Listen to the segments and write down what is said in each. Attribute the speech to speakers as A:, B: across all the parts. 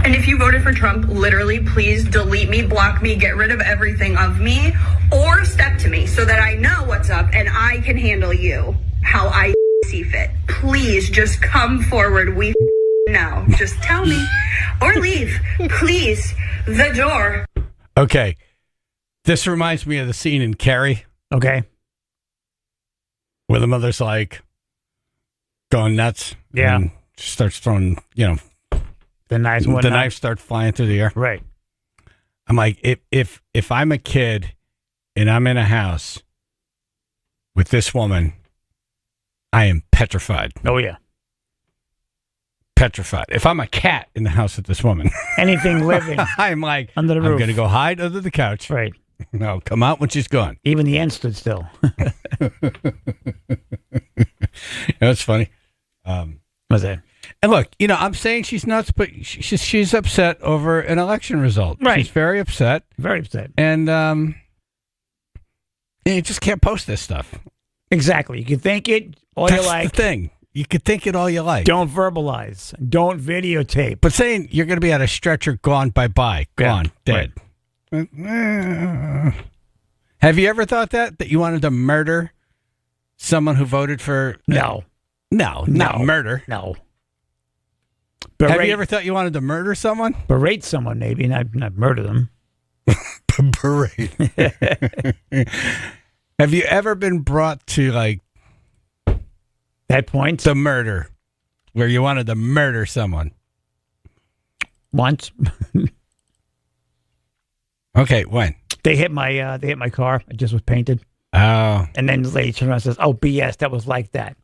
A: And if you voted for Trump, literally, please delete me, block me, get rid of everything of me, or step to me so that I know what's up and I can handle you how I see fit. Please just come forward. We know. Just tell me or leave. Please. The door.
B: Okay. This reminds me of the scene in Carrie.
C: Okay.
B: Where the mother's like going nuts.
C: Yeah.
B: And she starts throwing,
C: the
B: knives start flying through the air.
C: Right.
B: I'm like, if I'm a kid and I'm in a house with this woman, I am petrified.
C: Oh, yeah.
B: Petrified. If I'm a cat in the house with this woman.
C: Anything living.
B: I'm like,
C: under the roof.
B: I'm going to go hide under the couch.
C: Right.
B: No, come out when she's gone.
C: Even the ant stood still.
B: That's funny.
C: What's that?
B: And look, I'm saying she's nuts, but she's upset over an election result.
C: Right.
B: She's very upset.
C: Very upset.
B: And you just can't post this stuff.
C: Exactly. You can think it all
B: That's
C: you like.
B: the thing. You could think it all you like.
C: Don't verbalize. Don't videotape.
B: But saying you're going to be at a stretcher, gone, bye-bye, gone, dead.
C: Right.
B: Have you ever thought that you wanted to murder someone who voted for...
C: No.
B: No, not murder.
C: No.
B: Have you ever thought you wanted to murder someone?
C: Berate someone, maybe, not murder them.
B: Berate. Have you ever been brought to,
C: that point?
B: The murder, where you wanted to murder someone?
C: Once.
B: Okay, when?
C: They hit my car. It just was painted.
B: Oh.
C: And then the lady turned around and says, "Oh, BS, that was like that."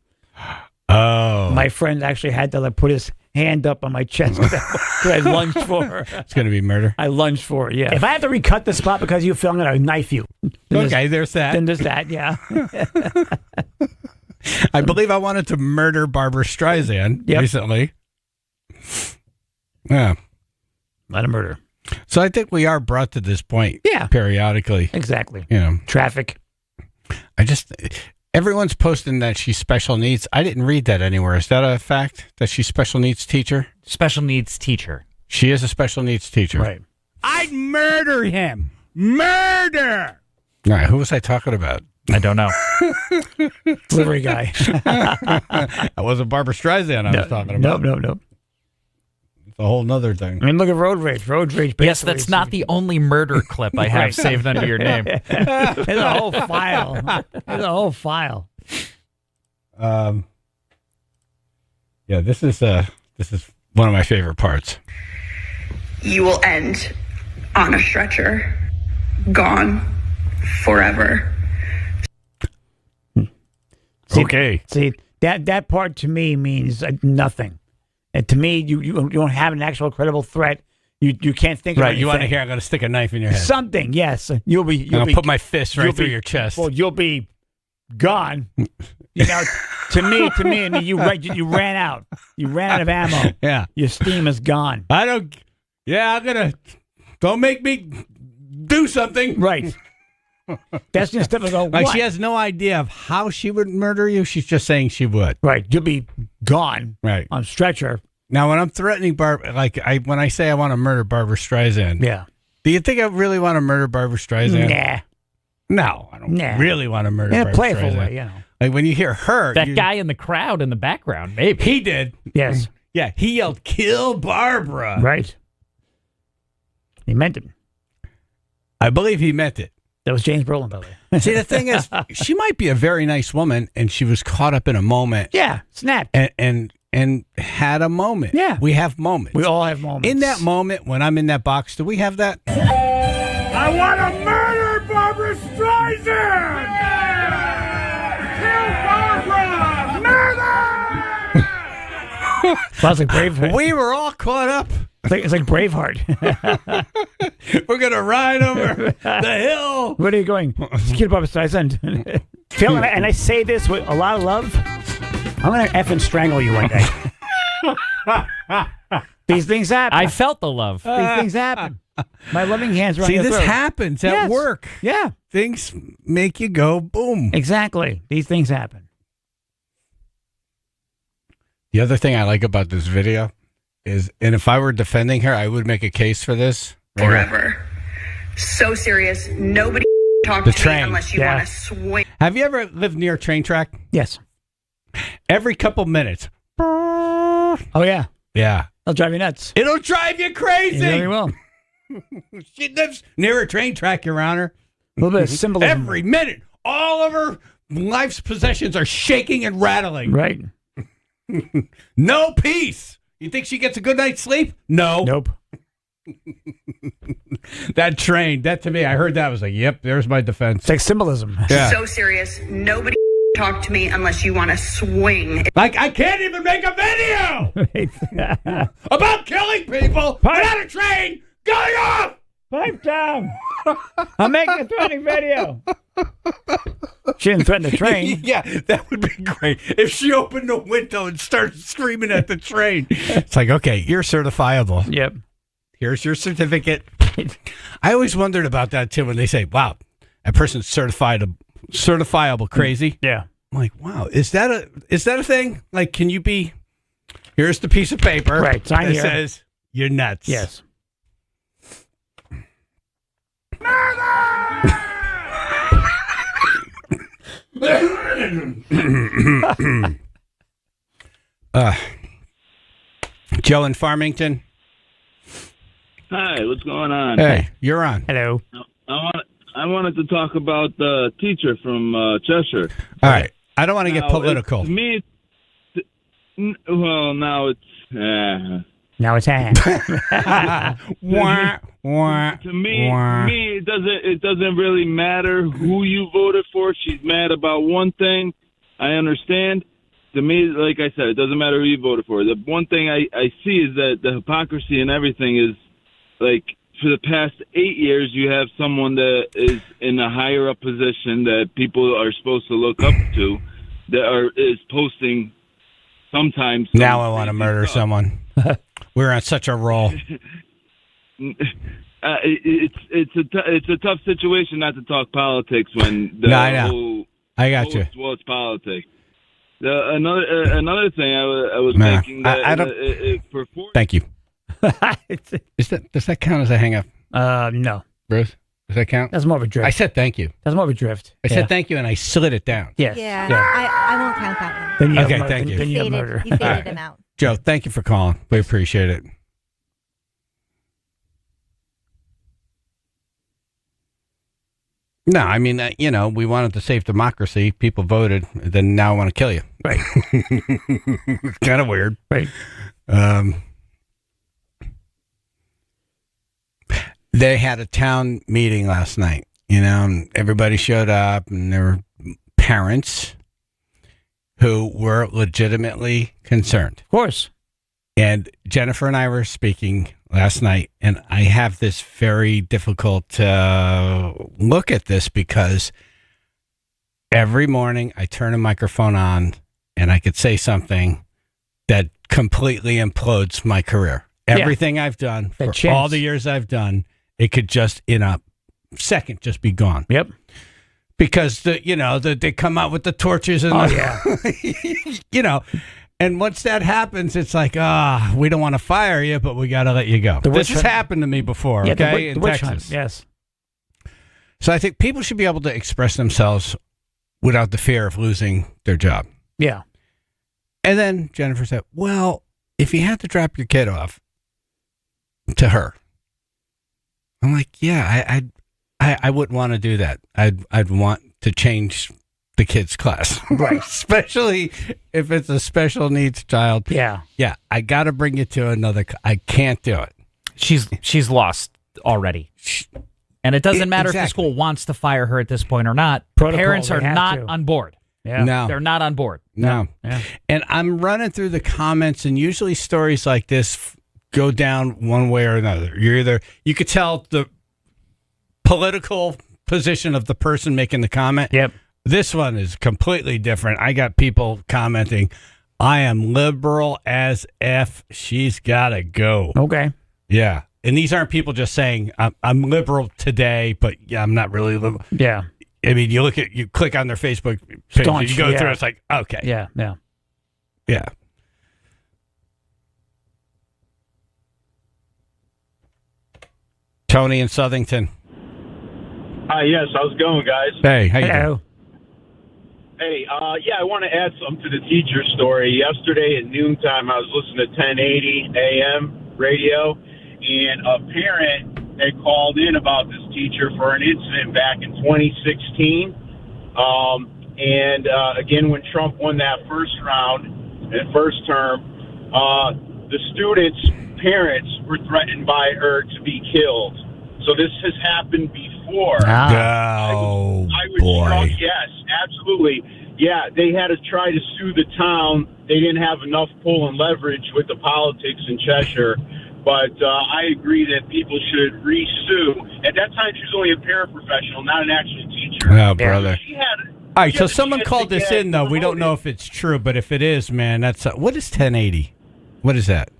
B: Oh.
C: My friend actually had to put his hand up on my chest because I lunged for her.
B: It's going to be murder.
C: I lunged for her, yeah. If I have to recut the spot because you feel, I'm going to knife you.
B: Okay, there's that.
C: Then there's that, yeah.
B: I believe I wanted to murder Barbara Streisand recently. Yeah.
C: Not a murder.
B: So I think we are brought to this point periodically.
C: Exactly.
B: Traffic. Everyone's posting that she's special needs. I didn't read that anywhere. Is that a fact that she's special needs teacher?
D: Special needs teacher.
B: She is a special needs teacher.
C: Right.
B: I'd murder him. Murder. All right. Who was I talking about?
D: I don't know.
C: Delivery guy.
B: That wasn't Barbara Streisand I was talking about.
C: No.
B: It's a whole nother thing.
C: I mean, look at road rage. Road rage.
D: Yes, that's not the only murder clip I have saved under your name.
C: There's a whole file. There's a whole file.
B: Yeah, this is one of my favorite parts.
A: You will end on a stretcher, gone forever.
C: See, that part to me means nothing. And to me, you don't have an actual credible threat. You can't think of anything.
B: You want to hear I'm going to stick a knife in your head.
C: Something, yes. You'll
B: put my fist right through your chest.
C: Well, you'll be gone. To me, you ran out. You ran out of ammo.
B: Yeah.
C: Your steam is gone.
B: I'm going to, don't make me do something.
C: Right. That's just typical.
B: Like she has no idea of how she would murder you. She's just saying she would.
C: Right. You'll be gone.
B: Right.
C: On stretcher.
B: Now, when I'm threatening when I say I want to murder Barbara Streisand.
C: Yeah.
B: Do you think I really want to murder Barbara Streisand?
C: Nah.
B: No, I don't really want to murder Barbara
C: playful
B: Streisand.
C: way,
B: Like when you hear her.
D: That guy in the crowd in the background, maybe.
B: He did.
C: Yes.
B: Yeah. He yelled, "Kill Barbara."
C: Right. He meant it.
B: I believe he meant it.
C: That was James Brolin, by the way.
B: See, the thing is, she might be a very nice woman, and she was caught up in a moment.
C: Yeah, snapped.
B: And had a moment.
C: Yeah.
B: We have moments.
C: We all have moments.
B: In that moment, when I'm in that box, do we have that?
E: I want to murder Barbara Streisand! Kill Barbara! Murder!
C: Sounds like Braveheart.
B: We were all caught up.
C: It's like Braveheart.
B: We're going to ride over the hill.
C: Where are you going? Kill Barbara Streisand. Phil, and I say this with a lot of love. I'm going to effing strangle you one day. These things happen.
D: I felt the love.
C: These things happen. My loving hands are on
B: See,
C: your
B: this
C: throat.
B: happens at work.
C: Yeah.
B: Things make you go boom.
C: Exactly. These things happen.
B: The other thing I like about this video is, and if I were defending her, I would make a case for this. Right here.
A: Forever. So serious. Nobody talk
B: The
A: to me
B: train.
A: unless you
C: Yeah.
A: want to swing.
B: Have you ever lived near a train track?
C: Yes.
B: Every couple minutes.
C: Oh, yeah.
B: Yeah.
C: They'll drive you nuts.
B: It'll drive you crazy.
C: You very well.
B: She lives near a train track, Your Honor.
C: A little bit of symbolism.
B: Every minute, all of her life's possessions are shaking and rattling.
C: Right.
B: No peace. You think she gets a good night's sleep? No.
C: Nope.
B: That train, that to me, I heard that. I was like, yep, there's my defense.
C: It's like symbolism.
B: Yeah.
A: So serious. Nobody talk to me unless you want to swing.
B: Like, I can't even make a video about killing people without a train going off.
C: Pipe down. I'm making a threatening video. She didn't threaten the train.
B: Yeah, that would be great. If she opened the window and started screaming at the train. It's like, okay, you're certifiable.
C: Yep.
B: Here's your certificate. I always wondered about that, too, when they say, wow, that person's certifiable crazy.
C: Yeah.
B: I'm like, wow, is that a thing? Like, can you be, here's the piece of paper
C: Right, sign
B: that
C: here.
B: says you're nuts.
C: Yes.
B: Joe in Farmington.
F: Hi, what's going on?
B: Hey, you're on.
C: Hello.
F: I wanted to talk about the teacher from Cheshire.
B: All right. I don't want to get
F: Now,
B: political.
F: To me, well, now it's
C: Now it's
B: Wah, wah,
F: to me.
B: wah.
F: It doesn't really matter who you voted for. She's mad about one thing. I understand. To me, like I said, it doesn't matter who you voted for. The one thing I see is that the hypocrisy and everything is like for the past 8 years, you have someone that is in a higher up position that people are supposed to look up to that is posting sometimes.
B: Now I want to murder someone. We're on such a roll.
F: It's a tough situation not to talk politics when the
B: No, I know.
F: whole
B: I got you.
F: it's politics. Another thing I was
B: Nah,
F: making that
B: I don't-
F: for
B: Thank you. Does that count as a hang up,
C: no.
B: Bruce? Does that count?
C: That's more of a drift.
B: I said thank you.
C: That's more of a drift.
B: I said thank you, and I slid it down.
C: Yes.
G: Yeah,
C: Yeah.
G: I won't count that one.
C: Then you have
B: Okay,
C: mur-
B: thank you.
C: Then you have murder.
G: You faded
B: All right.
G: him out.
B: Joe, thank you for calling. We appreciate it. No, I mean, we wanted to save democracy. People voted. Then now I want to kill you.
C: Right.
B: It's kind of weird.
C: Right.
B: They had a town meeting last night, and everybody showed up, and there were parents who were legitimately concerned.
C: Of course.
B: And Jennifer and I were speaking last night, and I have this very difficult look at this because every morning I turn a microphone on and I could say something that completely implodes my career.
C: Yeah.
B: Everything I've done for
C: That chance.
B: all the years I've done, it could just in a second just be gone.
C: Yep.
B: Because they come out with the torches and
C: yeah.
B: and once that happens, it's like, we don't want to fire you, but we got to let you go.
C: The
B: This
C: witch
B: has
C: hunt.
B: happened to me before,
C: Yeah,
B: okay,
C: the
B: in
C: witch
B: Texas.
C: hunt. Yes.
B: So I think people should be able to express themselves without the fear of losing their job.
C: Yeah.
B: And then Jennifer said, well, if you had to drop your kid off to her, I'm like, yeah, I wouldn't want to do that. I'd want to change the kid's class,
C: Right.
B: Especially if it's a special needs child.
C: Yeah.
B: Yeah, I got to bring you to another. I can't do it.
D: She's lost already. And it doesn't matter if the
B: Exactly.
D: school wants to fire her at this point or not.
C: Protocol,
D: Parents
C: they
D: are
C: have
D: not
C: to.
D: on board.
C: Yeah.
B: No,
D: They're not on board.
B: no.
C: Yeah.
B: And I'm running through the comments, and usually stories like this go down one way or another. You could tell the political position of the person making the comment.
C: Yep.
B: This one is completely different. I got people commenting, I am liberal as F. She's got to go.
C: Okay.
B: Yeah. And these aren't people just saying, I'm liberal today, but yeah, I'm not really liberal.
C: Yeah.
B: I mean, you click on their Facebook page,
C: Staunch,
B: you go
C: yeah.
B: through, it's like, okay.
C: Yeah. Yeah.
B: Yeah. Tony in Southington.
G: Hi, yes, how's it going, guys?
B: Hey, how you doing?
C: Hello.
G: Hey, yeah, I want to add something to the teacher story. Yesterday at noontime, I was listening to 1080 AM radio, and a parent had called in about this teacher for an incident back in 2016. Again, when Trump won that first round and first term, the students' parents were threatened by her to be killed. So this has happened before.
B: Oh,
G: I was
B: boy.
G: struck, yes, absolutely. Yeah, they had to try to sue the town. They didn't have enough pull and leverage with the politics in Cheshire. But I agree that people should re-sue. At that time, she was only a paraprofessional, not an actual teacher.
B: Oh, brother.
G: She had,
B: All right,
G: she
B: so
G: had the
B: someone
G: chance
B: called
G: to
B: this
G: get
B: in, though. We don't know if it's true, but if it is, man, that's... what is 1080? What is that?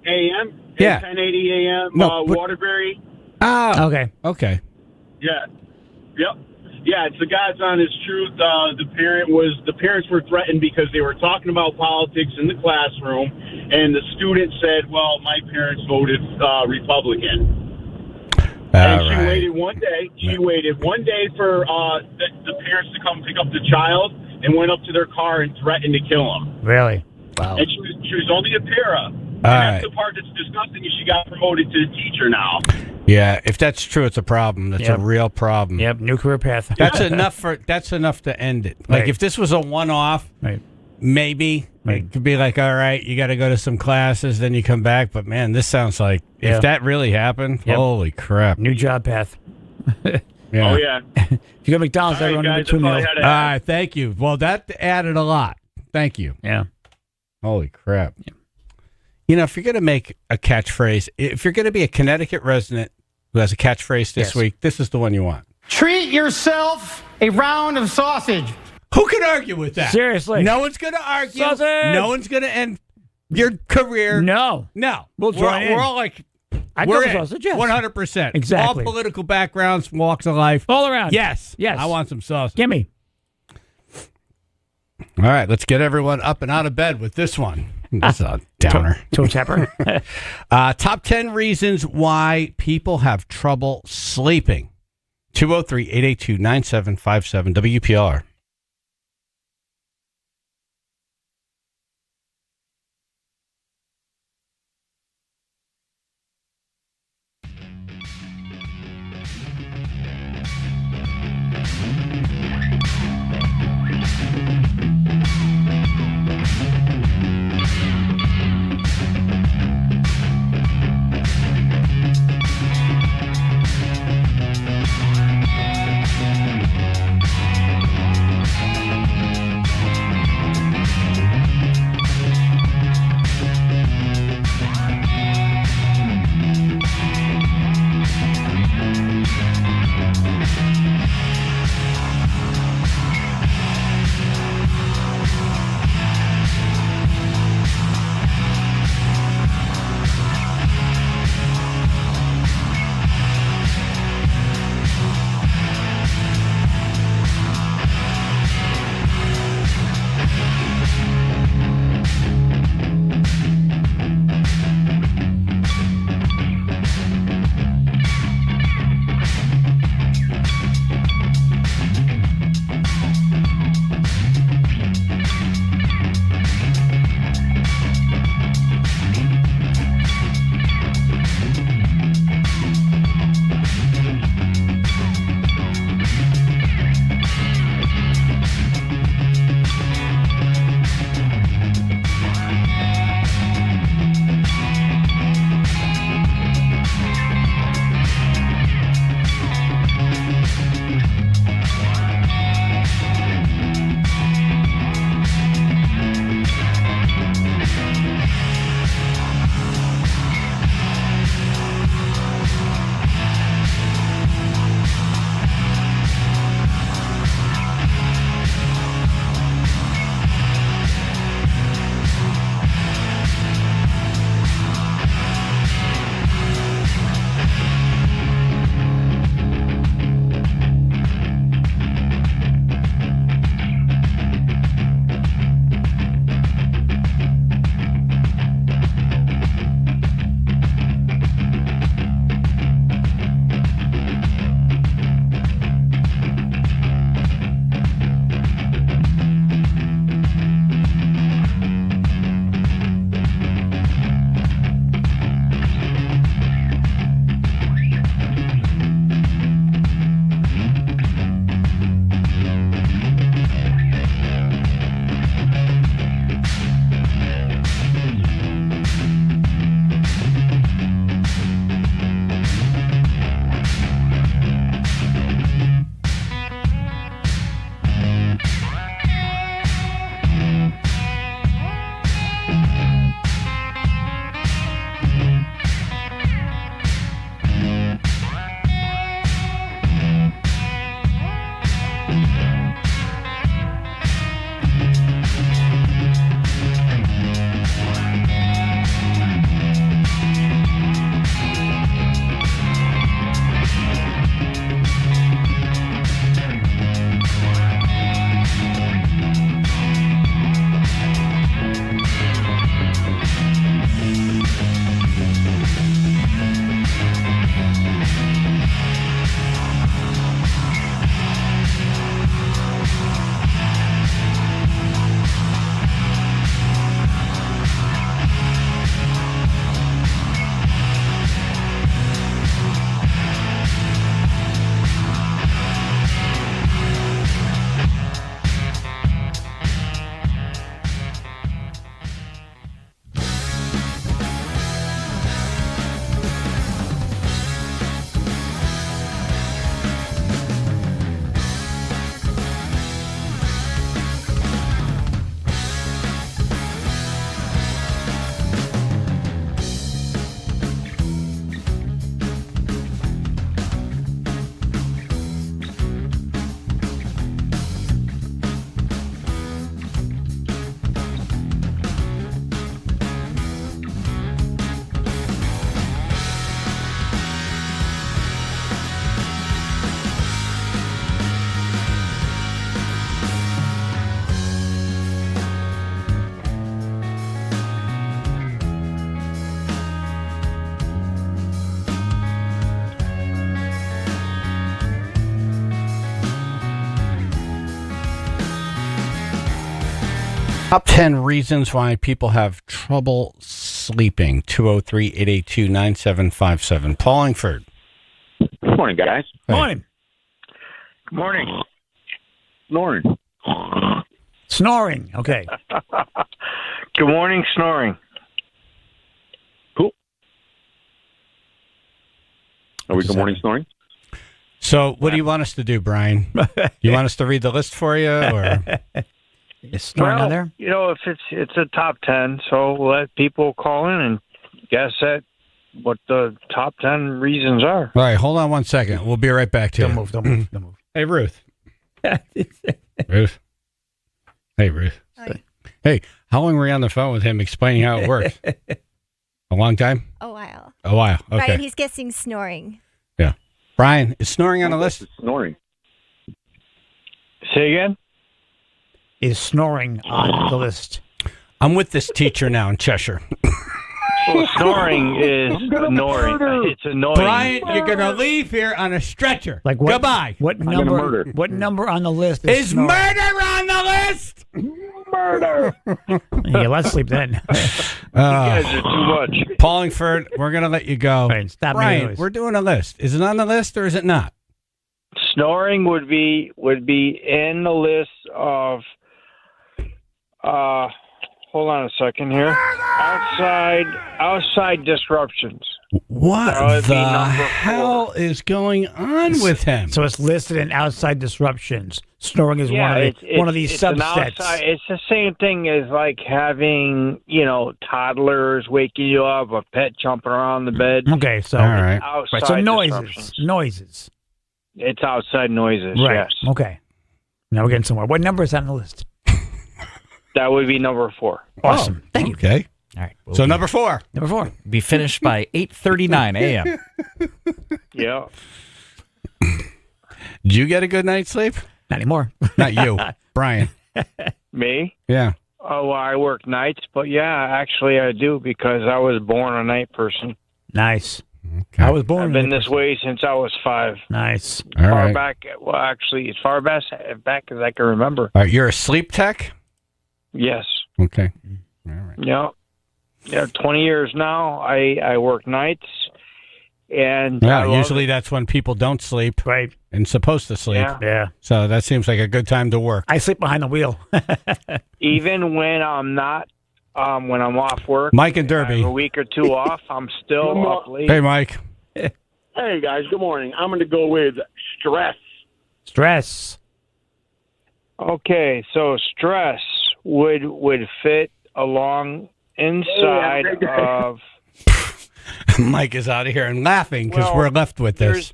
G: AM?
B: Yeah.
G: 1080 AM,
B: No, but-
G: Waterbury.
B: Oh,
C: Okay.
G: Yeah. Yep. Yeah, it's the God's honest truth. The parents were threatened because they were talking about politics in the classroom, and the student said, "Well, my parents voted Republican." And she waited one day. She waited one day for the parents to come pick up the child, and went up to their car and threatened to kill him.
C: Really? Wow.
G: And she was only a para. And that's the part that's disgusting. Is she got promoted to teacher now.
B: Yeah, if that's true, it's a problem. That's a real problem.
C: Yep, nuclear path.
B: That's enough to end it. Like
C: Right.
B: if this was a one-off,
C: Right.
B: maybe it could be like, all right, you got to go to some classes, then you come back. But man, this sounds like
C: Yeah.
B: if that really happened,
C: Yep.
B: holy crap!
C: New job path.
B: Yeah.
G: Oh yeah.
C: If you go to McDonald's,
G: All right,
C: everyone
G: guys,
C: get 2
G: that's all I
C: meals.
G: had to
B: All
G: add.
B: right, thank you. Well, that added a lot. Thank you.
C: Yeah.
B: Holy crap! You know, if you're going to make a catchphrase, if you're going to be a Connecticut resident who has a catchphrase this
C: Yes.
B: week, this is the one you want.
H: Treat yourself a round of sausage.
B: Who can argue with that?
C: Seriously.
B: No one's going to argue.
C: Sausage!
B: No one's going to end your career.
C: No.
B: No.
C: We'll join in.
B: We're all like,
C: I
B: we're
C: go for
B: in.
C: sausage, yes.
B: 100%.
C: Exactly.
B: All political backgrounds, walks of life.
C: All around.
B: Yes.
C: Yes.
B: I want some sausage.
C: Gimme.
B: All right, let's get everyone up and out of bed with this one. That's a downer.
C: Toe tapper.
B: Top 10 reasons why people have trouble sleeping. 203-882-9757 WPLR. Top 10 reasons why people have trouble sleeping. 203-882-9757. Paulingford.
I: Good morning, guys.
C: Morning.
I: Good morning. Snoring.
C: Snoring. Okay.
I: Good morning, snoring. Cool. Are we good morning snoring?
B: So what do you want us to do, Brian? You want us to read the list for you? Or
C: Is snoring on there?
I: You know, if it's a top 10, so let people call in and guess at what the top 10 reasons are.
B: All right, hold on one second. We'll be right back to you.
C: Don't move.
B: Hey, Ruth. Ruth. Hey, Ruth.
J: Hi.
B: Hey, how long were you on the phone with him explaining how it works? A long time?
J: A while.
B: A while. Okay.
J: Brian, he's guessing snoring.
B: Yeah. Brian, is snoring on the list?
I: Snoring. Say again?
C: Is snoring on the list?
B: I'm with this teacher now in Cheshire.
I: Well, snoring is annoying. It's annoying.
B: Brian, you're going to leave here on a stretcher.
C: Like what?
B: Goodbye.
C: What number? What number on the list
B: Is
C: snoring?
B: murder on the list?
I: Murder.
C: Yeah, let's sleep then.
I: You guys are too much.
B: Paulingford, we're going to let you go.
C: Brian, stop making
B: Brian,
C: noise.
B: we're doing a list. Is it on the list or is it not?
I: Snoring would be in the list of hold on a second here. Outside disruptions.
B: What
I: That would be
B: the
I: number 4.
B: hell is going on with him?
C: So it's listed in outside disruptions. Snoring is one of these
I: it's an
C: subsets.
I: It's the same thing as like having, toddlers waking you up, a pet jumping around the bed.
C: Okay, so
B: All right.
I: Outside
C: so
I: disruptions.
C: noises.
I: It's outside noises,
C: Right.
I: yes.
C: Okay. Now we're getting somewhere. What number is on the list?
I: That would be number 4.
C: Awesome. Thank you.
B: Okay.
D: All right. We'll
B: So number 4.
C: Number 4.
D: be finished by 8:39 a.m.
I: Yeah.
B: Did you get a good night's sleep?
C: Not anymore.
B: Not you, Brian.
I: Me?
B: Yeah.
I: Oh, well, I work nights, but yeah, actually I do because I was born a night person.
C: Nice.
B: Okay.
C: I was born.
I: I've been this way since I was 5.
C: Nice.
B: All
I: Far
B: right.
I: back, well, actually, as far back as I can remember.
B: All right. You're a sleep tech?
I: Yes.
B: Okay. All right.
I: Yeah, 20 years now. I work nights, and I
B: Yeah,
I: love
B: usually
I: it.
B: that's when people don't sleep
C: Right.
B: and supposed to sleep.
I: Yeah.
C: Yeah.
B: So that seems like a good time to work.
C: I sleep behind the wheel.
I: Even when I'm not, when I'm off work,
B: Mike and
I: I have
B: Derby.
I: a week or two off, I'm still up late.
B: Hey, Mike.
E: Hey, guys, good morning. I'm going to go with stress.
C: Stress.
I: Okay, so stress would fit along inside of.
B: Mike is out of here and laughing because
I: Well,
B: we're left with this.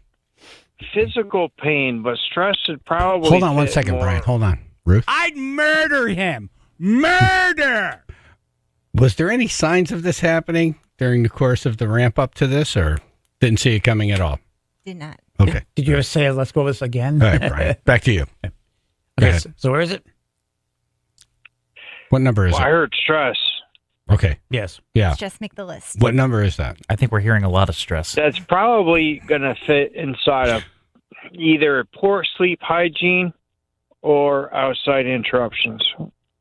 I: There's physical pain, but stress would probably.
B: Hold on one
I: fit
B: second,
I: more-
B: Brian. Hold on. Ruth? I'd murder him. Murder! Was there any signs of this happening during the course of the ramp up to this, or didn't see it coming at all?
J: Did not.
B: Okay.
C: Did you ever say, let's go over this again?
B: All right, Brian. Back to you. Go
C: Okay,
B: ahead.
C: so where is it?
B: What number is
I: Well, I
B: it?
I: heard stress.
B: Okay.
C: Yes.
B: Yeah.
J: Just make the list.
B: What number is that?
D: I think we're hearing a lot of stress.
I: That's probably going to fit inside of either poor sleep hygiene or outside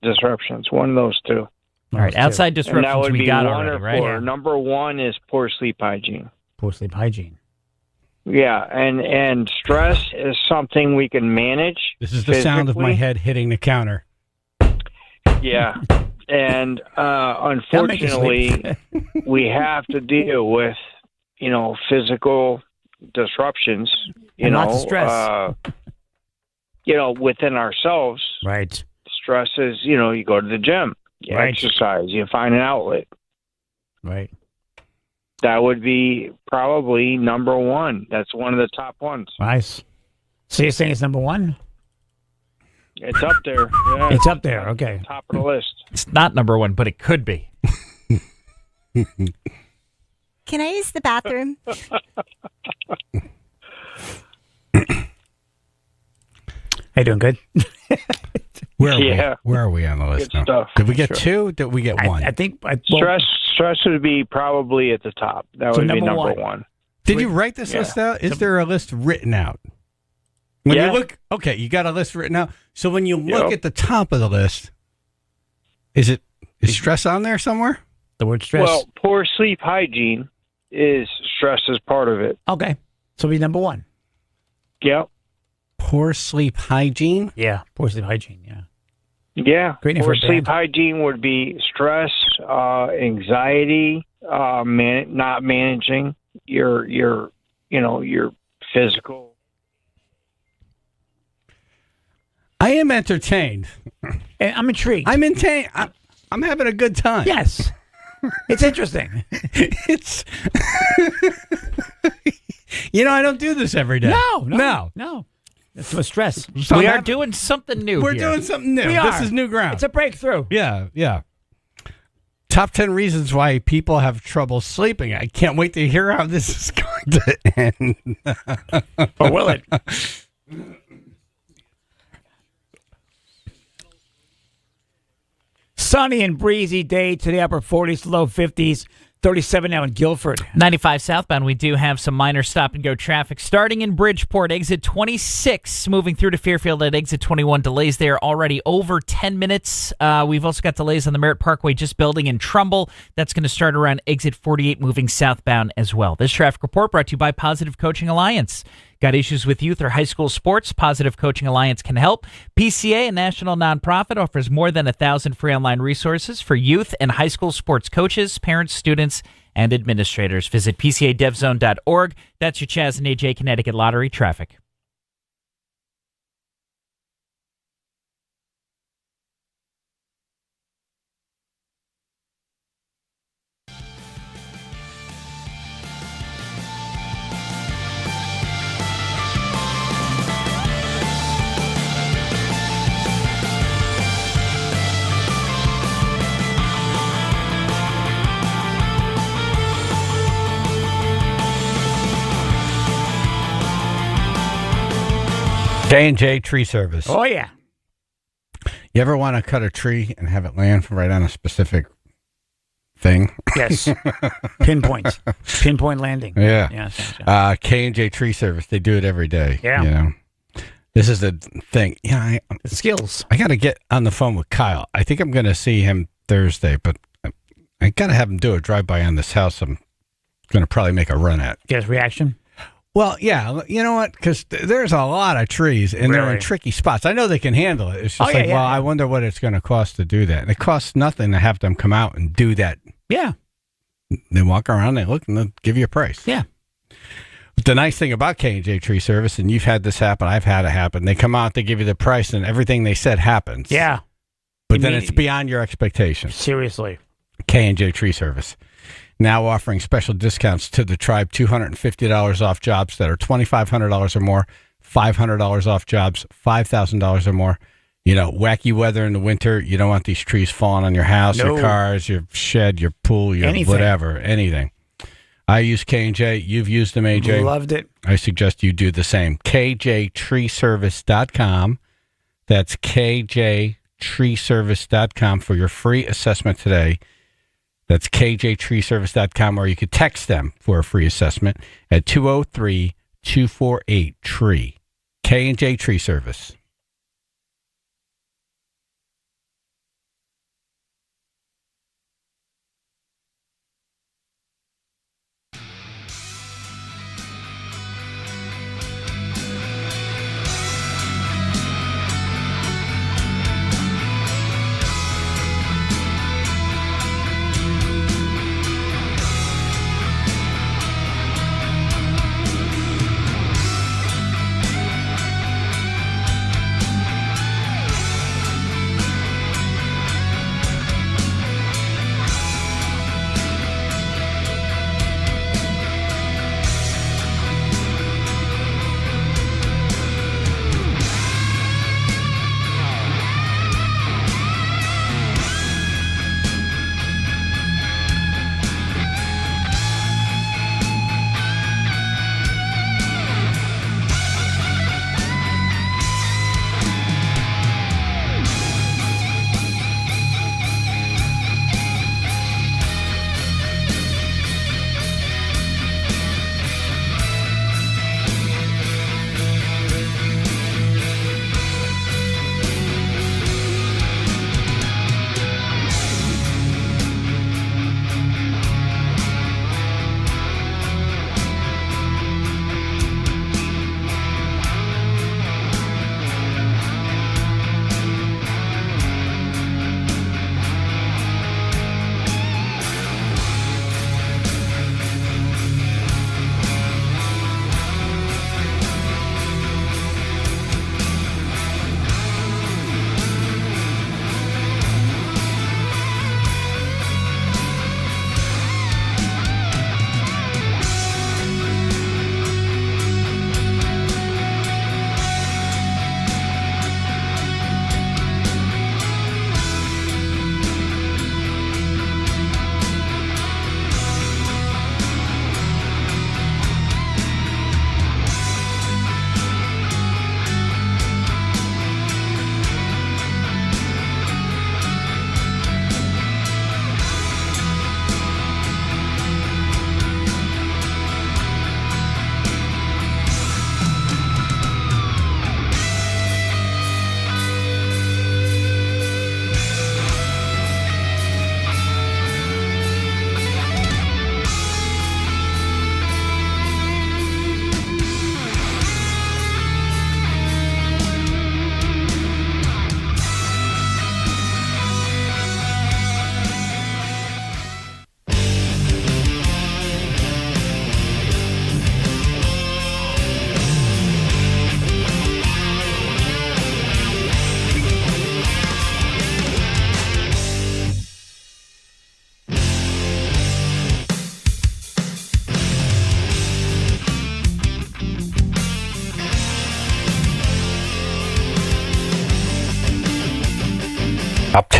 I: disruptions. One of those two.
D: All right, outside
I: And that
D: disruptions
I: would
D: we
I: be
D: got
I: 1
D: already,
I: or
D: right?
I: 4. Number 1 is poor sleep hygiene.
C: Poor sleep hygiene.
I: Yeah, and stress is something we can manage.
B: This is the sound of my
I: physically.
B: head hitting the counter.
I: Yeah, and
C: That'll make you sleep.
I: unfortunately, we have to deal with physical disruptions.
C: And lots of stress.
I: Within ourselves.
C: Right.
I: Stress is you go to the gym, you
C: Right.
I: exercise, you find an outlet.
C: Right.
I: That would be probably number 1. That's one of the top ones.
C: Nice. So you're saying it's number 1?
I: It's up there. Yeah,
C: It's up there. Okay.
I: top of the list.
D: It's not number 1, but it could be.
J: Can I use the bathroom?
C: Hey, doing good?
B: Where are
I: Yeah.
B: we? Where are we on the list
I: Good
B: now?
I: stuff.
B: Did we get 2? Did we get 1?
C: I think. Well,
I: Stress would be probably at the top. That
C: So
I: would be
C: number
I: number
C: one.
I: 1.
B: Did you write this
I: Yeah.
B: list out? Is there a list written out? When
I: Yeah.
B: you look, okay, you got a list written out. So when you look
I: Yep.
B: at the top of the list, Is stress on there somewhere?
C: The word stress.
I: Well, poor sleep hygiene stress is part of it.
C: Okay. So be number one.
I: Yep.
B: Poor sleep hygiene?
C: Yeah, poor sleep hygiene, yeah.
I: Yeah.
C: Great name
I: Poor
C: for a
I: sleep
C: band.
I: hygiene would be stress, anxiety, not managing your physical.
B: I am entertained.
C: And I'm intrigued.
B: I'm having a good time.
C: Yes. It's interesting.
B: It's I don't do this every day.
C: No. It's too stress.
B: So
D: We
B: I'm
D: are
B: having-
D: doing something new
B: We're
D: here.
B: doing something new.
C: We
B: This
C: are.
B: is new ground.
C: It's a breakthrough.
B: Yeah. Top 10 reasons why people have trouble sleeping. I can't wait to hear how this is going to end.
C: Or will it? Sunny and breezy day today, upper 40s to low 50s, 37 now in Guilford.
D: 95 southbound, we do have some minor stop-and-go traffic. Starting in Bridgeport, exit 26, moving through to Fairfield at exit 21. Delays there already over 10 minutes. We've also got delays on the Merritt Parkway just building in Trumbull. That's going to start around exit 48, moving southbound as well. This traffic report brought to you by Positive Coaching Alliance. Got issues with youth or high school sports? Positive Coaching Alliance can help. PCA, a national nonprofit, offers more than 1,000 free online resources for youth and high school sports coaches, parents, students, and administrators. Visit PCADevZone.org. That's your Chaz and AJ Connecticut Lottery traffic.
B: K&J Tree Service.
C: Oh, yeah.
B: You ever want to cut a tree and have it land right on a specific thing?
C: Yes. Pinpoint landing.
B: Yeah.
C: Yes.
B: K&J Tree Service, they do it every day.
C: Yeah.
B: This is the thing. Yeah,
C: Skills.
B: I got to get on the phone with Kyle. I think I'm going to see him Thursday, but I got to have him do a drive-by on this house I'm going to probably make a run at.
C: Get his reaction?
B: Well, yeah, you know what? Because there's a lot of trees, and they're in
C: Really?
B: tricky spots. I know they can handle it. It's just
C: Yeah,
B: well, I wonder what it's going to cost to do that. And it costs nothing to have them come out and do that.
C: Yeah.
B: They walk around, they look, and they'll give you a price.
C: Yeah.
B: But the nice thing about K&J Tree Service, and you've had this happen, I've had it happen, they come out, they give you the price, and everything they said happens.
C: Yeah.
B: But then it's beyond your expectations.
C: Seriously.
B: K&J Tree Service. Now offering special discounts to the tribe, $250 off jobs that are $2,500 or more, $500 off jobs, $5,000 or more. Wacky weather in the winter, you don't want these trees falling on your house, your cars, your shed, your pool, your
C: Anything.
B: whatever, anything. I use K&J. You've used them, AJ.
C: Loved it.
B: I suggest you do the same. KJTreeservice.com. That's KJTreeservice.com for your free assessment today. That's KJTreeservice.com, or you could text them for a free assessment at 203-248-TREE. K&J Tree Service.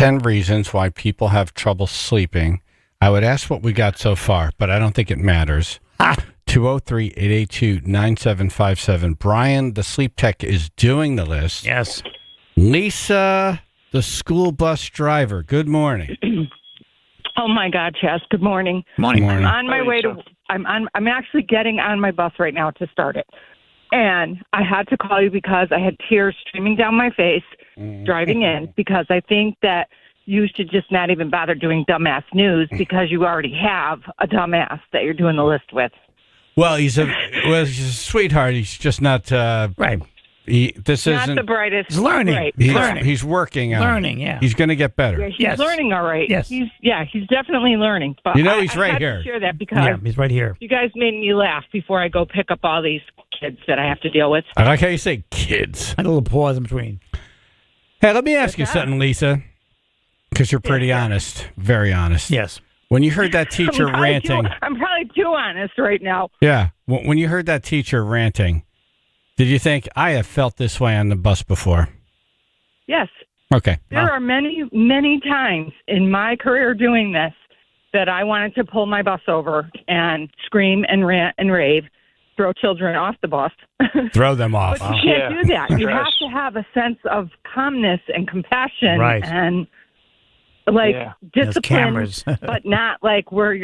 B: 10 reasons why people have trouble sleeping. I would ask what we got so far, but I don't think it matters. 203-882-9757. Brian, the sleep tech, is doing the list.
C: Yes.
B: Lisa, the school bus driver. Good morning.
K: Oh my God, Chaz. Good morning.
C: Morning.
B: Morning.
K: I'm on my way to. I'm actually getting on my bus right now to start it, and I had to call you because I had tears streaming down my face driving in because I think that you should just not even bother doing dumbass news because you already have a dumbass that you're doing the list with.
B: Well, he's a sweetheart. He's just not
C: Right.
B: This
K: Not
B: isn't.
K: the brightest.
C: He's learning.
K: Right.
B: He's working on
C: Learning,
B: it.
C: yeah.
B: He's going to get better.
K: Yeah, he's
C: Yes.
K: learning all right.
C: Yes.
K: He's definitely learning. But
B: You know he's
K: I
B: right
K: had
B: here.
K: to share that because
C: Yeah, he's right here.
K: you guys made me laugh before I go pick up all these kids that I have to deal with.
B: I like how you say kids.
C: A little pause in between.
B: Hey, let me ask you something, Lisa, because you're pretty honest, very honest.
C: Yes.
B: When you heard that teacher ranting,
K: I'm probably too honest right now.
B: yeah, when you heard that teacher ranting, did you think, I have felt this way on the bus before?
K: Yes.
B: Okay.
K: There are many, many times in my career doing this that I wanted to pull my bus over and scream and rant and rave, throw children off the bus.
B: Throw them off.
K: But you can't do that. You have to have a sense of calmness and compassion
C: Right.
K: and
C: There's
K: discipline,
C: cameras.
K: but not like where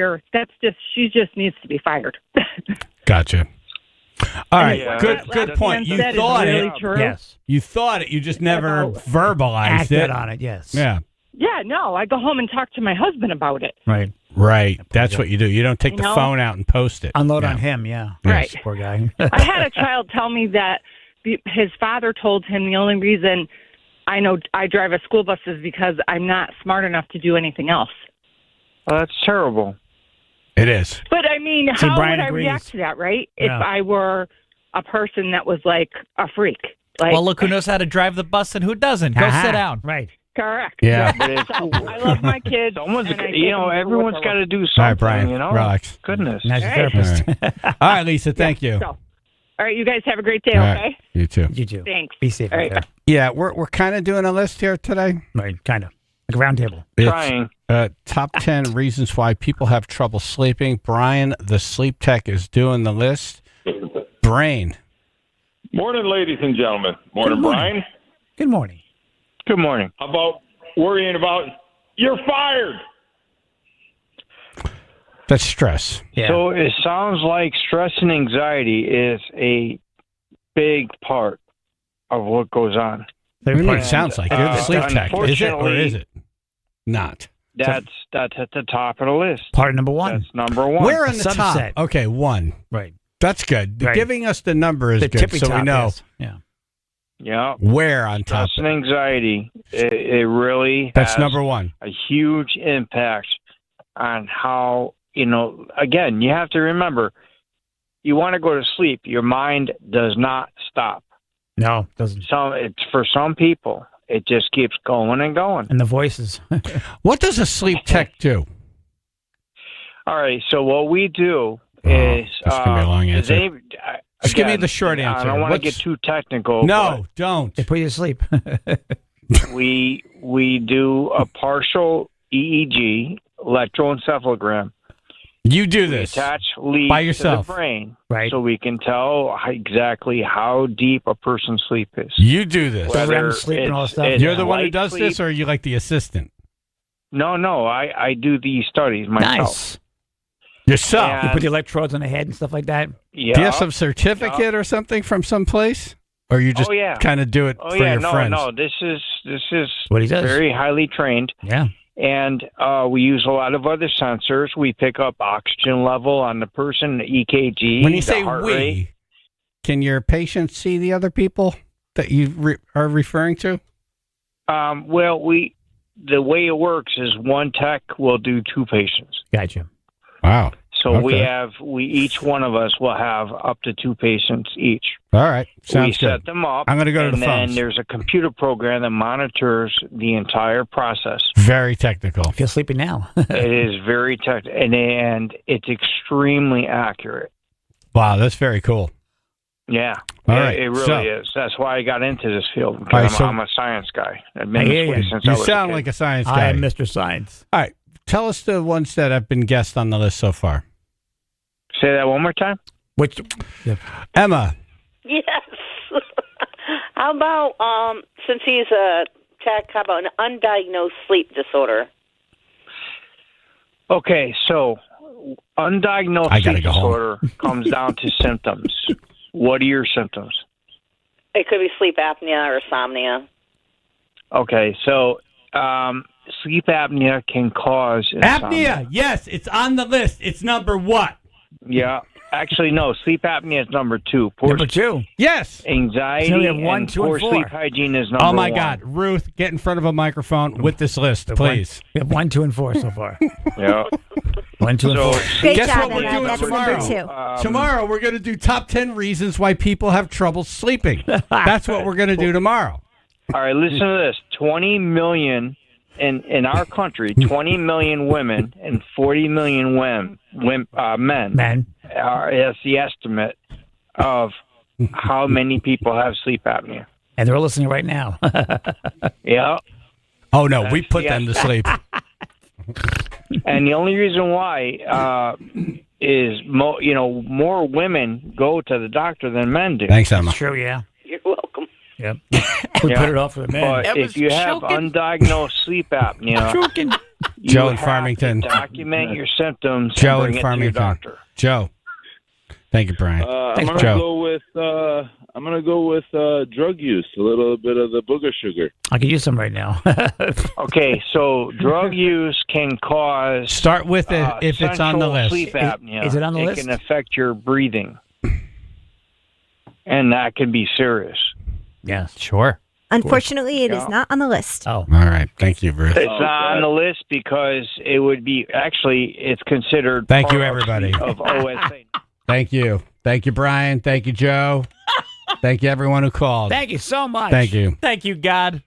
K: she just needs to be fired.
B: Gotcha. All right.
I: Yeah.
B: Good point. You
K: That is
B: thought
K: really
B: it.
K: true.
C: Yes.
B: You thought it. You just never verbalized
C: Acted
B: it.
C: on it, yes.
B: Yeah.
K: Yeah, no, I go home and talk to my husband about it.
C: Right.
B: Right. That's what you do. You don't take
K: You
B: the
K: know?
B: phone out and post it.
C: Unload
B: Yeah.
C: on him, yeah.
K: Right.
C: Poor guy.
K: I had a child tell me that his father told him the only reason I know I drive a school bus is because I'm not smart enough to do anything else.
I: Well, that's terrible.
B: It is.
K: But I mean,
C: See,
K: how
C: Brian
K: would I
C: agrees.
K: react to that, right?
C: Yeah.
K: If I were a person that was like a freak. Like,
D: Well, look who knows how to drive the bus and who doesn't. Go
C: Aha.
D: sit down.
C: Right.
K: correct.
B: Yeah.
I: But it's,
K: So I love my kids.
I: someone's,
K: and I
I: you know,
K: take them for
I: everyone's
K: what
I: got
K: they're
I: to do
B: All
I: something.
B: right, Brian.
I: You know,
B: Relax.
I: goodness.
C: Nice
K: Hey.
C: therapist.
B: All right, Lisa. Thank you.
K: worth. So, all right, you guys have a great day,
B: All
K: okay?
B: right. You too.
C: You too.
K: Thanks.
C: Be safe
K: All
C: out
K: right,
C: there.
B: Yeah, we're kind of doing a list here today.
C: Right, kind of. Like a round table.
B: It's,
I: Trying.
B: top 10 reasons why people have trouble sleeping. Brian, the sleep tech, is doing the list. Brain.
L: Morning, ladies and gentlemen. Morning,
C: Good morning.
L: Brian.
C: Good morning.
I: Good morning.
L: How about worrying about you're fired?
B: That's stress.
C: Yeah.
I: So it sounds like stress and anxiety is a big part of what goes on.
B: What do you mean it
I: And,
B: sounds like? You're the sleep tech. Is it or is it not?
I: That's at the top of the list.
C: Part number one.
I: That's number one.
B: We're on the
C: subset.
B: top. Okay, one.
C: Right.
B: That's good.
C: Right.
B: Giving us the number is
C: The
B: good,
C: tippy
B: so
C: top
B: we know
C: is. Yeah.
I: Yeah.
B: where on top.
I: Stress and anxiety. It really
B: That's
I: has
B: number one.
I: a huge impact on how, again, you have to remember, you want to go to sleep. Your mind does not stop.
C: No, doesn't.
I: It's for some people, it just keeps going and going.
C: And the voices.
B: What does a sleep tech do?
I: All right, so what we do is
B: that's gonna be a long
I: is
B: answer. Just give me the short
I: I
B: answer.
I: don't want to
B: What's-
I: get too technical.
B: No, don't.
C: They put you to sleep.
I: but we do a partial EEG, electroencephalogram.
B: You do
I: We
B: this
I: attach leads
B: by yourself.
I: to the brain,
C: Right.
I: so we can tell exactly how deep a person's sleep is.
B: You do this.
C: Whether
I: Whether
C: I'm sleep and all
I: it's-
C: that stuff.
I: it's
B: You're the one who
I: light
B: does this,
I: sleep.
B: or are you like the assistant?
I: No, I do these studies myself.
C: Nice.
B: Yourself.
I: Yeah.
C: You put the electrodes on the head and stuff like that.
I: Yeah.
B: Do you have some certificate or something from someplace? Or you just
I: Oh, yeah.
B: kind of do it
I: Oh
B: for
I: yeah,
B: your friends?
I: no. This is
C: What he does.
I: very highly trained,
C: Yeah.
I: and we use a lot of other sensors. We pick up oxygen level on the person, the EKG.
B: When you
I: the
B: say
I: heart
B: we,
I: rate.
B: can your patients see the other people that you are referring to?
I: Well, the way it works is one tech will do two patients.
C: Gotcha.
B: Wow.
I: So
B: Okay.
I: each one of us will have up to two patients each.
B: All right.
I: We
B: Sounds
I: set
B: good.
I: them up.
B: I'm gonna go to
I: and
B: the
I: then
B: phones.
I: there's a computer program that monitors the entire process.
B: Very technical.
C: I feel sleepy now.
I: It is very and it's extremely accurate.
B: Wow, that's very cool.
I: Yeah,
B: All right,
I: it really
B: so-
I: is. That's why I got into this field. Because
B: All right, so-
I: I'm a science guy. I've
C: I
I: been
C: hear
I: this way
C: you.
I: since
B: You
I: I was
B: sound
I: a kid.
B: like a science
C: I
B: guy.
C: am Mr. Science.
B: All right. Tell us the ones that have been guessed on the list so far.
I: Say that one more time.
C: Which?
B: Emma.
M: Yes. How about since he's a tech, how about an undiagnosed sleep disorder?
I: Okay, so undiagnosed
B: I gotta
I: sleep
B: go home.
I: disorder comes down to symptoms. What are your symptoms?
M: It could be sleep apnea or insomnia.
I: Okay, so sleep apnea can cause insomnia.
B: Apnea. Yes, it's on the list. It's number what?
I: Yeah. Actually, no. Sleep apnea is number 2. Poor
C: Number 2.
B: Yes.
I: anxiety
C: So we have 1,
I: and
C: 2, and
I: poor
C: 4.
I: sleep hygiene is number
B: Oh, my
I: 1.
B: God. Ruth, get in front of a microphone with this list, please.
C: We have 1, 2, and 4 so far.
I: Yeah.
C: 1, 2, and
I: So
C: 4.
J: Great
B: Guess
J: job,
B: what we're
J: Emma.
B: doing
J: That's
B: tomorrow?
J: number 2.
B: Tomorrow, we're going to do top 10 reasons why people have trouble sleeping. That's what we're going to do tomorrow.
I: All right, listen to this. 20 million in our country, 20 million women and 40 million men.
C: Men.
I: Is the estimate of how many people have sleep apnea.
C: And they're listening right now.
I: Yeah.
B: Oh, no. We put them to sleep.
I: And the only reason why is more women go to the doctor than men do.
B: Thanks, Emma.
C: True, yeah.
M: You're welcome.
C: Yep. We
I: Yeah.
C: put it off for the men.
I: But if you have undiagnosed sleep apnea, you
B: Joe in
I: have
B: Farmington.
I: to document your symptoms
B: Joe
I: and
B: in
I: bring it to your
B: Farmington.
I: doctor.
B: Joe. Thank you, Brian.
F: I'm
B: Thanks,
F: gonna
B: Joe.
F: go with drug use, a little bit of the booger sugar.
C: I could use some right now.
I: Okay, so drug use can cause
B: Start with it if it's on the
I: central
B: list.
I: sleep apnea.
C: Is it on the
I: It
C: list?
I: can affect your breathing, and that can be serious.
C: Yes.
D: Sure.
J: Unfortunately, it is
I: Yeah.
J: not on the list.
C: Oh.
B: All right. Thank you, Ruth.
I: It's not on the list because it would be it's considered.
B: Thank you,
I: part
B: everybody.
I: Of OSA.
B: Thank you. Thank you, Brian. Thank you, Joe. Thank you, everyone who called.
C: Thank you so much.
B: Thank you.
D: Thank you, God.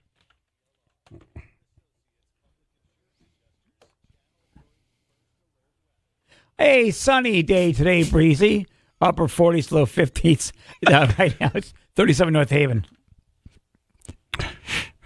C: Hey, sunny day today, breezy. Upper 40s, low 50s. Right now it's 37 North Haven.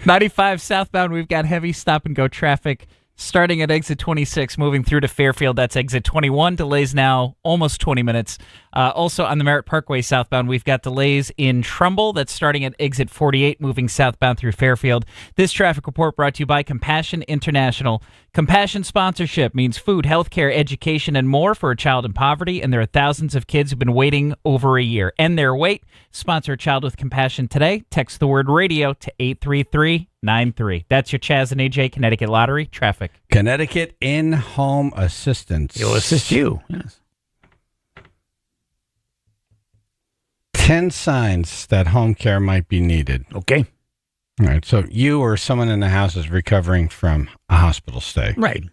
D: 95 southbound, we've got heavy stop-and-go traffic starting at exit 26, moving through to Fairfield. That's exit 21. Delays now almost 20 minutes. Also on the Merritt Parkway southbound, we've got delays in Trumbull. That's starting at exit 48, moving southbound through Fairfield. This traffic report brought to you by Compassion International. Compassion sponsorship means food, healthcare, education, and more for a child in poverty, and there are thousands of kids who've been waiting over a year. End their wait. Sponsor a child with compassion today. Text the word radio to 83393. That's your Chaz and AJ Connecticut Lottery traffic.
B: Connecticut in-home assistance.
C: It'll assist you. Yes.
B: 10 signs that home care might be needed.
C: Okay.
B: All right. So you or someone in the house is recovering from a hospital stay.
C: Right.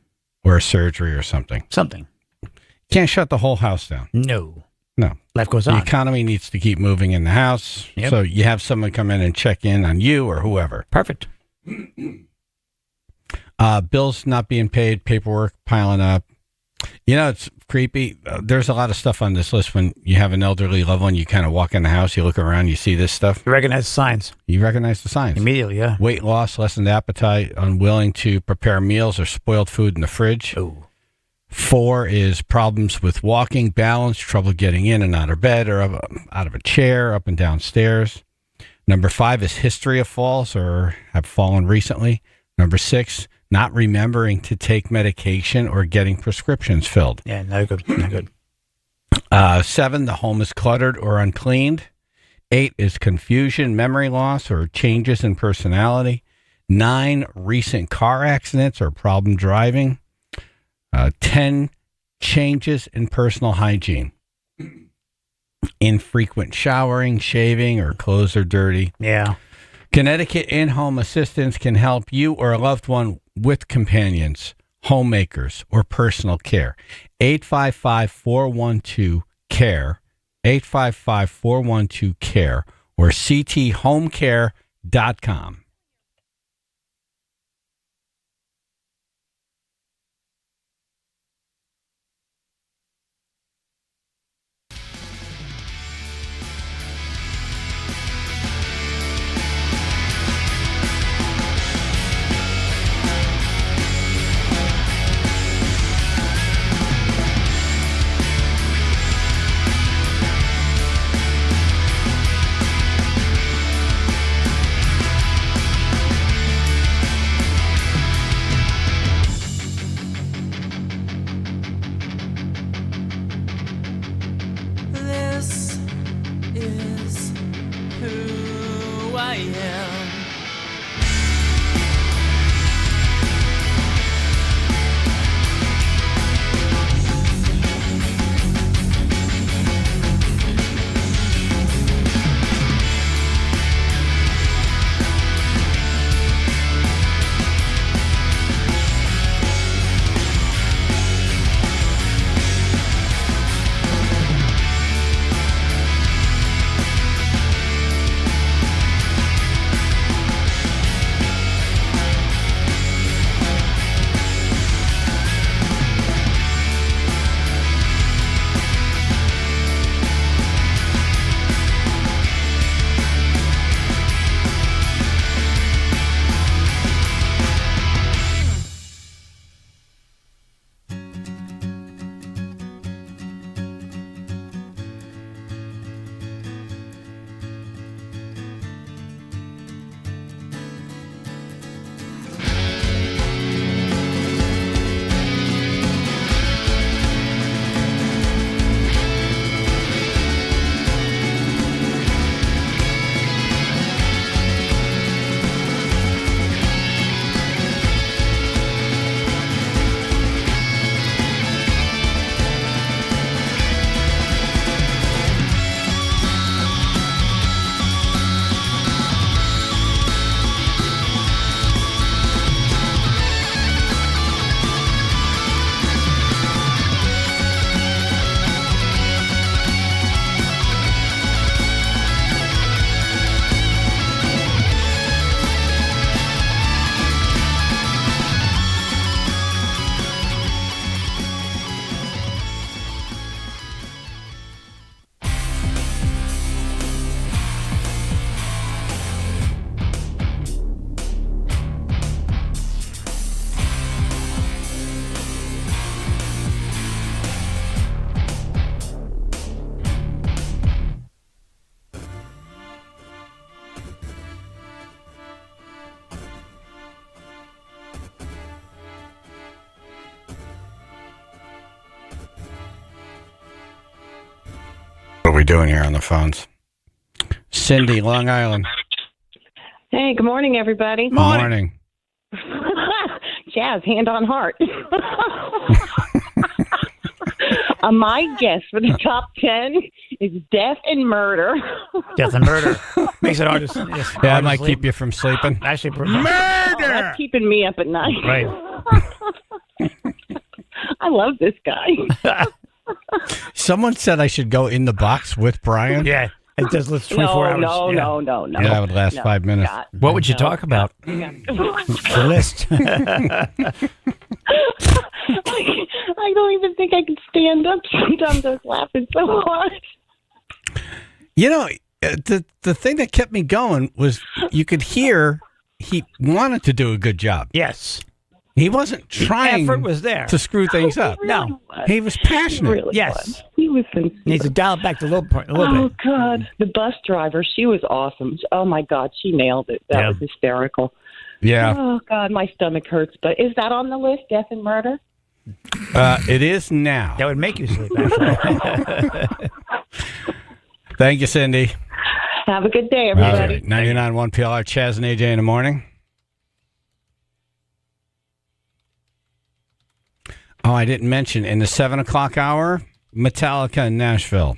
B: Or a surgery or something.
C: Something.
B: Can't shut the whole house down.
C: No.
B: No.
C: Life goes
B: The
C: on.
B: economy needs to keep moving in the house.
C: Yep.
B: So you have someone come in and check in on you or whoever.
C: Perfect.
B: Bills not being paid, paperwork piling up. You know, it's creepy. There's a lot of stuff on this list when you have an elderly loved one. You kind of walk in the house, you look around, you see this stuff.
C: You recognize the signs.
B: You recognize the signs.
C: Immediately, yeah.
B: Weight loss, lessened appetite, unwilling to prepare meals or spoiled food in the fridge.
C: Oh.
B: 4 is problems with walking, balance, trouble getting in and out of bed or out of a chair, up and down stairs. Number 5 is history of falls or have fallen recently. Number 6, not remembering to take medication or getting prescriptions filled.
C: Yeah, not good. Not good.
B: 7, the home is cluttered or uncleaned. 8 is confusion, memory loss, or changes in personality. 9, recent car accidents or problem driving. 10, changes in personal hygiene. Infrequent showering, shaving, or clothes are dirty.
C: Yeah.
B: Connecticut in-home assistance can help you or a loved one with companions, homemakers, or personal care. 855-412-CARE, 855-412-CARE, or cthomecare.com.
N: is who I am.
B: What are we doing here on the phones? Cindy, Long Island.
O: Hey, good morning, everybody.
B: Morning.
O: Chaz, hand on heart. My guess for the top 10 is death and murder.
C: Death and murder. Makes it hard to yes,
B: Yeah, that might keep you from sleeping.
C: Actually,
O: Oh, that's keeping me up at night.
C: Right.
O: I love this guy.
B: Someone said I should go in the box with Brian.
C: Yeah, it does last 24 hours.
O: No,
C: yeah.
O: no.
B: Yeah, that would last 5 minutes.
O: Scott.
D: What would you talk about?
C: The list.
O: I don't even think I can stand up. Sometimes I was laughing so hard.
B: You know, the thing that kept me going was you could hear he wanted to do a good job.
C: Yes.
B: He wasn't trying
C: effort was there.
B: to screw things up.
C: No.
B: He was passionate.
O: He really
C: Yes.
O: was. He was sincere.
C: Needs to dial it back to a little bit.
O: Oh, God. The bus driver, she was awesome. Oh, my God, she nailed it. That was hysterical.
B: Yeah.
O: Oh, God, my stomach hurts. But is that on the list, death and murder?
B: It is now.
C: That would make you sleep, actually.
B: Thank you, Cindy.
O: Have a good day, everybody.
B: 99.1 PLR, Chaz and AJ in the morning. Oh, I didn't mention, in the 7 o'clock hour, Metallica in Nashville.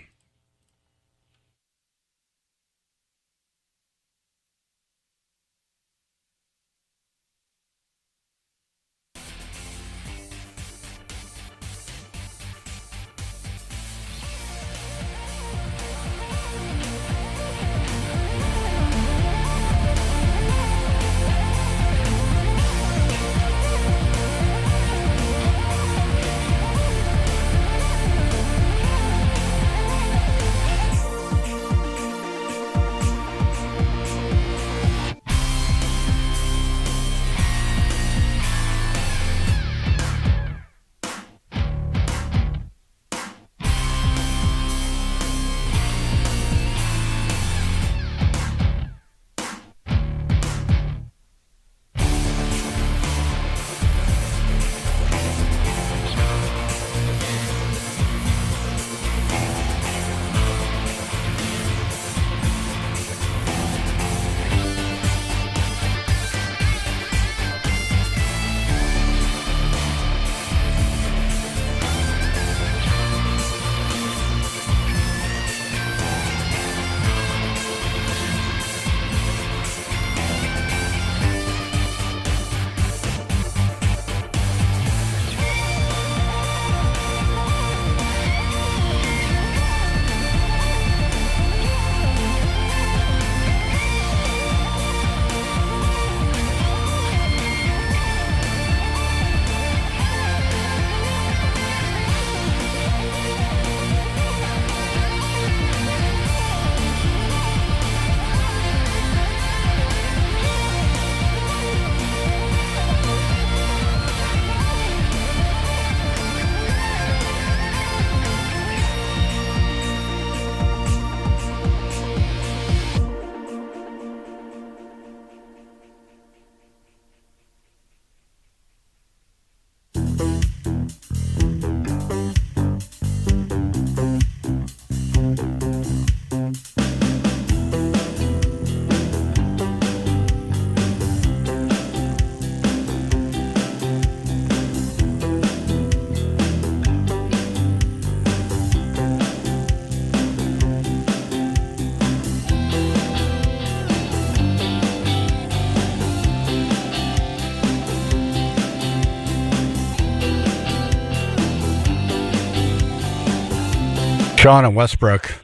B: Sean and Westbrook.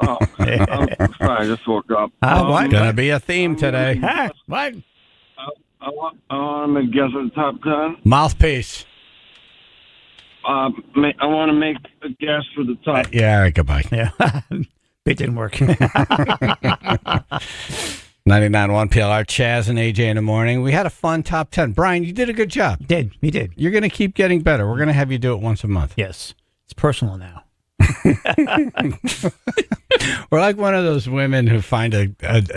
F: Oh, I'm sorry, I just woke up.
B: What? Gonna be a theme today.
C: What?
F: I want to guess at the top 10.
B: Mouthpiece.
F: I want to make a guess for the top.
B: Yeah, goodbye.
C: Yeah. It didn't work.
B: 99.1 PLR, Chaz and AJ in the morning. We had a fun top 10. Brian, you did a good job.
C: He did.
B: You're going to keep getting better. We're going to have you do it once a month.
C: Yes. It's personal now.
B: We're like one of those women who find a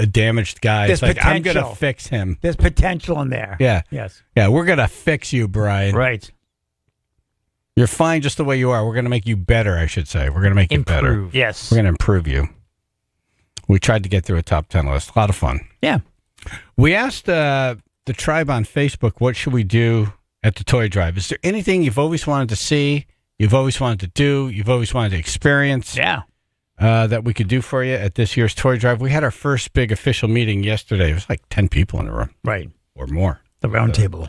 B: damaged guy.
C: There's
B: it's like, I'm
C: potential.
B: going to fix him.
C: There's potential in there.
B: Yeah.
C: Yes.
B: Yeah, we're going to fix you, Brian.
C: Right.
B: You're fine just the way you are. We're going to make you better, I should say. We're going to make you better.
C: Yes.
B: We're going to improve you. We tried to get through a top 10 list. A lot of fun.
C: Yeah.
B: We asked the tribe on Facebook, what should we do at the toy drive? Is there anything you've always wanted to see, you've always wanted to do, you've always wanted to experience?
C: Yeah.
B: That we could do for you at this year's toy drive? We had our first big official meeting yesterday. It was like 10 people in the room.
C: Right.
B: Or more.
C: The round table.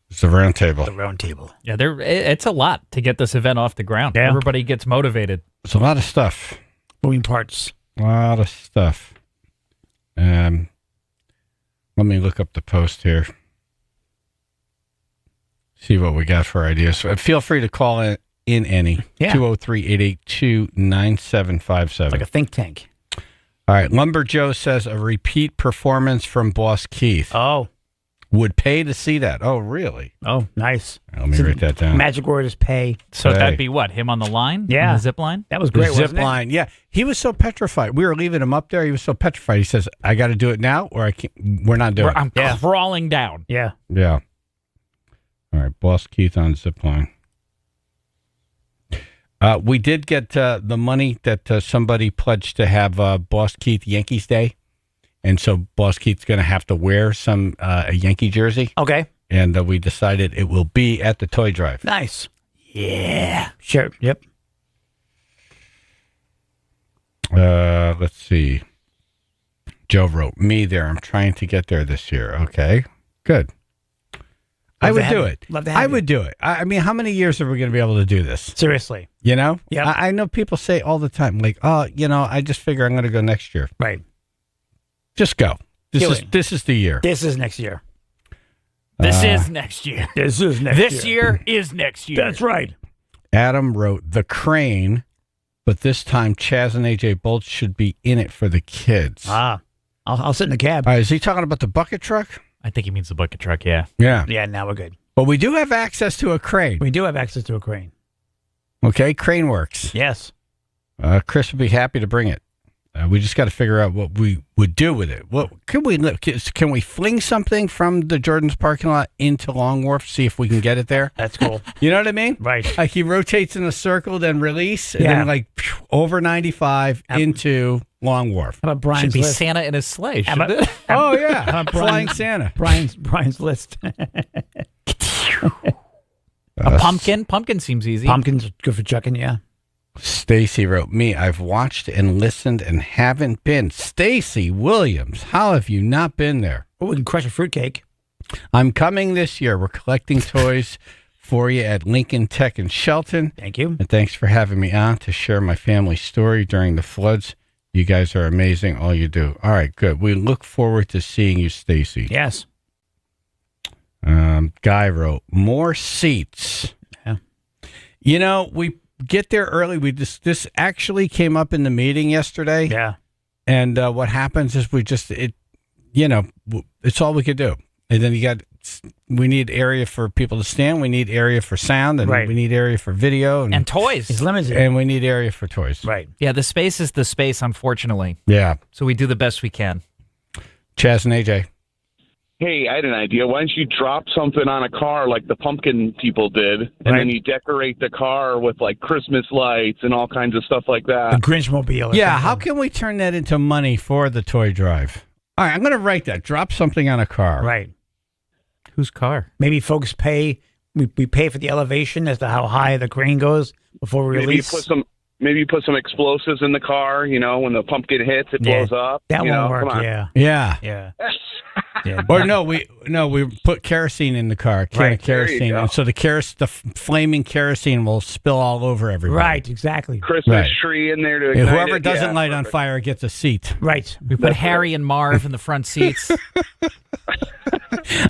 B: It's the round table.
C: The round table.
D: Yeah, it's a lot to get this event off the ground.
C: Yeah.
D: Everybody gets motivated.
B: It's a lot of stuff.
C: Moving parts.
B: A lot of stuff. Let me look up the post here. See what we got for ideas. Feel free to call in any.
C: Yeah.
B: 203-882-9757.
C: Like a think tank.
B: All right. Lumber Joe says a repeat performance from Boss Keith.
C: Oh.
B: Would pay to see that. Oh, really?
C: Oh, nice.
B: Let me write that down.
C: Magic word is pay.
D: So that'd be what? Him on the line?
C: Yeah.
D: On the zip line?
C: That was great,
B: The zip
C: wasn't it?
B: line. Yeah. He was so petrified. We were leaving him up there. He was so petrified. He says, I got to do it now or I can't. We're not doing it.
D: I'm crawling down.
C: Yeah.
B: Yeah. All right. Boss Keith on zip line. We did get the money that somebody pledged to have Boss Keith Yankees Day. And so Boss Keith's going to have to wear a Yankee jersey.
C: Okay.
B: And we decided it will be at the toy drive.
C: Nice. Yeah. Sure. Yep.
B: Let's see. Joe wrote, me there. I'm trying to get there this year. Okay. Good. I would do it.
C: Love to have
B: I
C: you.
B: would do it. I mean, how many years are we going to be able to do this?
C: Seriously.
B: You know?
C: Yeah.
B: I know people say all the time, like, oh, I just figure I'm going to go next year.
C: Right.
B: Just go. This is the year.
C: This is next year.
D: This is next year.
C: This is next
D: This year is next year.
C: That's right.
B: Adam wrote, the crane, but this time Chaz and AJ both should be in it for the kids.
C: I'll sit in the cab.
B: Is he talking about the bucket truck?
D: I think he means the bucket truck, yeah.
B: Yeah.
C: Yeah, now we're good.
B: But we do have access to a crane.
C: We do have access to a crane.
B: Okay, crane works.
C: Yes.
B: Chris would be happy to bring it. We just got to figure out what we would do with it. What can we fling something from the Jordan's parking lot into Long Wharf? See if we can get it there.
C: That's cool.
B: You know what I mean?
C: Right.
B: Like he rotates in a circle, then release, and then like over 95 into Long Wharf.
C: How about Brian's
D: Should be
C: list?
D: Santa in his sleigh,
C: How
D: shouldn't
C: about-
D: it?
B: Oh yeah,
C: How about
B: flying Santa.
C: Brian's list.
D: A pumpkin? Pumpkin seems easy.
C: Pumpkins are good for chucking, yeah.
B: Stacy wrote me, I've watched and listened and haven't been. Stacy Williams, how have you not been there?
C: Oh, we can crush a fruitcake.
B: I'm coming this year. We're collecting toys for you at Lincoln Tech in Shelton.
C: Thank you.
B: And thanks for having me on to share my family story during the floods. You guys are amazing, all you do. All right, good. We look forward to seeing you, Stacy.
C: Yes.
B: Guy wrote, more seats.
C: Yeah.
B: You know, we get there early. This actually came up in the meeting yesterday.
C: Yeah.
B: And what happens is it's all we could do. And then we need area for people to stand. We need area for sound, and
C: Right.
B: we need area for video
D: And toys.
C: It's limited.
B: and we need area for toys.
C: Right.
D: Yeah, the space is the space, unfortunately.
B: Yeah.
D: So we do the best we can.
B: Chaz and AJ.
E: Hey, I had an idea. Why don't you drop something on a car like the pumpkin people did, and then you decorate the car with like Christmas lights and all kinds of stuff like
C: The
E: that?
C: Grinchmobile. or
B: Yeah,
C: something.
B: how can we turn that into money for the toy drive? All right, I'm going to write that. Drop something on a car.
C: Right.
D: Whose car?
C: Maybe folks pay. We pay for the elevation as to how high the crane goes before we
E: Maybe
C: release.
E: Maybe put some explosives in the car. When the pumpkin hits, it blows up.
C: That won't work.
E: Come on.
B: Yeah.
C: Yeah.
B: Or we put kerosene in the car, can of kerosene, and so the flaming kerosene will spill all over everybody.
C: Right, exactly.
E: Christmas tree in there to
B: And
E: ignite
B: whoever
E: it.
B: doesn't light on fire gets a seat.
C: Right.
D: We put Harry and Marv in the front seats.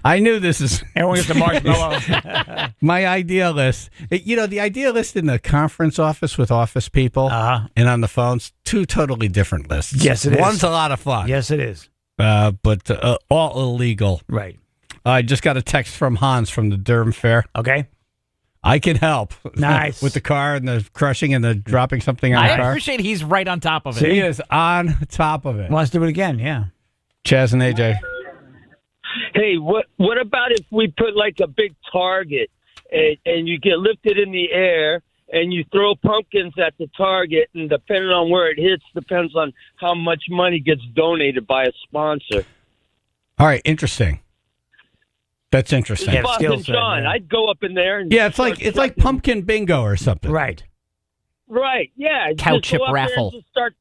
B: I knew this is
C: Everyone gets a marshmallow.
B: my idea list. The idea list in the conference office with office people and on the phones, two totally different lists.
C: Yes, it is.
B: One's a lot of fun.
C: Yes, it is.
B: But all illegal.
C: Right.
B: I just got a text from Hans from the Durham Fair.
C: Okay.
B: I can help.
C: Nice.
B: With the car and the crushing and the dropping something on the car.
D: I appreciate he's right on top of it.
B: He is on top of it.
C: Well, let's do it again, yeah.
B: Chaz and AJ.
P: Hey, what about if we put like a big target and you get lifted in the air and you throw pumpkins at the target, and depending on where it hits, depends on how much money gets donated by a sponsor.
B: All right, interesting. That's interesting.
P: It's Boston John. I'd go up in there. And
B: it's like pumpkin bingo or something.
C: Right.
P: Right. Yeah.
D: Cow
P: Just
D: chip
P: go up there and
D: raffle.
P: just start.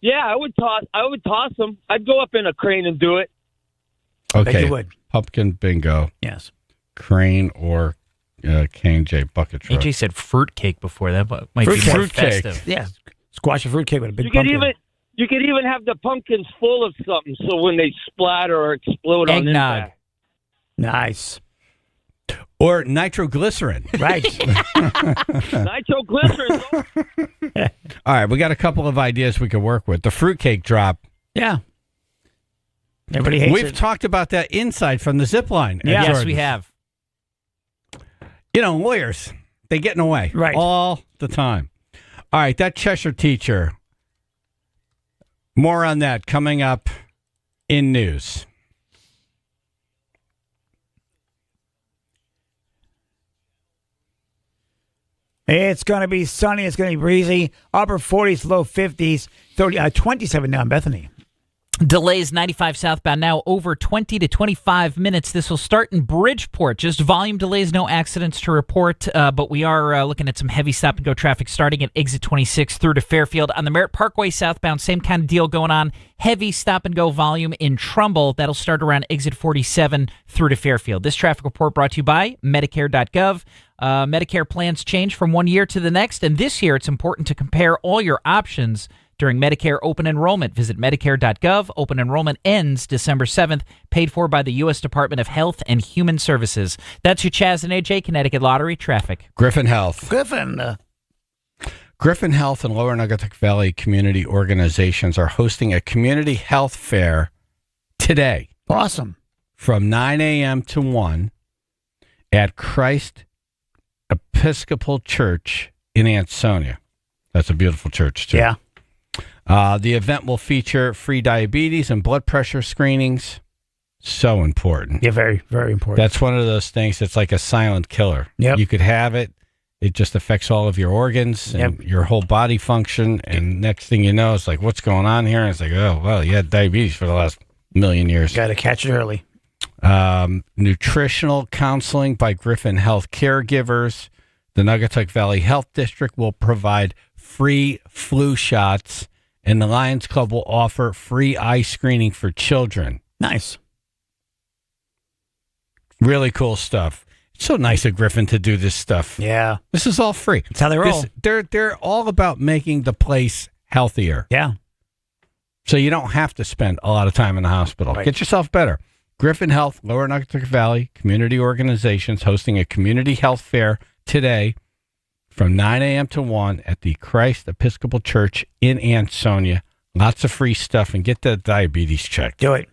P: Yeah, I would toss them. I'd go up in a crane and do it.
B: Okay.
C: Bet you would.
B: Pumpkin bingo.
C: Yes.
B: Crane or K&J bucket truck.
D: AJ said fruitcake before that, but might be more
B: Fruitcake.
D: festive.
C: Yeah. Squash a fruitcake with a big
P: You could
C: pumpkin.
P: even have the pumpkins full of something, so when they splatter or explode on
D: Eggnog.
P: impact.
C: Nice.
B: Or nitroglycerin.
C: Right.
P: Nitroglycerin.
B: All right, we got a couple of ideas we could work with. The fruitcake drop.
C: Yeah. Everybody hates
B: We've
C: it.
B: talked about that inside from the zip line. at
D: Yes,
B: Jordan's.
D: we have.
B: Lawyers, they get in the way.
C: Right.
B: All the time. All right, that Cheshire teacher. More on that coming up in news.
C: It's going to be sunny. It's going to be breezy. Upper 40s, low 50s. 27 now in Bethany.
D: Delays 95 southbound now over 20 to 25 minutes. This will start in Bridgeport. Just volume delays, no accidents to report, but we are looking at some heavy stop-and-go traffic starting at exit 26 through to Fairfield. On the Merritt Parkway southbound, same kind of deal going on. Heavy stop-and-go volume in Trumbull. That'll start around exit 47 through to Fairfield. This traffic report brought to you by Medicare.gov. Medicare plans change from one year to the next, and this year it's important to compare all your options during Medicare open enrollment. Visit Medicare.gov. Open enrollment ends December 7th, paid for by the U.S. Department of Health and Human Services. That's your Chaz and AJ Connecticut Lottery traffic.
B: Griffin Health.
C: Griffin
B: Health and Lower Naugatuck Valley community organizations are hosting a community health fair today.
C: Awesome.
B: From 9 a.m. to 1 at Christ Episcopal Church in Ansonia. That's a beautiful church, too.
C: Yeah.
B: The event will feature free diabetes and blood pressure screenings. So important.
C: Yeah, very, very important.
B: That's one of those things that's like a silent killer.
C: Yep.
B: You could have it. It just affects all of your organs and your whole body function. And next thing you know, it's like, what's going on here? And it's like, oh, well, you had diabetes for the last million years.
C: Got to catch it early.
B: Nutritional counseling by Griffin Health caregivers. The Naugatuck Valley Health District will provide free flu shots, and the Lions Club will offer free eye screening for children.
C: Nice.
B: Really cool stuff. It's so nice of Griffin to do this stuff.
C: Yeah.
B: This is all free.
C: That's how they roll.
B: They're all about making the place healthier.
C: Yeah.
B: So you don't have to spend a lot of time in the hospital.
C: Right.
B: Get yourself better. Griffin Health, Lower Naugatuck Valley community organizations hosting a community health fair today from 9 a.m. to 1 at the Christ Episcopal Church in Ansonia. Lots of free stuff, and get the diabetes checked.
C: Do it.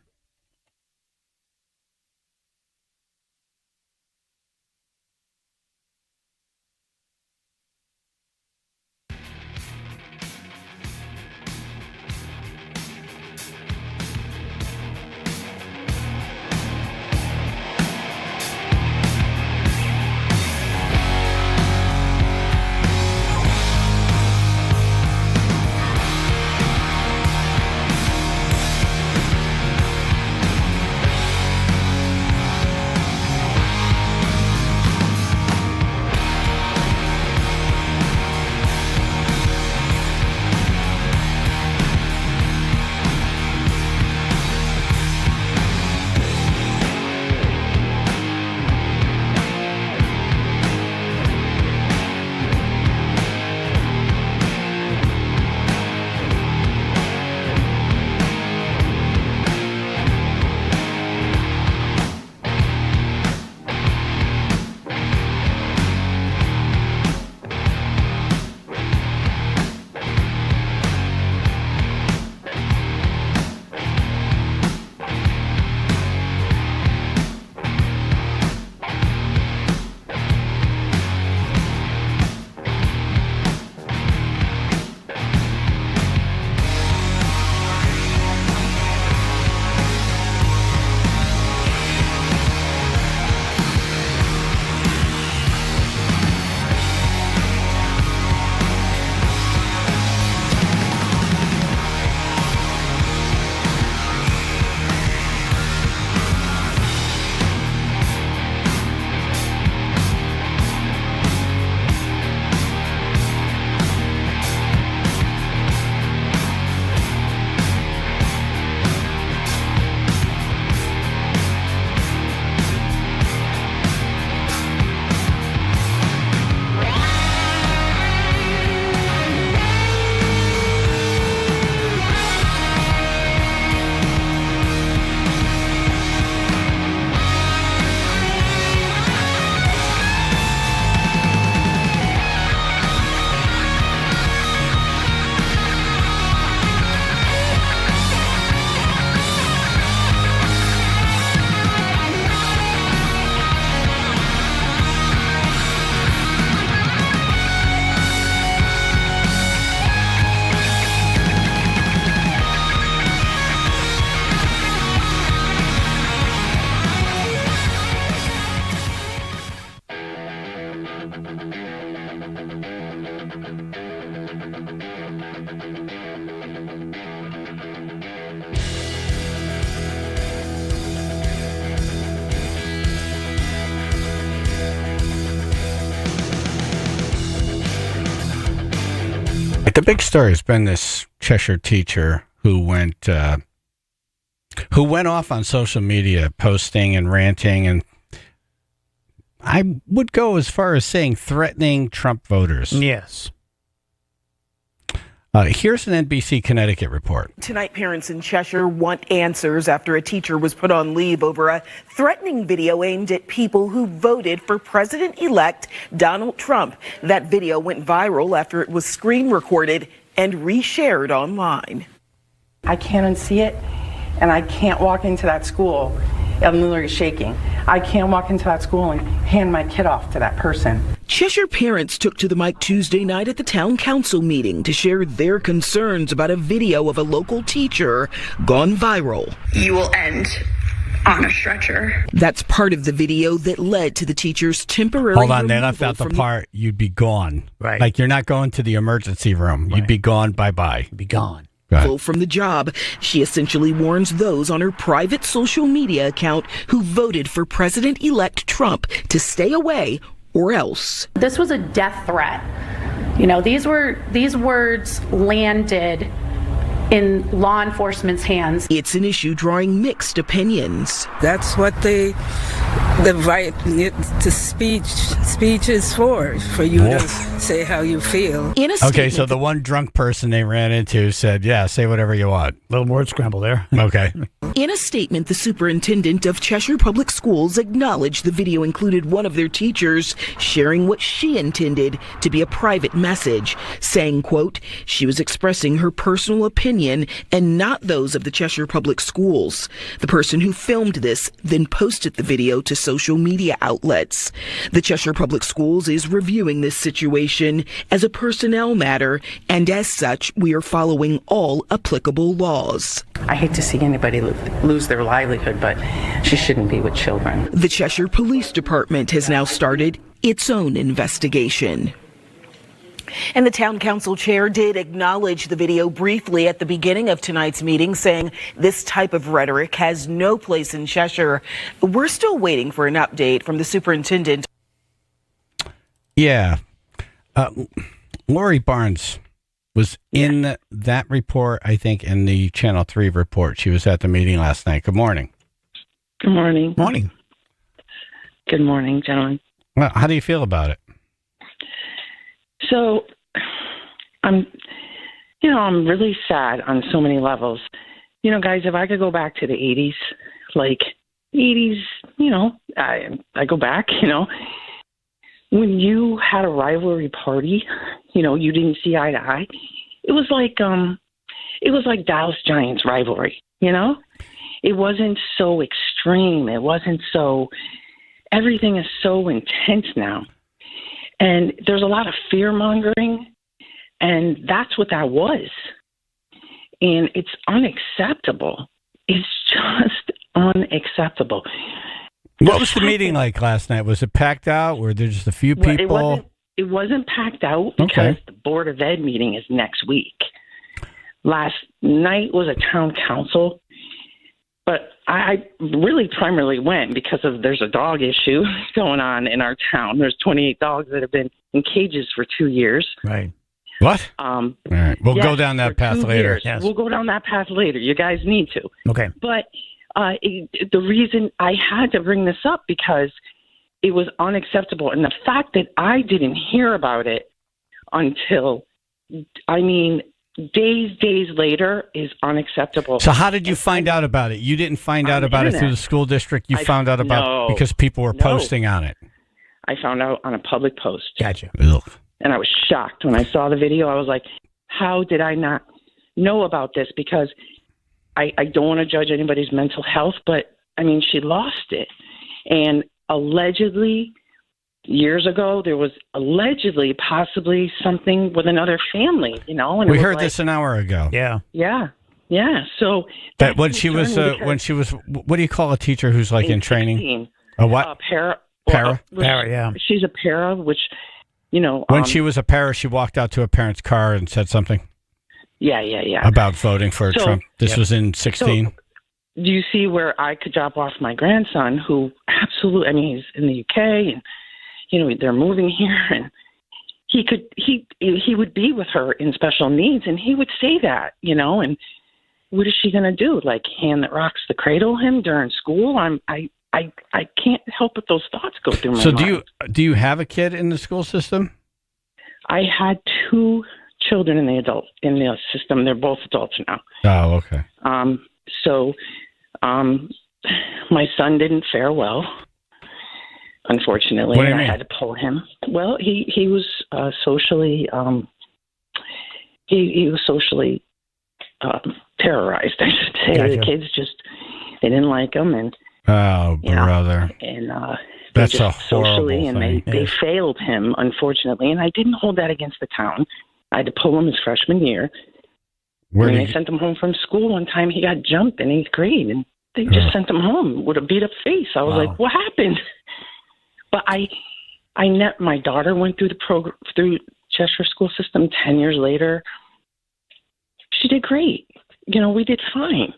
B: The big story has been this Cheshire teacher who went off on social media, posting and ranting, and I would go as far as saying threatening Trump voters.
C: Yes.
B: Here's an NBC Connecticut report.
Q: Tonight, parents in Cheshire want answers after a teacher was put on leave over a threatening video aimed at people who voted for President-elect Donald Trump. That video went viral after it was screen recorded and reshared online.
R: I can't unsee it, and I can't walk into that school. I'm literally shaking. I can't walk into that school and hand my kid off to that person.
Q: Cheshire parents took to the mic Tuesday night at the town council meeting to share their concerns about a video of a local teacher gone viral.
A: You will end on a stretcher.
Q: That's part of the video that led to the teacher's temporary
B: Hold on, they
Q: removal
B: left out the
Q: from
B: part, you'd be gone.
C: Right.
B: Like you're not going to the emergency room. You'd be gone, bye-bye.
C: Be gone.
Q: From the job. She essentially warns those on her private social media account who voted for President-elect Trump to stay away or else.
S: This was a death threat. You know, these words landed in law enforcement's hands.
Q: It's an issue drawing mixed opinions.
T: That's what the right to speech is for you to say how you feel.
B: Okay, so the one drunk person they ran into said, yeah, say whatever you want.
C: Little word scramble there.
B: Okay.
Q: In a statement, the superintendent of Cheshire Public Schools acknowledged the video included one of their teachers sharing what she intended to be a private message, saying, quote, she was expressing her personal opinion and not those of the Cheshire Public Schools. The person who filmed this then posted the video to social media outlets. The Cheshire Public Schools is reviewing this situation as a personnel matter, and as such, we are following all applicable laws.
R: I hate to see anybody lose their livelihood, but she shouldn't be with children.
Q: The Cheshire Police Department has now started its own investigation. And the town council chair did acknowledge the video briefly at the beginning of tonight's meeting, saying this type of rhetoric has no place in Cheshire. We're still waiting for an update from the superintendent.
B: Yeah. Lori Barnes was in that report, I think, in the Channel 3 report. She was at the meeting last night. Good morning.
O: Good morning.
C: Morning.
O: Good morning, gentlemen.
B: Well, how do you feel about it?
O: So, I'm really sad on so many levels. You know, guys, if I could go back to the 80s, I go back, when you had a rivalry party, you didn't see eye to eye. It was like Dallas Giants rivalry, It wasn't so extreme. It wasn't so, everything is so intense now. And there's a lot of fear mongering, and that's what that was. And it's unacceptable. It's just unacceptable.
B: What was the meeting like last night? Was it packed out? Were there just a few people?
O: It wasn't packed out because the Board of Ed meeting is next week. Last night was a town council, but I really primarily went because there's a dog issue going on in our town. There's 28 dogs that have been in cages for 2 years.
B: Right. What? All right. We'll go down that path later.
O: Yes. We'll go down that path later. You guys need to.
C: Okay.
O: But the reason I had to bring this up because it was unacceptable. And the fact that I didn't hear about it until, days later is unacceptable.
B: So how did you find out about it? You didn't find out about it through the school district? You found out about it because people were posting on it?
O: I found out on a public post.
C: Gotcha.
B: Ugh.
O: And I was shocked when I saw the video. I was like, how did I not know about this? Because I don't want to judge anybody's mental health, but, she lost it. And allegedly, years ago, there was possibly something with another family, And
B: we heard this an hour ago.
C: Yeah.
O: Yeah. So
B: that when she was, what do you call a teacher who's in training?
O: 16,
B: a what?
O: Para,
B: yeah.
O: She's a para, which,
B: when she was a para, she walked out to a parent's car and said something.
O: Yeah.
B: About voting for
O: So-
B: Trump. This was in 16.
O: So, do you see where I could drop off my grandson, who absolutely, I mean, he's in the UK, and they're moving here, and he would be with her in special needs, and he would say that, and what is she going to do? Like, hand that rocks the cradle him during school? I can't help but those thoughts go through my
B: So
O: mind.
B: do you have a kid in the school system?
O: I had 2 children in the system. They're both adults now.
B: Oh, okay.
O: So, my son didn't fare well, unfortunately.
B: What do you
O: and
B: mean?
O: I had to pull him. Well, he was socially he was socially terrorized, I should say.
B: Gotcha.
O: The kids they didn't like him, and
B: Oh, brother.
O: and
B: That's
O: they
B: a
O: just
B: horrible
O: socially, and
B: thing.
O: they failed him, unfortunately. And I didn't hold that against the town. I had to pull him his freshman year.
B: Where
O: When
B: did
O: they sent him home from school one time, he got jumped in 8th grade, and they just sent him home with a beat up face. I was
B: Wow.
O: like, "What happened?" But my daughter went through the program through Cheshire school system 10 years later. She did great. We did fine.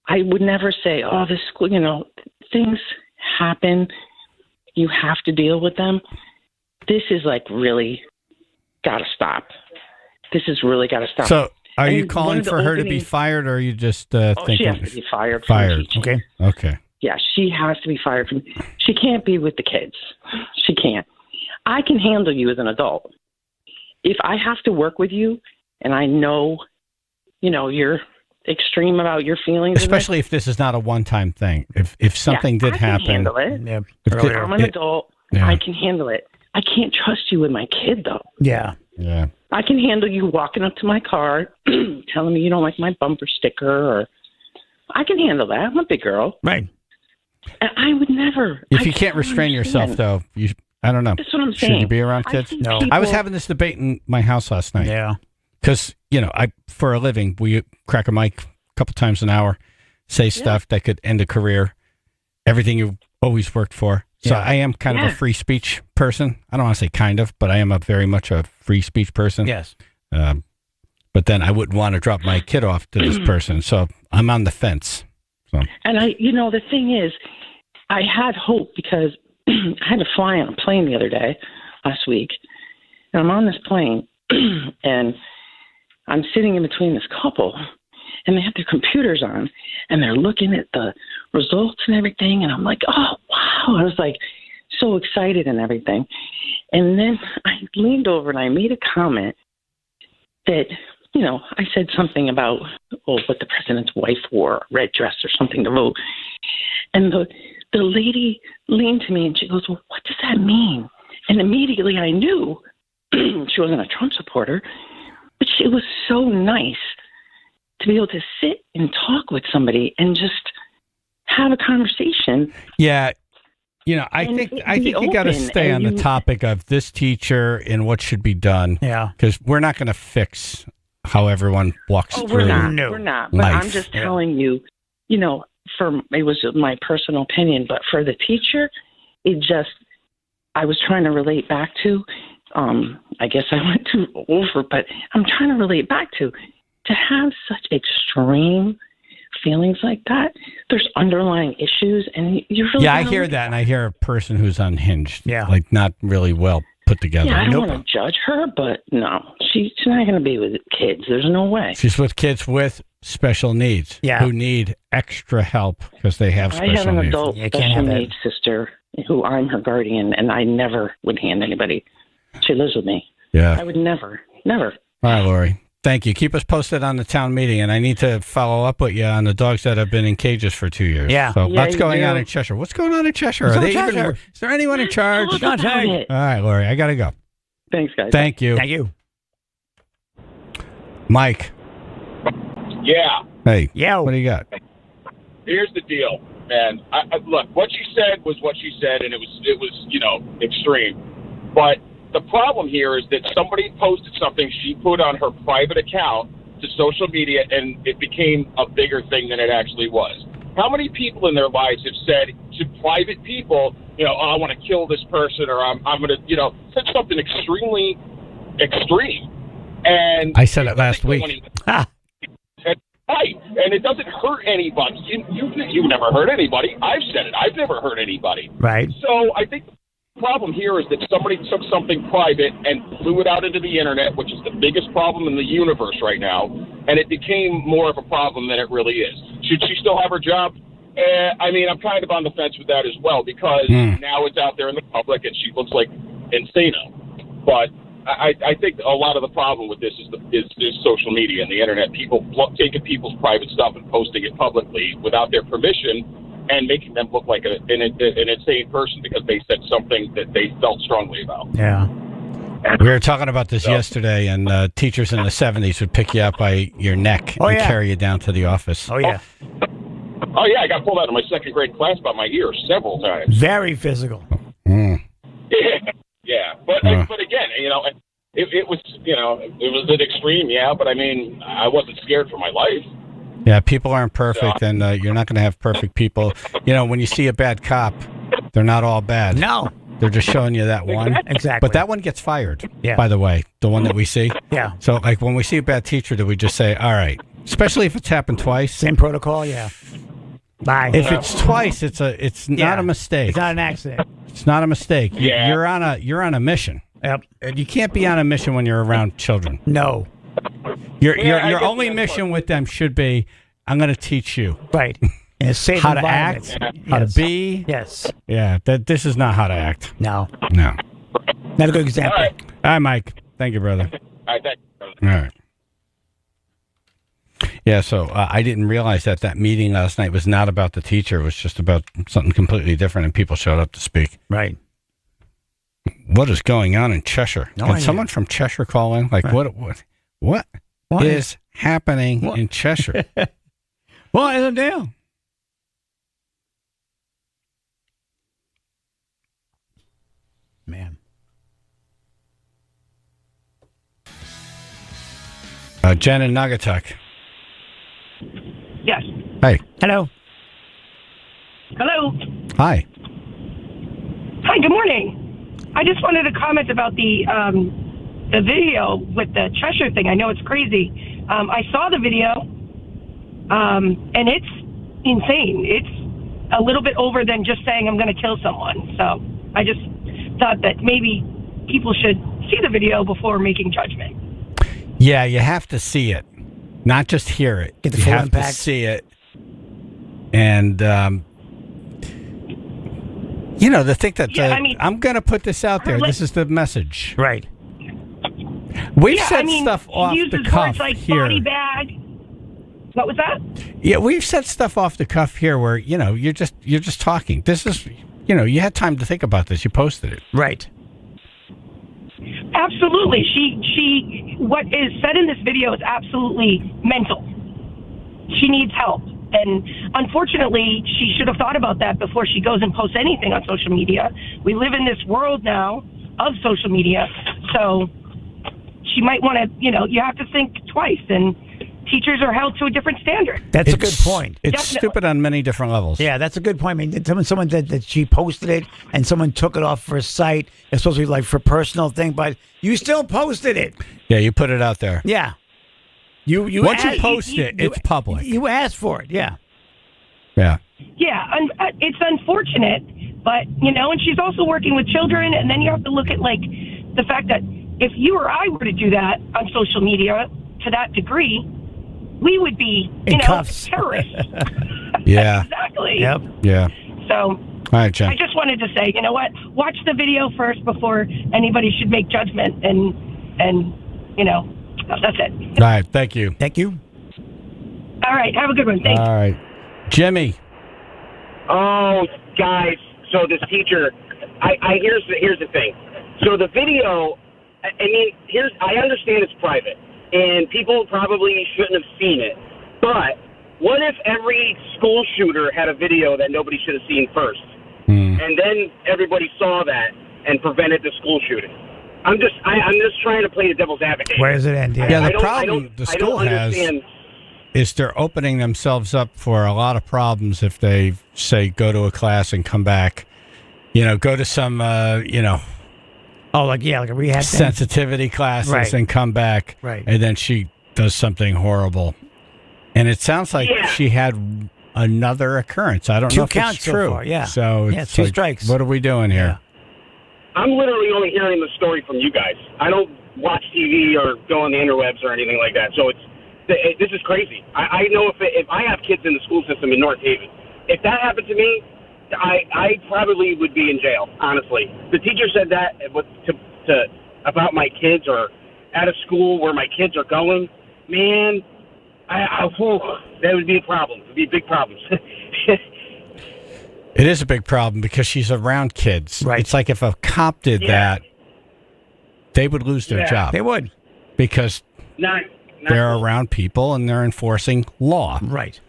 O: I would never say, "Oh, this school." Things happen. You have to deal with them. This is like really got to stop. This has really got to stop.
B: So, are you
O: And
B: calling
O: one of the
B: for her to be
O: openings-
B: fired, or are you just
O: Oh,
B: thinking
O: she has to be fired. from
B: fired?
O: teaching.
B: Okay.
O: Yeah, she has to be fired from. She can't be with the kids. She can't. I can handle you as an adult. If I have to work with you, and I know, you're extreme about your feelings, in
B: Especially if this is not a one-time thing. If something did
O: I can
B: happen,
O: handle it.
B: if it-
O: I'm an adult.
B: Yeah.
O: I can handle it. I can't trust you with my kid, though.
C: Yeah.
B: Yeah.
O: I can handle you walking up to my car, telling me you don't like my bumper sticker, or I can handle that. I'm a big girl.
C: Right.
O: And I would never.
B: If
O: I
B: you can't restrain yourself,
O: understand.
B: though, I don't know.
O: That's what I'm
B: Should you
O: saying.
B: be around
O: I
B: kids?
O: think No. people-
B: I was having this debate in my house last night.
C: Yeah.
B: Because, I for a living, we crack a mic a couple times an hour, say stuff that could end a career, everything you always worked for. So
C: Yeah.
B: I am kind of a free speech person. I don't want to say kind of, but I am very much a free speech person.
C: Yes.
B: But then I wouldn't want to drop my kid off to this person. So I'm on the fence. So
O: And the thing is, I had hope because I had to fly on a plane the other day, last week, and I'm on this plane, and I'm sitting in between this couple, and they have their computers on, and they're looking at the results and everything, and I'm like, oh, wow. I was like so excited and everything. And then I leaned over and I made a comment that, I said something about, what the president's wife wore, a red dress or something to vote. And the lady leaned to me and she goes, well, what does that mean? And immediately I knew she wasn't a Trump supporter, but it was so nice to be able to sit and talk with somebody and just have a conversation.
B: yeah, I think you got to
O: open
B: stay on
O: and
B: the topic of this teacher and what should be done.
C: Yeah.
B: Because we're not going to fix how everyone walks
O: Oh,
B: through
O: we're not. But
B: life.
O: I'm just telling you, it was my personal opinion, but for the teacher, I was trying to relate back to, I guess I went too over, but I'm trying to relate back to have such extreme feelings like that. There's underlying issues, and you really
B: Yeah, I
O: gotta
B: hear
O: look
B: that, and I hear a person who's unhinged.
C: Yeah.
B: Like not really well put together.
O: Yeah, I don't want to judge her, but no, she's not going to be with kids. There's no way.
B: She's with kids with special needs who need extra help because they have special
O: I have an
B: needs.
O: adult special needs sister who I'm her guardian, and I never would hand anybody. She lives with me.
B: Yeah.
O: I would never.
B: All right, Lori. Thank you. Keep us posted on the town meeting, and I need to follow up with you on the dogs that have been in cages for 2 years.
C: Yeah.
B: So
C: Yeah,
B: what's going
C: you
B: on
C: do.
B: in Cheshire? What's going on in Cheshire?
C: What's
B: Are
C: on
B: they even?
C: Cheshire?
B: Is there anyone in charge?
O: Talk about it.
B: All right, Lori. I got to go.
O: Thanks, guys.
B: Thank you.
C: Thank you.
B: Mike.
L: Yeah.
B: Hey.
C: Yeah.
B: What do you got?
L: Here's the deal, man. Look, what you said was what you said, and it was extreme. But the problem here is that somebody posted something she put on her private account to social media, and it became a bigger thing than it actually was. How many people in their lives have said to private people, I want to kill this person, or I'm going to, said something extremely extreme,
E: And
B: I said it last week.
E: Right, and it doesn't hurt anybody. You've never hurt anybody. I've said it. I've never hurt anybody.
C: Right.
E: So I think the problem here is that somebody took something private and blew it out into the internet, which is the biggest problem in the universe right now, and it became more of a problem than it really is. Should she still have her job? I mean, I'm kind of on the fence with that as well, because now it's out there in the public and she looks like insano. But I think a lot of the problem with this is social media and the internet. People taking people's private stuff and posting it publicly without their permission and making them look like an insane person because they said something that they felt strongly about.
C: Yeah.
B: We were talking about this yesterday, and teachers in the 70s would pick you up by your neck and carry you down to the office.
C: Oh, yeah.
E: Oh, yeah, I got pulled out of my second grade class by my ear several times.
C: Very physical.
E: Yeah. But again, it was, it was an extreme, but I mean, I wasn't scared for my life.
B: Yeah, people aren't perfect, and you're not going to have perfect people. When you see a bad cop, they're not all bad.
C: No.
B: They're just showing you that one.
C: Exactly.
B: But that one gets fired,
C: Yeah.
B: by the way, the one that we see.
C: Yeah.
B: So, like, when we see a bad teacher, do we just say, all right, especially if it's happened twice?
C: Same protocol, yeah. Bye.
B: If it's twice, it's not a mistake.
C: It's not an accident.
B: It's not a mistake.
E: Yeah.
B: You're on a mission.
C: Yep.
B: And you can't be on a mission when you're around children.
C: No.
B: Your only mission with them should be, I'm going to teach you.
C: Right. In a safe
B: how to
C: environment.
B: act, how to be.
C: Yes.
B: Yeah, this is not how to act.
C: No.
B: No.
C: Not a good example.
E: All right.
B: All right, Mike. Thank you, brother.
E: All right, thanks, brother.
B: All right. Yeah, so I didn't realize that meeting last night was not about the teacher. It was just about something completely different, and people showed up to speak.
C: Right.
B: What is going on in Cheshire?
C: No
B: Can
C: idea.
B: someone from Cheshire call in? Like, what is happening in Cheshire?
C: What is the deal? Man.
B: Jen in Naugatuck.
U: Yes.
B: Hey.
C: Hello.
U: Hello.
B: Hi.
U: Hi. Good morning. I just wanted to comment about the video with the Cheshire thing. I know it's crazy. I saw the video, and it's insane. It's a little bit over than just saying I'm going to kill someone. So I just thought that maybe people should see the video before making judgment.
B: Yeah, you have to see it, not just hear it.
C: Get the
B: you
C: full
B: have
C: impact.
B: to see it. And, to think that I'm going to put this out there. This is the message.
C: Right.
B: We've said stuff off
U: uses
B: the cuff
U: words like
B: here.
U: body bag. What was that?
B: Yeah, we've said stuff off the cuff here where, you're just talking. This is, you had time to think about this. You posted it.
C: Right.
U: Absolutely. She what is said in this video is absolutely mental. She needs help. And unfortunately, she should have thought about that before she goes and posts anything on social media. We live in this world now of social media. So she might want to, you have to think twice. And teachers are held to a different standard.
C: That's a good point.
B: It's
U: Definitely.
B: stupid on many different levels.
C: Yeah, that's a good point. I mean, someone said that she posted it and someone took it off for a site. It's supposed to be like for personal thing, but you still posted it.
B: Yeah, you put it out there.
C: Yeah. You
B: Once you post it, it's public.
C: You asked for it, yeah.
B: Yeah.
U: Yeah, it's unfortunate, but, and she's also working with children, and then you have to look at, the fact that if you or I were to do that on social media to that degree, we would be,
C: cuffs.
U: terrorists.
B: Yeah.
U: Exactly.
B: Yep. Yeah.
U: So
B: All right, Jen.
U: I just wanted to say, you know what? Watch the video first before anybody should make judgment, and that's it.
B: All right. Thank you.
C: Thank you.
U: All right. Have a good one. Thanks.
B: All right. Jimmy.
V: Oh, guys. So this teacher, here's the thing. So the video, I understand it's private, and people probably shouldn't have seen it. But what if every school shooter had a video that nobody should have seen first? And then everybody saw that and prevented the school shooting? I'm just trying to play the devil's advocate.
C: Where does it end?
B: Yeah, the problem the school has is they're opening themselves up for a lot of problems if they say go to a class and come back, go to some,
C: Oh, like a rehab thing?
B: sensitivity classes
C: Right.
B: and come back.
C: Right.
B: And then she does something horrible. And it sounds like she had another occurrence. I don't
C: 2
B: know if
C: counts
B: it's true.
C: so far, yeah.
B: So
C: Yeah,
B: it's
C: 2
B: like,
C: strikes.
B: What are we doing here?
V: I'm literally only hearing the story from you guys. I don't watch TV or go on the interwebs or anything like that. So this is crazy. I know if I have kids in the school system in North Haven, if that happened to me, I probably would be in jail. Honestly, the teacher said that about my kids or at a school where my kids are going. Man, that would be a problem. It would be big problems.
B: It is a big problem because she's around kids.
C: Right.
B: It's like if a cop did that, they would lose their job.
C: They would.
B: Because
V: not
B: they're around people and they're enforcing law.
C: Right.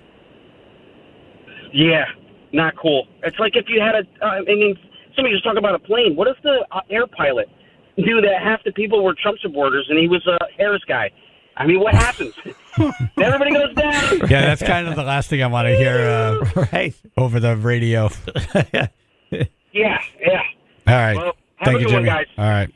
V: Yeah, not cool. It's like if you had somebody was talking about a plane. What if the air pilot knew that half the people were Trump supporters and he was a Harris guy? I mean, what happens? Everybody goes down.
B: Yeah, that's kind of the last thing I want to hear
C: right.
B: over the radio.
V: Yeah.
B: All right.
V: Well, have
B: Thank
V: a
B: you,
V: good one,
B: Jimmy.
V: guys.
B: All right.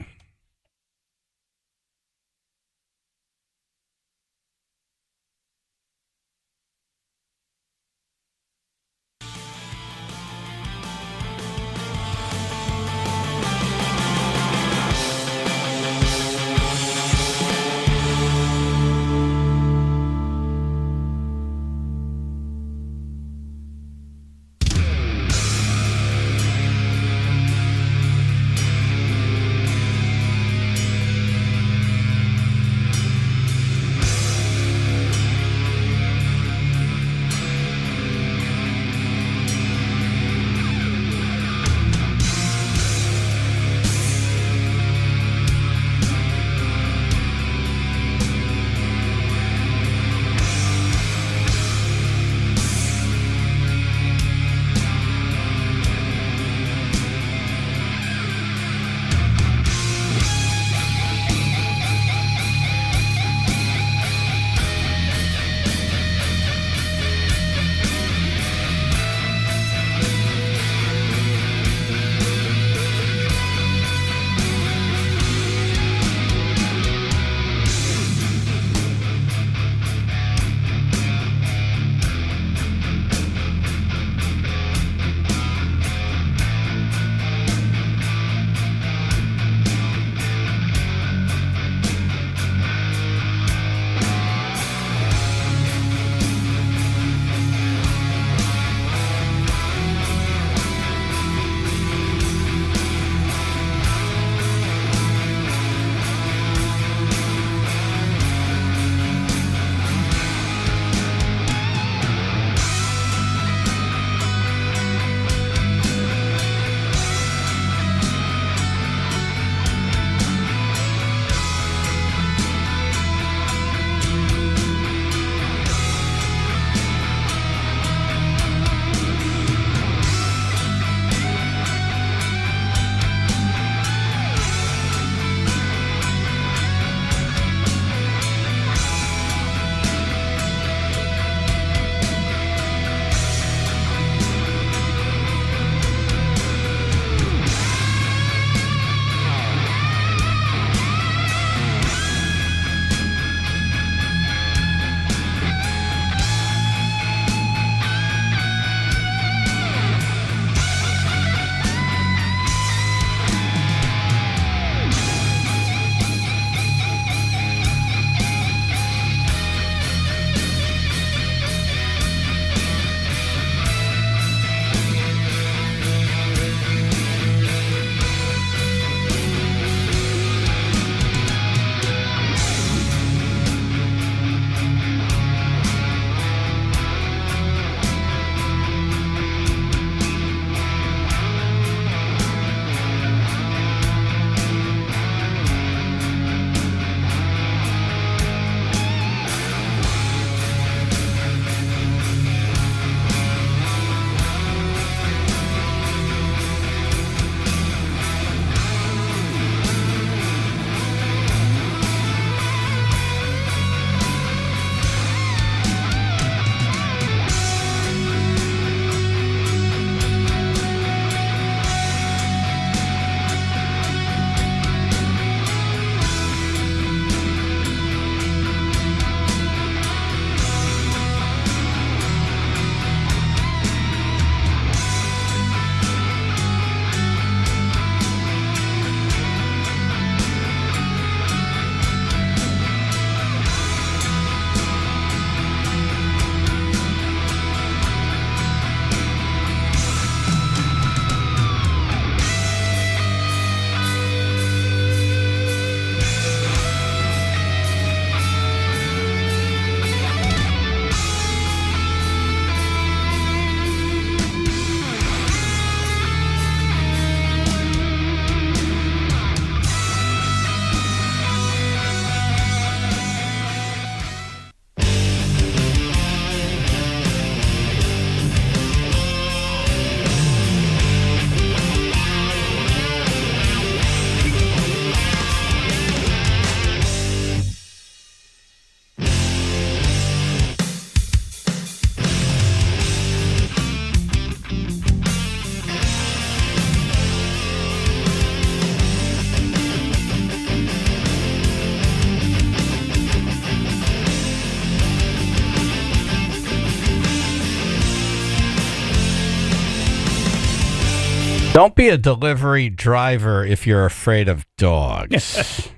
B: Don't be a delivery driver if you're afraid of dogs.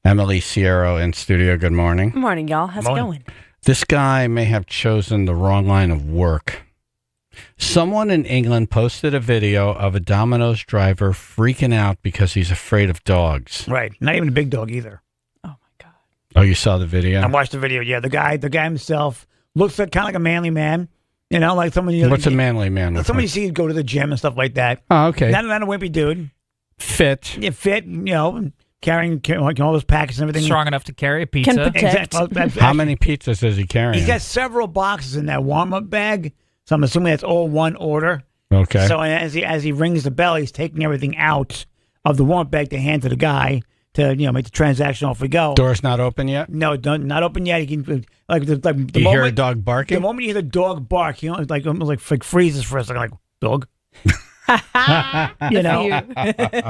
B: Emily Sierra in studio, good morning.
G: Good morning, y'all. How's it going?
B: This guy may have chosen the wrong line of work. Someone in England posted a video of a Domino's driver freaking out because he's afraid of dogs.
C: Right. Not even a big dog either.
B: Oh, you saw the video?
C: I watched the video. Yeah, the guy himself looks like, kind of like a manly man. You know, like someone.
B: What's a manly man?
C: Like somebody you see go to the gym and stuff like that.
B: Oh, okay.
C: Not a wimpy dude.
B: Fit.
C: Yeah, fit. You know, carrying all those packages and everything.
D: Strong enough to carry a pizza.
G: Can protect.
C: Exactly.
B: How many pizzas is he carrying?
C: He's got several boxes in that warm-up bag, so I'm assuming that's all one order.
B: Okay.
C: So as he rings the bell, he's taking everything out of the warm-up bag to hand to the guy to make the transaction. Off we go.
B: Door's not open yet?
C: No, not open yet. He can the
B: you hear a dog barking?
C: The moment you hear the dog bark, almost freezes for a second, like dog.
D: Wait a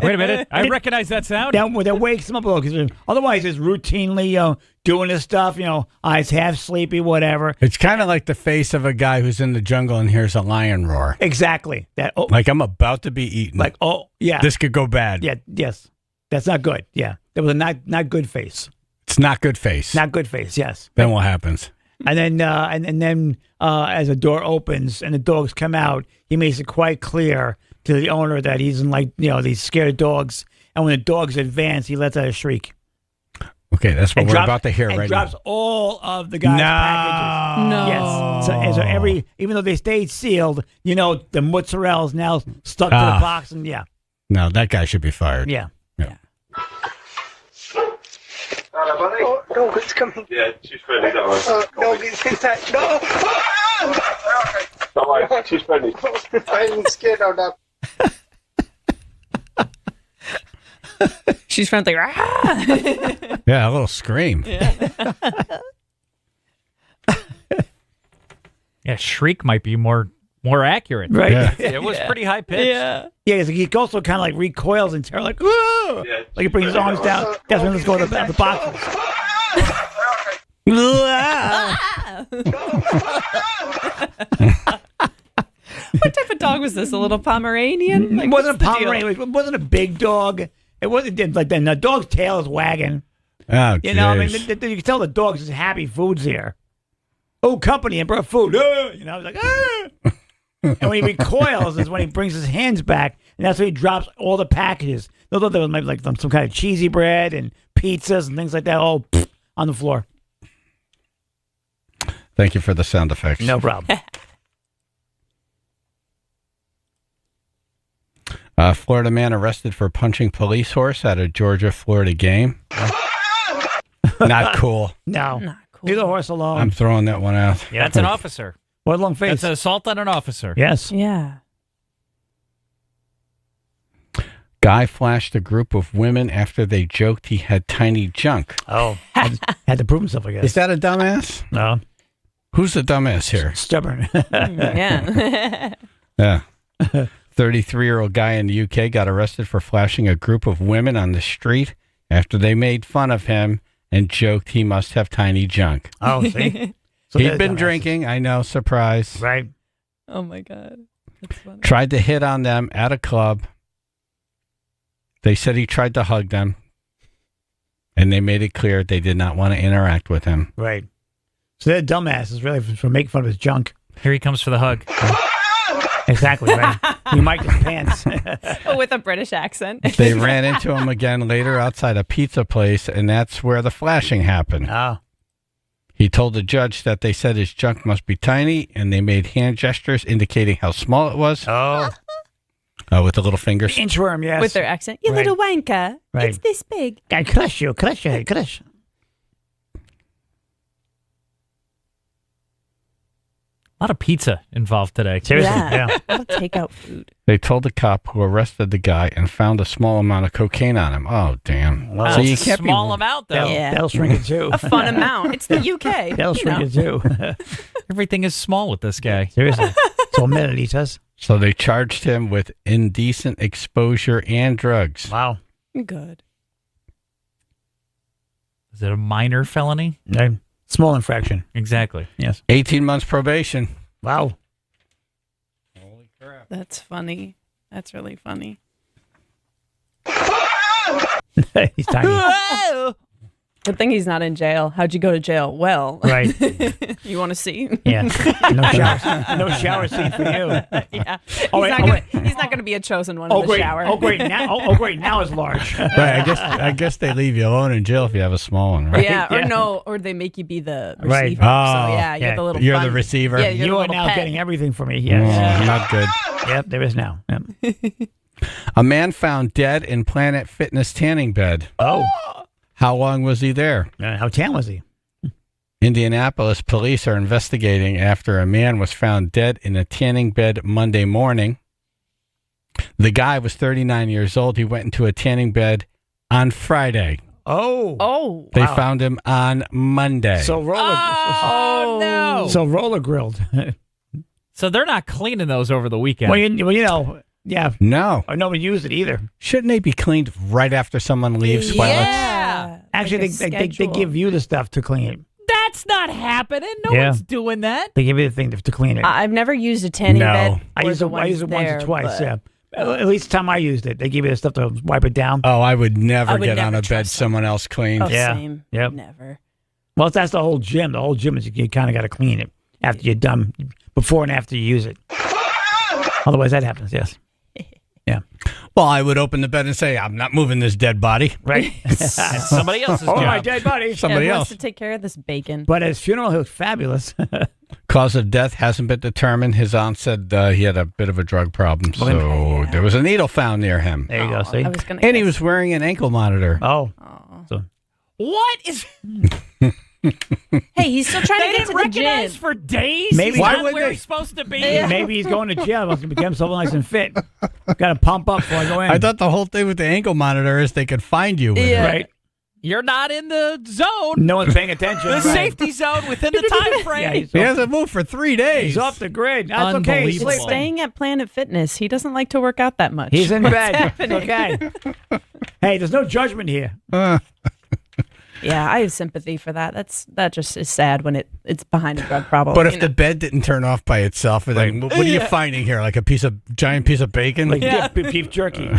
D: minute. I recognize that sound.
C: That wakes him up a little because otherwise he's routinely doing his stuff. Eyes half sleepy, whatever.
B: It's kind of like the face of a guy who's in the jungle and hears a lion roar.
C: Exactly.
B: Like I'm about to be eaten.
C: Like yeah,
B: this could go bad.
C: Yeah. Yes. That's not good. Yeah. That was a not good face.
B: It's not good face.
C: Not good face. Yes.
B: Then what happens?
C: And then as the door opens and the dogs come out, he makes it quite clear to the owner that he's in these scared dogs. And when the dogs advance, he lets out a shriek.
B: Okay, that's what we're about to hear right now.
C: Drops all of the guy's packages.
G: No.
C: Yes. So even though they stayed sealed, the mozzarella is now stuck to the box, and yeah.
B: No, that guy should be fired.
C: Yeah.
H: No, it's coming. Yeah, she's friendly, don't worry. No, it's inside. No! Don't worry, she's friendly. I'm scared of that.
G: She's friendly.
B: Yeah, a little scream.
D: Yeah, shriek might be more accurate.
C: Right.
B: Yeah.
D: It was pretty high pitched.
G: Yeah.
C: Yeah, he also kind of like recoils in terror, like, whoa!
H: Yeah,
C: Like he brings his arms down. That's when let's go to the boxes.
G: What type of dog was this? A little Pomeranian?
C: It wasn't a Pomeranian. It wasn't a big dog. It wasn't like the dog's tail is wagging.
B: Oh,
C: you can tell the dog's just happy food's here. Oh, company and brought food. Like, And when he recoils is when he brings his hands back, and that's when he drops all the packages. Those are maybe like some kind of cheesy bread and pizzas and things like that, all on the floor.
B: Thank you for the sound effects.
C: No problem.
B: Florida man arrested for punching police horse at a Georgia-Florida game. Not cool.
C: No. Not cool. Leave the horse alone.
B: I'm throwing that one out.
D: Yeah, that's an officer.
C: What long face?
D: That's an assault on an officer.
C: Yes.
G: Yeah.
B: Guy flashed a group of women after they joked he had tiny junk.
C: Oh, had to prove himself, I guess.
B: Is that a dumbass?
C: No.
B: Who's the dumbass here?
C: Stubborn.
G: Yeah.
B: Yeah. 33-year-old guy in the UK got arrested for flashing a group of women on the street after they made fun of him and joked he must have tiny junk.
C: Oh, see? So
B: he'd been drinking. I know. Surprise.
C: Right.
G: Oh, my God. That's funny.
B: Tried to hit on them at a club. They said he tried to hug them. And they made it clear they did not want to interact with him.
C: Right. So that dumbass is really for making fun of his junk.
D: Here he comes for the hug.
C: Exactly, right. He might his pants.
G: With a British accent.
B: They ran into him again later outside a pizza place, and that's where the flashing happened.
C: Oh.
B: He told the judge that they said his junk must be tiny, and they made hand gestures indicating how small it was.
C: Oh.
B: With the little fingers.
C: Inchworm, yes.
G: With their accent. You
C: Right.
G: little wanker.
C: Right.
G: It's this big.
C: I crush you, crush you, crush.
D: A lot of pizza involved today.
C: Seriously, yeah.
G: A lot of takeout food.
B: They told the cop who arrested the guy and found a small amount of cocaine on him. Oh, damn.
C: Well,
B: so
D: That's
B: you
D: a
B: can't
D: small amount, though.
C: That'll shrink it too.
G: A fun amount. It's the UK.
C: That'll shrink it too.
D: Everything is small with this guy.
C: Seriously. It's all milliliters.
B: So they charged him with indecent exposure and drugs.
C: Wow.
G: Good.
D: Is it a minor felony?
C: No. Small infraction.
D: Exactly.
C: Yes.
B: 18 months probation.
C: Wow.
B: Holy crap.
G: That's funny. That's really funny.
C: He's tiny.
G: Good thing he's not in jail. How'd you go to jail? Well,
C: Right.
G: You want to see?
C: Yeah. No shower scene for you.
G: Yeah.
C: Oh,
G: He's not going to be a chosen one in the
C: great.
G: shower.
C: Oh, great. Now, great. Now it's large.
B: Right. I guess they leave you alone in jail if you have a small one, right?
G: Yeah, or they make you be the receiver.
C: Right.
G: So yeah, you're the little.
B: You're
G: fun-
B: the receiver.
G: Yeah, you're
C: You
G: the
C: are
G: little
C: now
G: pet.
C: getting everything from me. Yes.
B: Not good.
C: Yep, there is now. Yep.
B: A man found dead in Planet Fitness tanning bed.
C: Oh.
B: How long was he there?
C: How tan was he?
B: Indianapolis police are investigating after a man was found dead in a tanning bed Monday morning. The guy was 39 years old. He went into a tanning bed on Friday.
C: Oh.
B: They
C: Wow.
B: found him on Monday.
C: So
D: no.
C: So roller grilled.
D: So they're not cleaning those over the weekend.
C: Well, you know, yeah.
B: No.
C: Or nobody used it either.
B: Shouldn't they be cleaned right after someone leaves?
G: Yeah.
C: Actually,
G: Like a
C: they
G: schedule.
C: give you the stuff to clean it.
D: That's not happening. No
C: Yeah.
D: one's doing that.
C: They give you the thing to clean it.
G: I've never used a tanning bed.
C: I used it once or twice. Yeah. At least the time I used it, they give you the stuff to wipe it down.
B: Oh, I would never
G: I would
B: get
G: never
B: on a bed
G: trust
B: someone else cleaned.
G: Oh,
C: Yeah.
G: same.
C: Yep.
G: Never.
C: Well, that's the whole gym. The whole gym is you kind of got to clean it after you're done, before and after you use it. Otherwise, that happens. Yes. Yeah.
B: Well, I would open the bed and say, "I'm not moving this dead body."
C: Right.
D: It's somebody else's
C: Oh,
D: job.
C: my dead body.
B: Somebody
G: Who
B: else.
G: wants to take care of this bacon?
C: But his funeral looked fabulous.
B: Cause of death hasn't been determined. His aunt said he had a bit of a drug problem, so there was a needle found near him.
C: There you go. See?
G: I was gonna
B: And he
G: guess.
B: was wearing an ankle monitor.
C: Oh. So
D: What is?
G: Hey, he's still trying
D: They
G: to get
D: didn't
G: to the
D: recognize
G: gym.
D: for days.
C: Maybe-
D: He's
C: Why
D: not
B: would
D: where
B: they?
D: he's supposed to be.
C: maybe he's going to jail. Must get himself nice and fit. Got to pump up before I go in.
B: I thought the whole thing with the ankle monitor is they could find you with
G: Yeah.
B: it.
C: Right.
D: You're not in the zone.
C: No one's paying attention.
D: The
C: Right.
D: safety zone within the time frame.
C: Yeah,
B: He hasn't moved for 3 days.
C: he's off the grid. That's okay. He's
D: Unbelievable.
C: sleeping.
G: Staying at Planet Fitness. He doesn't like to work out that much.
C: He's in
G: What's
C: bed.
G: happening?
C: It's okay. Hey, there's no judgment here.
G: Yeah, I have sympathy for that. That just is sad when it's behind a drug problem.
B: But if
G: you
B: the
G: know?
B: bed didn't turn off by itself, then what are you finding here? Like a giant piece of bacon?
C: Like
D: Yeah.
C: beef jerky.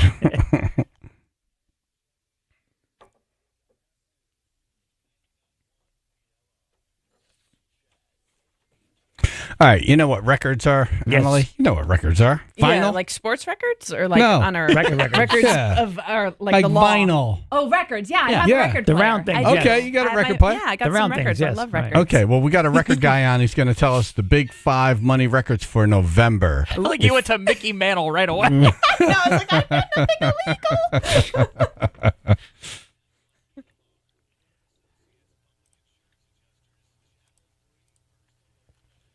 B: All right, you know what records are,
C: Yes.
B: Emily? You know what records are.
G: yeah,
B: Vinyl?
G: like sports records or like
B: No.
G: on our
C: Records.
B: Yeah.
G: of our
B: Like
G: the law.
B: vinyl.
G: Oh, records. Yeah, I
B: Yeah.
G: have
B: Yeah,
G: a record
C: the
G: player.
C: round thing,
G: I
C: yes.
G: do.
B: Okay, you got a
G: I have
B: record
G: my-
B: player?
G: Yeah, I got
C: The
G: some
C: round
G: records.
C: things,
G: I
C: yes,
G: love
C: right.
G: records.
B: Okay, well, we got a record guy on. He's going to tell us the big 5 money records for November.
D: I think you went to Mickey Mantle right away.
G: No, I was like, I did nothing illegal.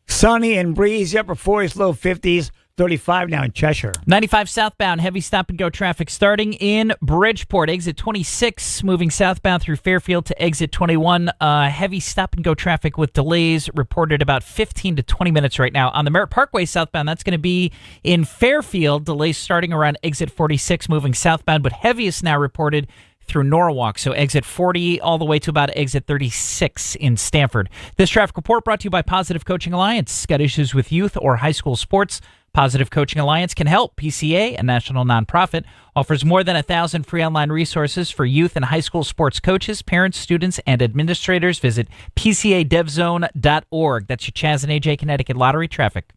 C: Sunny and breezy, upper 40s, low 50s, 35 now in Cheshire.
D: 95 southbound, heavy stop and go traffic starting in Bridgeport. Exit 26, moving southbound through Fairfield to exit 21. Heavy stop and go traffic with delays reported about 15 to 20 minutes right now. On the Merritt Parkway southbound, that's going to be in Fairfield. Delays starting around exit 46, moving southbound, but heaviest now reported through Norwalk, so exit 40 all the way to about exit 36 in Stamford. This traffic report brought to you by Positive Coaching Alliance. Got issues with youth or high school sports? Positive Coaching Alliance can help. PCA, a national nonprofit, offers more than 1,000 free online resources for youth and high school sports coaches, parents, students, and administrators. Visit PCADevZone.org. That's your Chaz and AJ Connecticut Lottery traffic.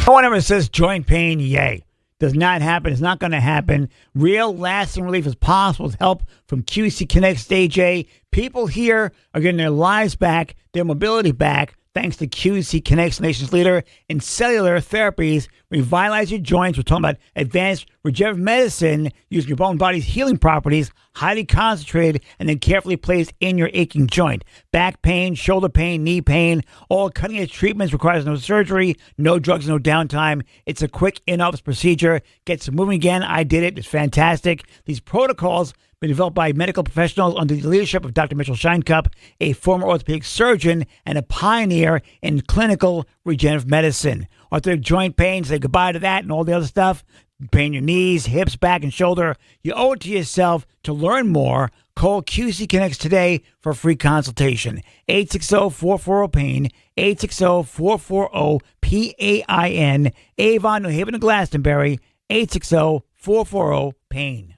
C: No one ever says joint pain, yay. Does not happen. It's not going to happen. Real lasting relief is possible with help from QC Connects AJ. People here are getting their lives back, their mobility back, thanks to QC Connect's nation's leader in cellular therapies. Revitalize your joints. We're talking about advanced regenerative medicine using your bone body's healing properties, highly concentrated and then carefully placed in your aching joint. Back pain, shoulder pain, knee pain, all cutting-edge treatments, requires no surgery, no drugs, no downtime. It's a quick in-office procedure. Gets moving again. I did it. It's fantastic. These protocols been developed by medical professionals under the leadership of Dr. Mitchell Scheinkup, a former orthopedic surgeon and a pioneer in clinical regenerative medicine. Orthopedic joint pain, say goodbye to that and all the other stuff. Pain in your knees, hips, back, and shoulder. You owe it to yourself to learn more. Call QC Connects today for a free consultation. 860-440-PAIN, 860-440-PAIN, Avon, New Haven, and Glastonbury, 860-440-PAIN.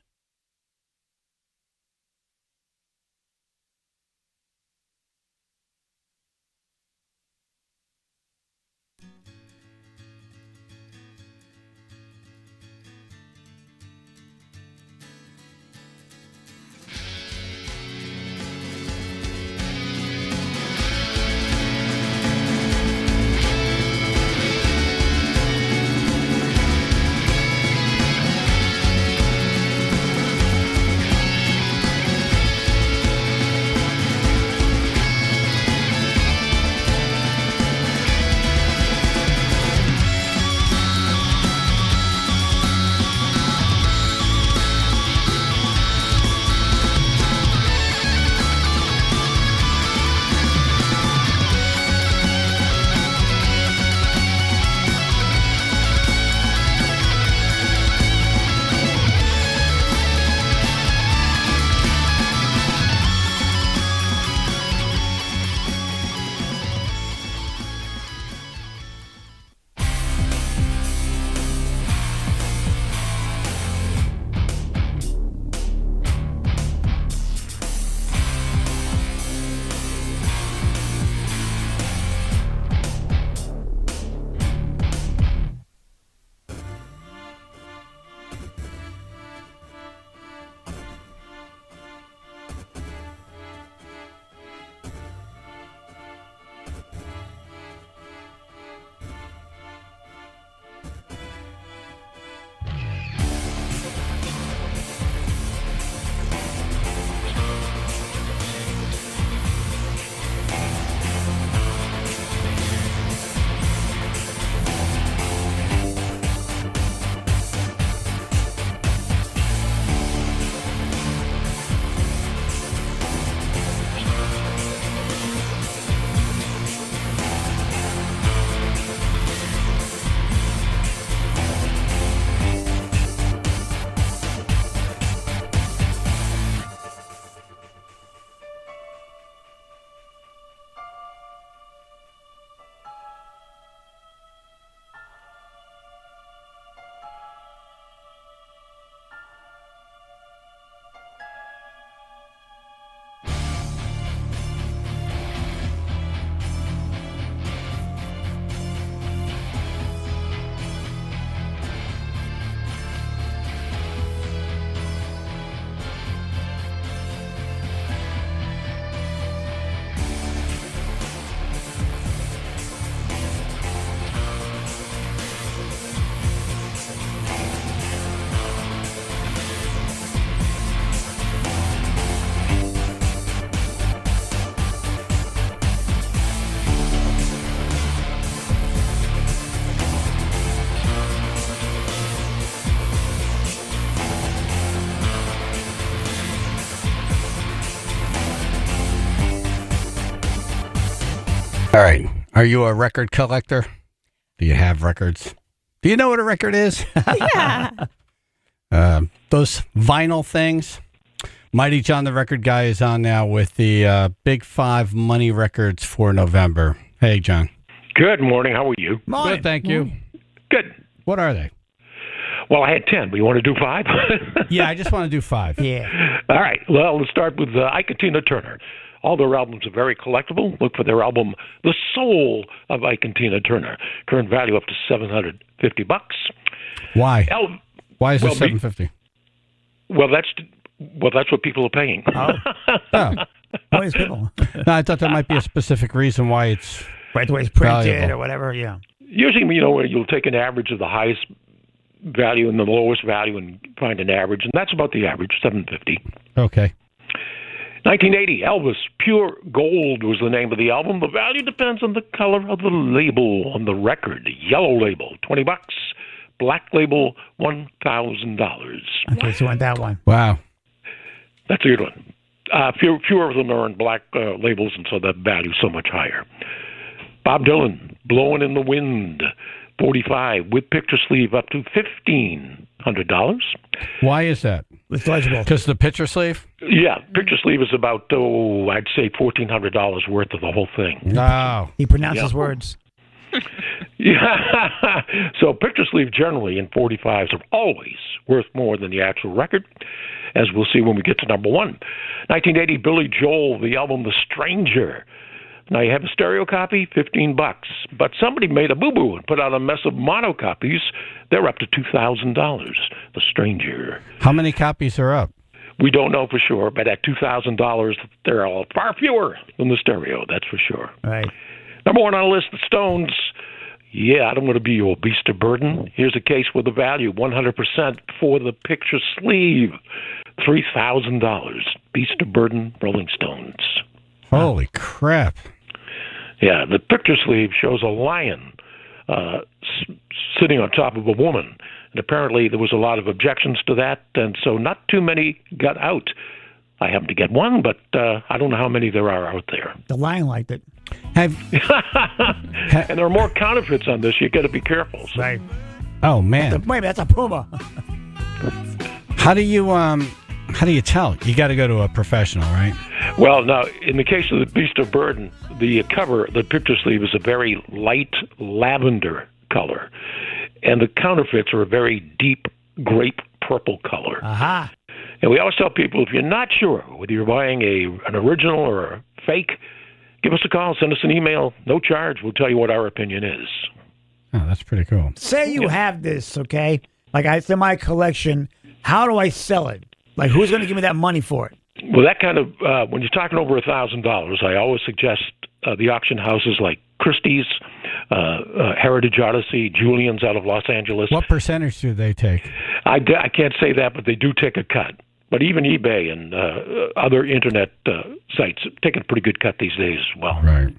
B: All right. Are you a record collector? Do you have records? Do you know what a record is?
J: Yeah.
B: Those vinyl things. Mighty John, the record guy, is on now with the Big Five money records for November. Hey, John.
K: Good morning. How are you?
C: Morning.
B: Good, thank you.
K: Good.
B: What are they?
K: Well, I had 10, but you want to do 5?
B: Yeah, I just want to do 5.
C: Yeah.
K: All right. Well, let's start with Ike and Tina Turner. All their albums are very collectible. Look for their album, The Soul of Ike and Tina Turner. Current value up to $750.
B: Why? Why is it $750?
K: Well, that's what people are paying.
B: Oh.
C: All these people.
B: No, I thought there might be a specific reason why it's
C: Right, the way it's printed
B: valuable.
C: or whatever, yeah.
K: Usually, where you'll take an average of the highest value and the lowest value and find an average, and that's about the average, $750.
B: Okay.
K: 1980, Elvis, Pure Gold was the name of the album. The value depends on the color of the label on the record. Yellow label, $20. Black label, $1,000.
C: Okay, so went that one.
B: Wow.
K: That's a good one. Fewer of them are in black labels, and so the value's so much higher. Bob Dylan, Blowing in the Wind, 45, with picture sleeve up to $1,500.
B: Why is that?
C: It's legible.
B: Because the picture sleeve?
K: Yeah, picture sleeve is about, I'd say $1,400 worth of the whole thing.
B: Oh.
C: He pronounces words.
K: Yeah. So picture sleeve generally in 45s are always worth more than the actual record, as we'll see when we get to number one. 1980, Billy Joel, the album The Stranger. Now you have a stereo copy, $15. But somebody made a boo-boo and put out a mess of mono copies. They're up to $2,000. The Stranger.
B: How many copies are up?
K: We don't know for sure, but at $2,000, they're all far fewer than the stereo, that's for sure.
C: Right.
K: Number one on the list, the Stones. Yeah, I don't want to be your beast of burden. Here's a case with the value, 100% for the picture sleeve, $3,000. Beast of burden, Rolling Stones.
B: Holy crap.
K: Yeah, the picture sleeve shows a lion sitting on top of a woman. And apparently there was a lot of objections to that, and so not too many got out. I happen to get one, but I don't know how many there are out there.
C: The lion liked it.
K: And there are more counterfeits on this. You got to be careful. So.
C: Right.
B: Oh, man.
C: Wait, that's a puma.
B: How do you tell? You got to go to a professional, right?
K: Well, now, in the case of the Beast of Burden, the cover, the picture sleeve, is a very light lavender color. And the counterfeits are a very deep grape purple color.
C: Aha.
K: And we always tell people, if you're not sure whether you're buying an original or a fake, give us a call, send us an email, no charge. We'll tell you what our opinion is.
B: Oh, that's pretty cool.
C: Say you have this, okay? Like, it's in my collection. How do I sell it? Like, who's going to give me that money for it?
K: Well, that kind of, when you're talking over $1,000, I always suggest the auction houses like Christie's, Heritage Odyssey, Julian's out of Los Angeles.
B: What percentage do they take?
K: I can't say that, but they do take a cut. But even eBay and other internet sites take a pretty good cut these days as well.
B: Right.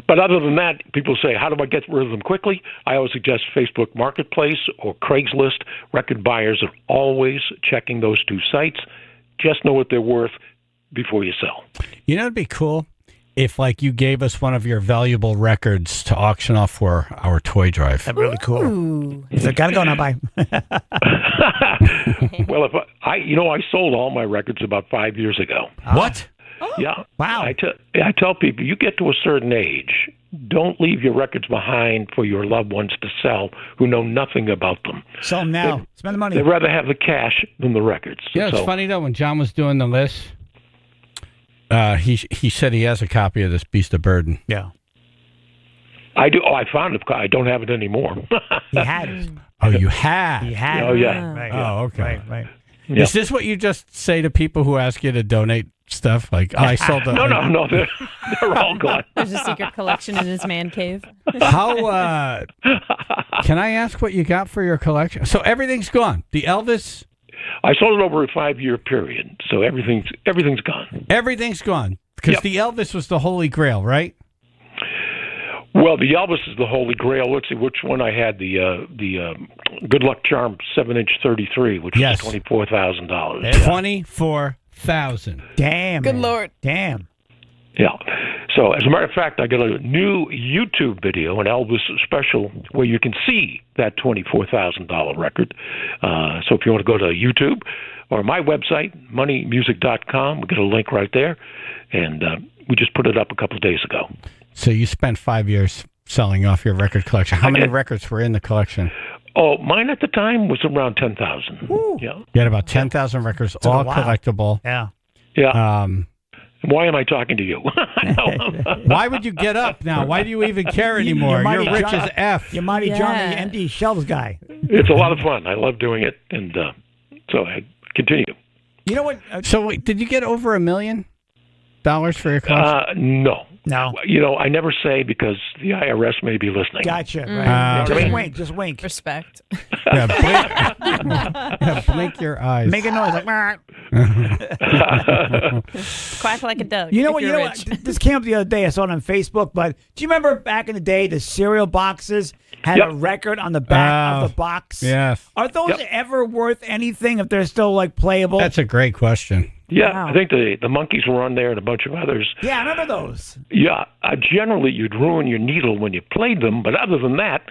K: But other than that, people say, how do I get rid of them quickly? I always suggest Facebook Marketplace or Craigslist. Record buyers are always checking those two sites. Just know what they're worth before you sell.
B: You know, it'd be cool if, like, you gave us one of your valuable records to auction off for our toy drive.
C: That'd be really cool. He's like, gotta go now, bye.
K: Well, if I sold all my records about 5 years ago.
B: What?
K: Yeah.
C: Wow.
K: I tell people, you get to a certain age, don't leave your records behind for your loved ones to sell who know nothing about them.
C: Sell them now. Spend the money.
K: They'd rather have the cash than the records.
B: Yeah, it's funny, though, when John was doing the list, he said he has a copy of this Beast of Burden.
C: Yeah.
K: I do. Oh, I found it. I don't have it anymore.
C: He had it.
B: Oh, you have?
C: He had it.
K: Oh, yeah.
C: Right.
B: Oh, okay.
C: Right.
K: Yeah.
B: Is this what you just say to people who ask you to donate stuff? Like, I sold the...
K: No. They're all gone.
G: There's a secret collection in his man cave.
B: How, can I ask what you got for your collection? So everything's gone. The Elvis...
K: I sold it over a 5-year period, so everything's gone.
B: Everything's gone. Because the Elvis was the Holy Grail, right?
K: Well, the Elvis is the Holy Grail. Let's see which one I had. The Good Luck Charm 7-inch 33, which
B: Yes.
K: was $24,000.
B: $24,000.
C: Damn.
G: Good
C: man.
G: Lord.
C: Damn.
K: Yeah. So, as a matter of fact, I got a new YouTube video, an Elvis special, where you can see that $24,000 record. So if you want to go to YouTube or my website, moneymusic.com, we got a link right there. And we just put it up a couple of days ago.
B: So you spent 5 years selling off your record collection. How many records were in the collection?
K: Oh, mine at the time was around 10,000. Yeah.
B: You had about 10,000 records, all collectible.
C: Yeah.
K: Yeah. Why am I talking to you?
B: Why would you get up now? Why do you even care anymore? You're rich as F.
C: You're Mighty John, the empty shelves guy.
K: It's a lot of fun. I love doing it. And so I continue.
C: You know what?
B: So wait, did you get over $1 million for your collection?
K: No.
C: No.
K: I never say because the IRS may be listening.
C: Gotcha. Right.
K: You know what I
C: Just
K: mean?
C: wink. Just wink.
G: Respect.
B: Blink your eyes.
C: Make a noise like.
G: Quack like a duck.
C: You know
G: if
C: what?
G: you're
C: You know
G: rich.
C: what? This came up the other day. I saw it on Facebook. But do you remember back in the day, the cereal boxes had a record on the back of the box?
B: Yes.
C: Are those ever worth anything if they're still like playable?
B: That's a great question.
K: Yeah,
C: Wow.
K: I think the Monkees were on there and a bunch of others.
C: Yeah, I remember those.
K: Yeah, generally you'd ruin your needle when you played them, but other than that,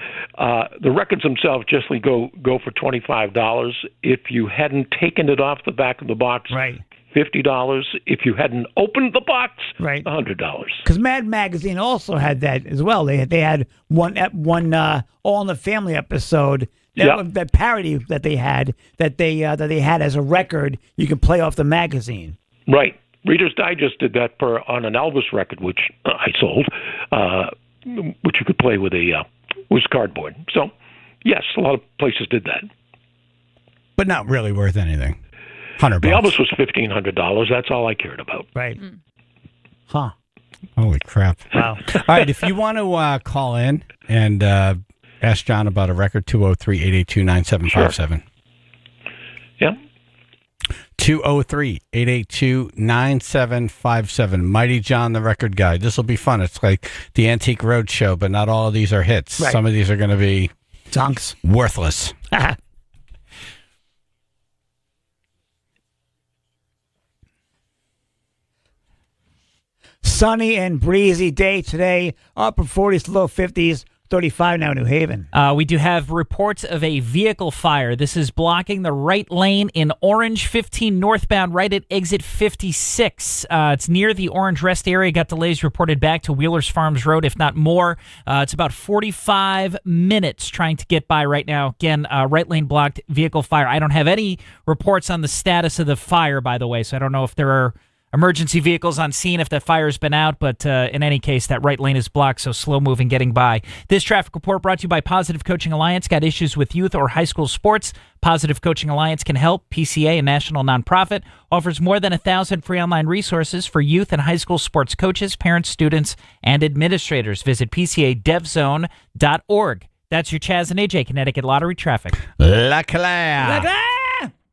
K: the records themselves justly go for $25. If you hadn't taken it off the back of the box,
C: right,
K: $50. If you hadn't opened the box,
C: right,
K: $100.
C: Because Mad Magazine also had that as well. They had one All in the Family episode. That parody that they had had as a record you can play off the magazine.
K: Right. Reader's Digest did that on an Elvis record, which I sold, which you could play with was cardboard. So, yes, a lot of places did that.
B: But not really worth anything. $100.
K: The Elvis was $1,500. That's all I cared about.
C: Right. Huh.
B: Holy crap.
C: Wow.
B: All right, if you want to call in and ask John about a record, 203-882-9757.
K: Yeah.
B: 203-882-9757. Mighty John, the record guy. This will be fun. It's like the Antique Roadshow, but not all of these are hits.
C: Right.
B: Some of these are going to be
C: dunks.
B: Worthless.
C: Sunny and breezy day today. Upper 40s to low 50s. 35 now in New Haven.
D: We do have reports of a vehicle fire. This is blocking the right lane in Orange 15 northbound right at exit 56. It's near the Orange Rest area. Got delays reported back to Wheelers Farms Road, if not more. It's about 45 minutes trying to get by right now. Again, right lane blocked, vehicle fire. I don't have any reports on the status of the fire, by the way, so I don't know if there are emergency vehicles on scene if the fire's been out, but in any case, that right lane is blocked, so slow moving getting by. This traffic report brought to you by Positive Coaching Alliance. Got issues with youth or high school sports? Positive Coaching Alliance can help. PCA, a national nonprofit, offers more than 1,000 free online resources for youth and high school sports coaches, parents, students, and administrators. Visit PCADevZone.org. That's your Chaz and AJ Connecticut Lottery traffic.
B: La Claire.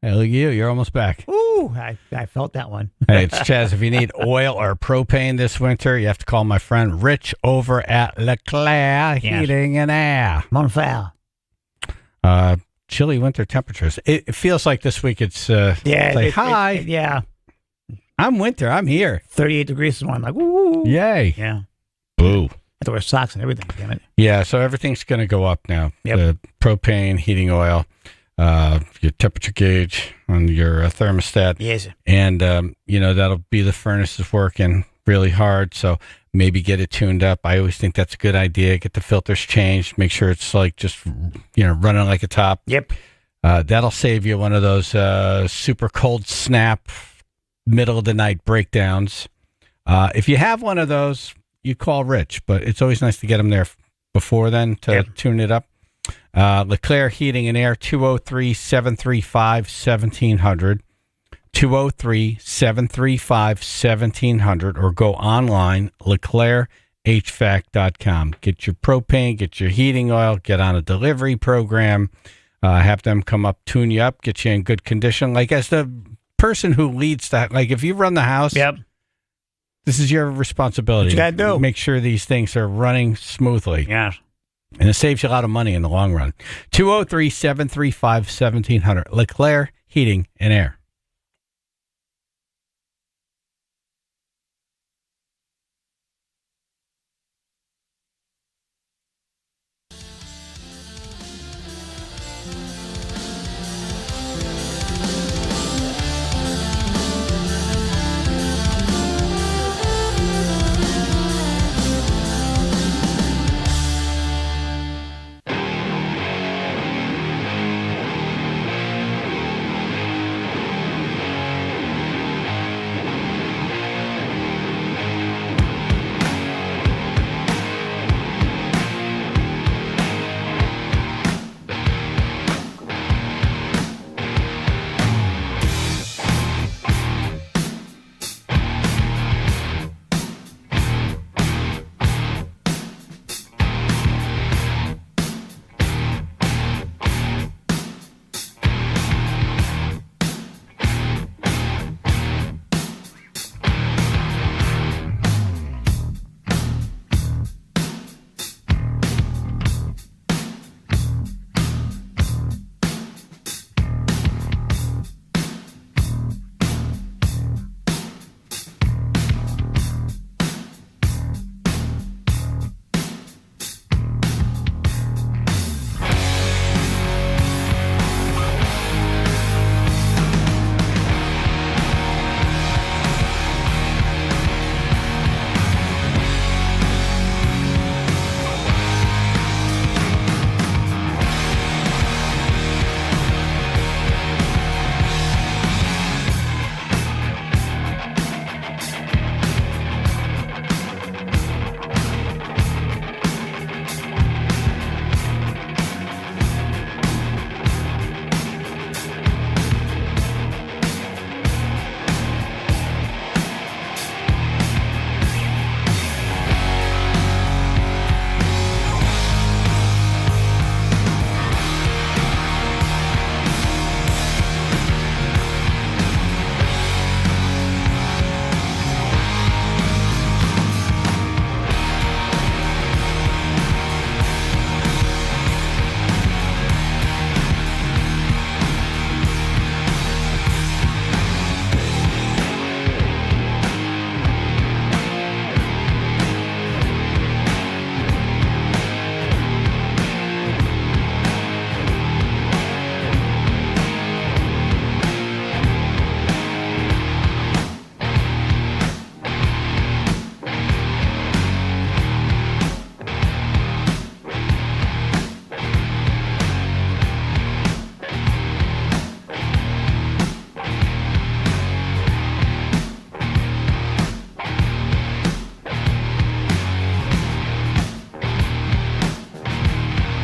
B: Hey, look at you. You're almost back.
C: Ooh, I felt that one.
B: Hey, it's Chaz. If you need oil or propane this winter, you have to call my friend Rich over at LeClaire Heating and Air.
C: Monfort.
B: Chilly winter temperatures. It feels like this week it's like, hi.
C: Yeah.
B: I'm winter. I'm here.
C: 38 degrees this morning. I'm like, woo.
B: Yay.
C: Yeah.
B: Boo.
C: I have to wear socks and everything, damn it.
B: Yeah, so everything's going to go up now.
C: Yep.
B: The propane, heating oil. Your temperature gauge on your thermostat.
C: Yes.
B: And, that'll be the furnaces working really hard. So maybe get it tuned up. I always think that's a good idea. Get the filters changed. Make sure it's like just, running like a top.
C: Yep.
B: That'll save you one of those super cold snap, middle of the night breakdowns. If you have one of those, you call Rich. But it's always nice to get him there before then to tune it up. LeClaire Heating and Air, 203-735-1700, 203-735-1700, or go online, LeClaireHVAC.com. Get your propane, get your heating oil, get on a delivery program, have them come up, tune you up, get you in good condition. Like as the person who leads that, like if you run the house, this is your responsibility.
C: What you gotta do.
B: Make sure these things are running smoothly.
C: Yeah.
B: And it saves you a lot of money in the long run. 203-735-1700. LeClaire Heating and Air.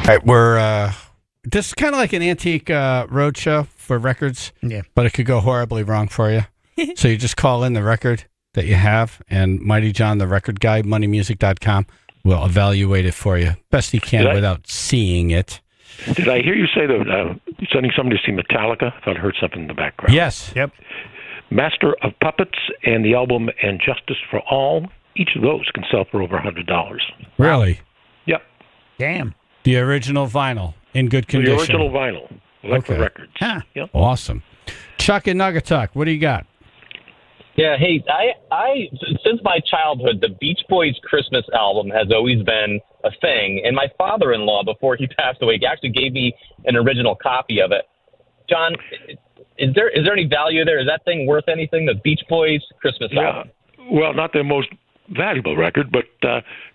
B: All right, we're this is kind of like an antique roadshow for records.
C: Yeah.
B: But it could go horribly wrong for you. So you just call in the record that you have, and Mighty John, the record guy, moneymusic.com, will evaluate it for you best he can without seeing it.
K: Did I hear you say that you're sending somebody to see Metallica? I thought I heard something in the background.
B: Yes.
C: Yep.
K: Master of Puppets and the album And Justice for All, each of those can sell for over $100.
B: Really?
K: Yep.
C: Damn.
B: The original vinyl in good condition.
K: The original vinyl. Electra
B: Okay.
K: Records.
C: Huh.
K: Yep.
B: Awesome. Chuck in Nuggatuck, what do you got?
I: Yeah, hey, I since my childhood, the Beach Boys Christmas album has always been a thing, and my father-in-law, before he passed away, actually gave me an original copy of it. John, is there any value there? Is that thing worth anything? The Beach Boys Christmas album?
K: Well, not their most valuable record, but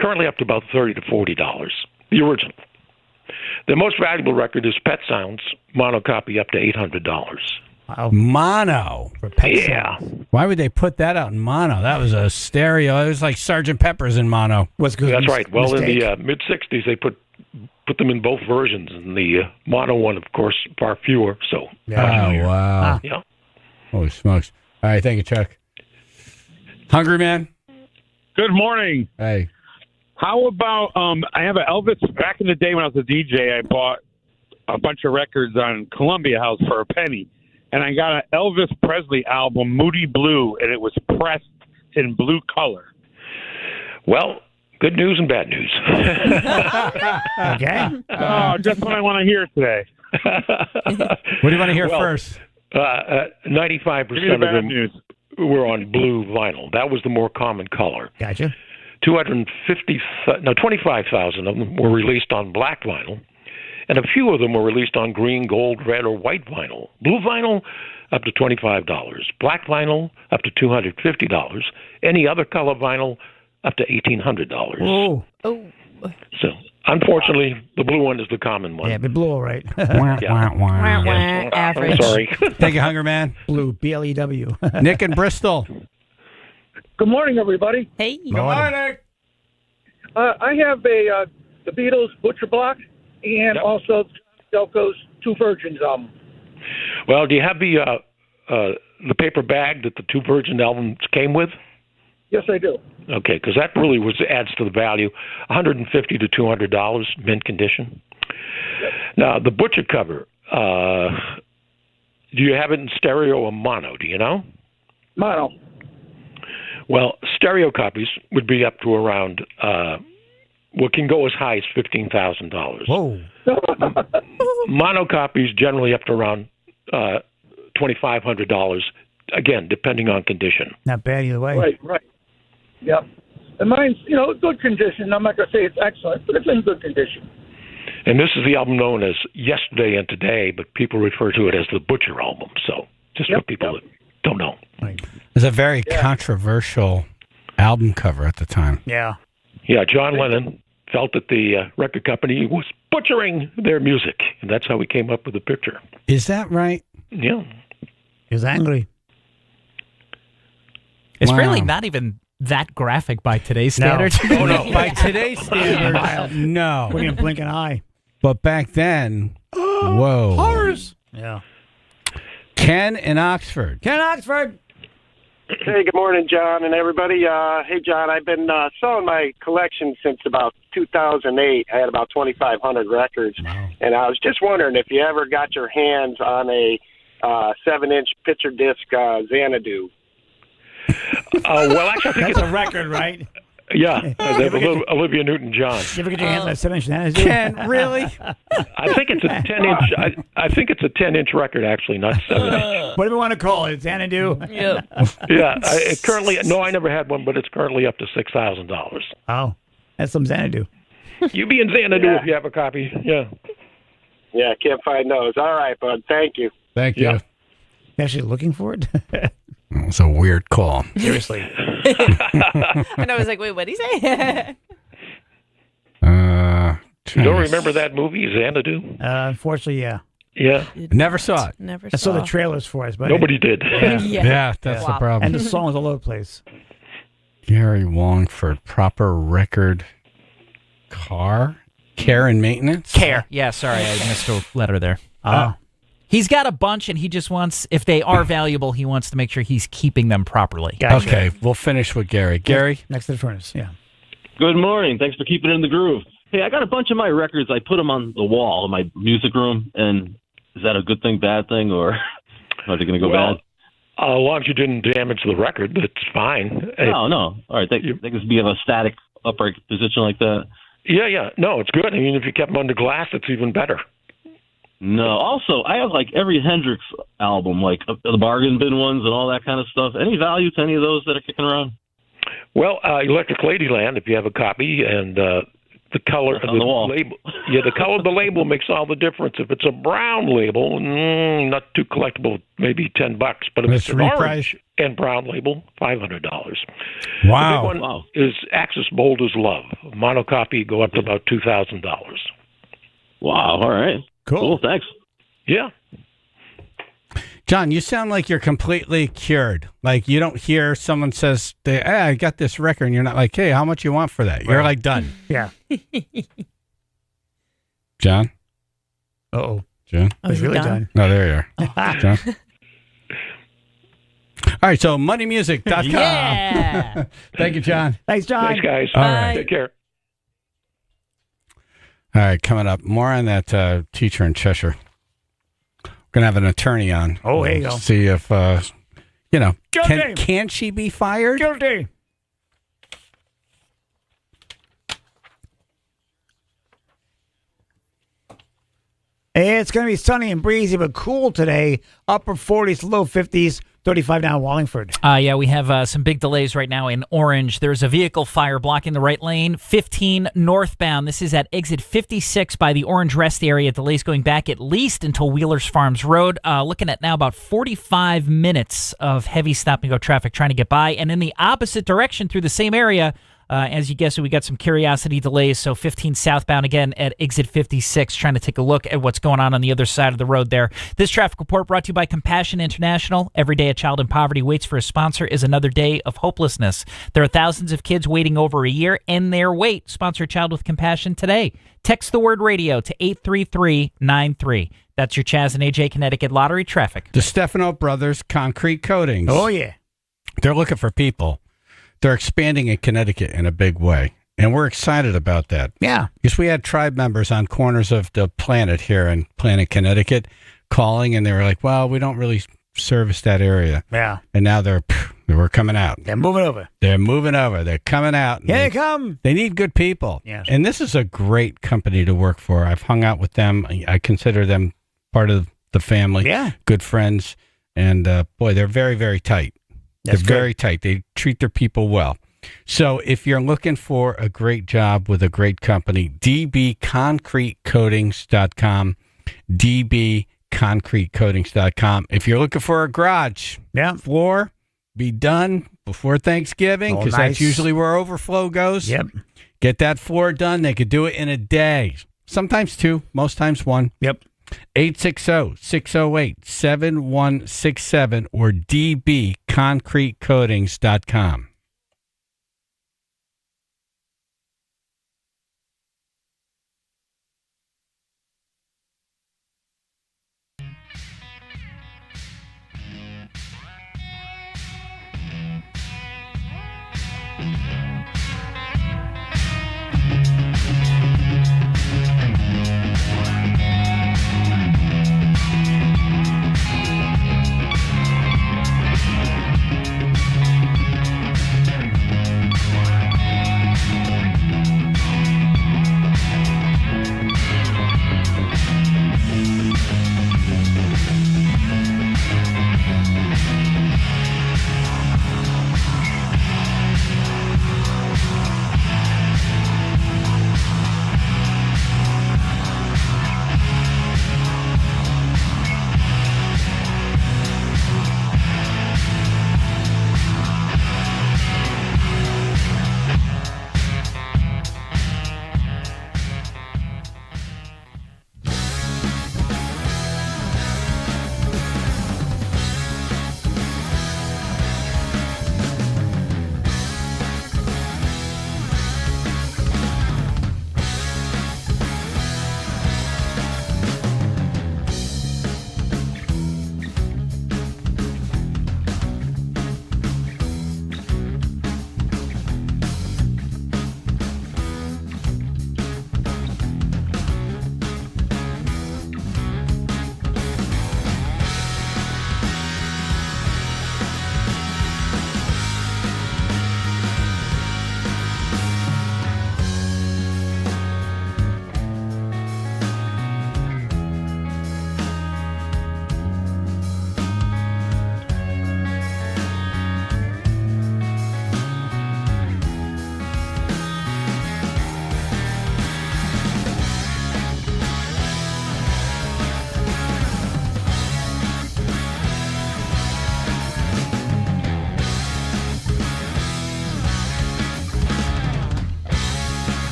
K: currently up to about $30 to $40. The original. The most valuable record is Pet Sounds, mono copy up to $800.
B: Wow. Mono.
C: For Pet
K: Yeah.
C: Sounds.
B: Why would they put that out in mono? That was a stereo. It was like Sgt. Pepper's in mono.
C: What's good?
K: That's right. Well, in the mid-'60s, they put them in both versions, and the mono one, of course, far fewer. So.
B: Yeah. Oh, wow.
K: Yeah.
B: Holy smokes. All right, thank you, Chuck. Hungry Man?
M: Good morning.
B: Hey.
M: How about I have an Elvis. Back in the day when I was a DJ, I bought a bunch of records on Columbia House for a penny, and I got an Elvis Presley album, Moody Blue, and it was pressed in blue color.
K: Well, good news and bad news.
C: Okay.
M: Oh, just what I want to hear today.
B: What do you want to hear first?
K: 95%
M: Give me the
K: of
M: bad
K: them
M: news.
K: were on blue vinyl. That was the more common color.
C: Gotcha.
K: 25,000 of them were released on black vinyl, and a few of them were released on green, gold, red, or white vinyl. Blue vinyl, up to $25. Black vinyl, up to $250. Any other color vinyl, up to $1,800.
C: Oh.
K: So, unfortunately, the blue one is the common one.
C: Yeah, but blue, all right.
K: Yeah.
G: Average.
K: I'm sorry.
B: Thank you, Hunger Man.
C: Blue, BLEW.
B: Nick in Bristol.
W: Good morning, everybody.
G: Hey.
B: Good morning.
W: I have the Beatles Butcher Block and also Delco's Two Virgins album.
K: Well, do you have the paper bag that the Two Virgin albums came with?
W: Yes, I do.
K: Okay, because that really adds to the value. $150 to $200, mint condition. Now, the Butcher cover, do you have it in stereo or mono? Do you know?
W: Mono.
K: Well, stereo copies would be up to around what can go as high as $15,000.
C: Whoa.
K: Mono copies generally up to around $2,500. Again, depending on condition.
C: Not bad either way.
W: Right. Yep. And mine's, good condition. I'm not going to say it's excellent, but it's in good condition.
K: And this is the album known as Yesterday and Today, but people refer to it as the Butcher album. So just for people that don't know.
B: It was a very controversial album cover at the time.
C: Yeah.
K: Yeah, John Lennon felt that the record company was butchering their music, and that's how he came up with the picture.
B: Is that right?
K: Yeah.
C: He was angry.
D: It's really not even that graphic by today's standards.
B: Oh, no. By today's standards, no.
C: Wouldn't even blink an eye.
B: But back then, whoa.
C: Horrors. Yeah.
B: Ken in Oxford.
C: Ken Oxford.
X: Hey, good morning, John and everybody. Hey, John, I've been selling my collection since about 2008. I had about 2,500 records. Wow. And I was just wondering if you ever got your hands on a 7-inch picture disc Xanadu.
K: Well, actually, I think
C: That's a record, right?
K: Yeah, Olivia Newton-John.
C: You ever get your hands on a 7-inch Xanadu?
B: Ken, really?
K: I think it's a 10-inch. I think it's a 10-inch record, actually, not 7-inch.
C: Whatever you want to call it, Xanadu.
G: Yeah.
K: Yeah, I never had one, but it's currently up to $6,000.
C: Oh, that's some Xanadu.
K: You be in Xanadu if you have a copy. Yeah.
X: Yeah, can't find those. All right, bud. Thank you.
B: Thank you.
C: You actually looking for it?
B: It's a weird call.
C: Seriously.
G: And I was like, wait, what did he say?
K: You don't remember that movie, Xanadu?
C: Unfortunately, yeah.
K: Yeah.
B: Never saw it.
G: Never
C: I saw the trailers for it, but
K: Nobody did.
B: Yeah, that's the problem.
C: And the song was all over the place.
B: Gary Wallingford, proper record car Care and maintenance?
D: Care. Yeah, sorry, I missed a letter there. He's got a bunch, and he just wants, if they are valuable, he wants to make sure he's keeping them properly.
C: Gotcha.
B: Okay, we'll finish with Gary. Gary?
C: Next to the furnace, yeah.
A: Good morning. Thanks for keeping it in the groove. Hey, I got a bunch of my records. I put them on the wall in my music room, and is that a good thing, bad thing, or are they going to go bad?
K: As long as you didn't damage the record, that's fine.
A: No. All right, they can be in a static upright position like that.
K: Yeah. No, it's good. I mean, if you kept them under glass, it's even better.
A: No. Also, I have like every Hendrix album, like the bargain bin ones and all that kind of stuff. Any value to any of those that are kicking around?
K: Well, Electric Ladyland, if you have a copy, and the color of the label. Yeah, the color of the label makes all the difference. If it's a brown label, not too collectible, maybe $10. But if it's an orange and brown label, $500.
B: Wow.
K: The big one is Axis Bold as Love. Monocopy go up to about $2,000.
A: Wow. All right. Cool. Thanks.
K: Yeah.
B: John, you sound like you're completely cured. Like you don't hear someone says, hey, I got this record, and you're not like, hey, how much you want for that? You're like done.
C: Yeah.
B: John?
C: Uh-oh.
B: John?
C: Oh, he's really done.
B: No, there you are. John? All right, so moneymusic.com.
D: Yeah.
B: Thank you, John.
C: Thanks, John.
K: Thanks, guys.
B: All right.
K: Take care.
B: All right, coming up, more on that teacher in Cheshire. We're going to have an attorney on.
C: Oh, there you go.
B: See if,
C: Guilty.
B: can she be fired?
C: Guilty. It's going to be sunny and breezy, but cool today. Upper 40s, low 50s, 35 now in Wallingford.
D: Yeah, we have some big delays right now in Orange. There's a vehicle fire blocking the right lane, 15 northbound. This is at exit 56 by the Orange Rest area. Delays going back at least until Wheelers Farms Road. Looking at now about 45 minutes of heavy stop-and-go traffic trying to get by. And in the opposite direction through the same area, as you guessed, we got some curiosity delays. So 15 southbound again at exit 56, trying to take a look at what's going on the other side of the road there. This traffic report brought to you by Compassion International. Every day a child in poverty waits for a sponsor is another day of hopelessness. There are thousands of kids waiting over a year, and their wait. Sponsor a child with compassion today. Text the word radio to 83393. That's your Chaz and AJ Connecticut Lottery traffic.
B: The Stefano Brothers Concrete Coatings.
C: Oh, yeah.
B: They're looking for people. They're expanding in Connecticut in a big way, and we're excited about that.
C: Yeah.
B: Because we had tribe members on corners of the planet here in Planet, Connecticut, calling, and they were like, well, we don't really service that area.
C: Yeah.
B: And now we're coming out.
C: They're moving over.
B: They're moving over. They're coming out.
C: Here they come.
B: They need good people.
C: Yes.
B: And this is a great company to work for. I've hung out with them. I consider them part of the family.
C: Yeah.
B: Good friends. And, boy, they're very, very tight.
C: That's
B: They're very tight. They treat their people well. So if you're looking for a great job with a great company, dbconcretecoatings.com, dbconcretecoatings.com. If you're looking for a garage floor, be done before Thanksgiving, because that's usually where overflow goes.
C: Yep.
B: Get that floor done. They could do it in a day. Sometimes two, most times one.
C: Yep.
B: 860-608-7167 or dbconcretecoatings.com.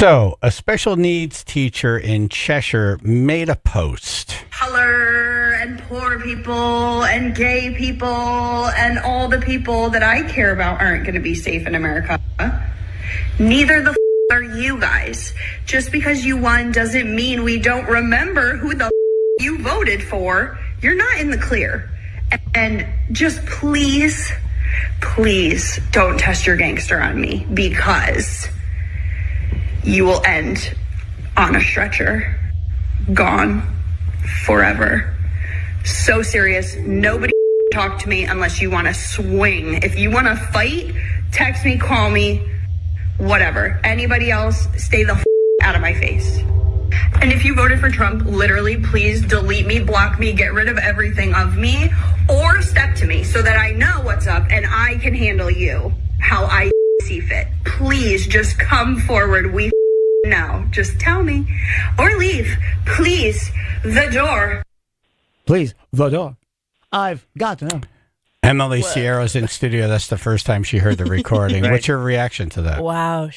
B: So, a special needs teacher in Cheshire made a post.
F: Color and poor people and gay people and all the people that I care about aren't going to be safe in America. Neither the are you guys. Just because you won doesn't mean we don't remember who the you voted for. You're not in the clear. And just please don't test your gangster on me, because you will end on a stretcher, gone forever. So serious. Nobody talk to me unless you want to swing. If you want to fight, text me, call me, whatever. Anybody else, stay the out of my face. And if you voted for Trump, literally, please delete me, block me, get rid of everything of me, or step to me so that I know what's up and I can handle you how I see fit. Please just come forward. We know. Just tell me. Or leave. Please. The door.
C: Please, the door. I've got to know.
B: Emily Sierra's in studio. That's the first time she heard the recording. What's your reaction to that?
G: Wow,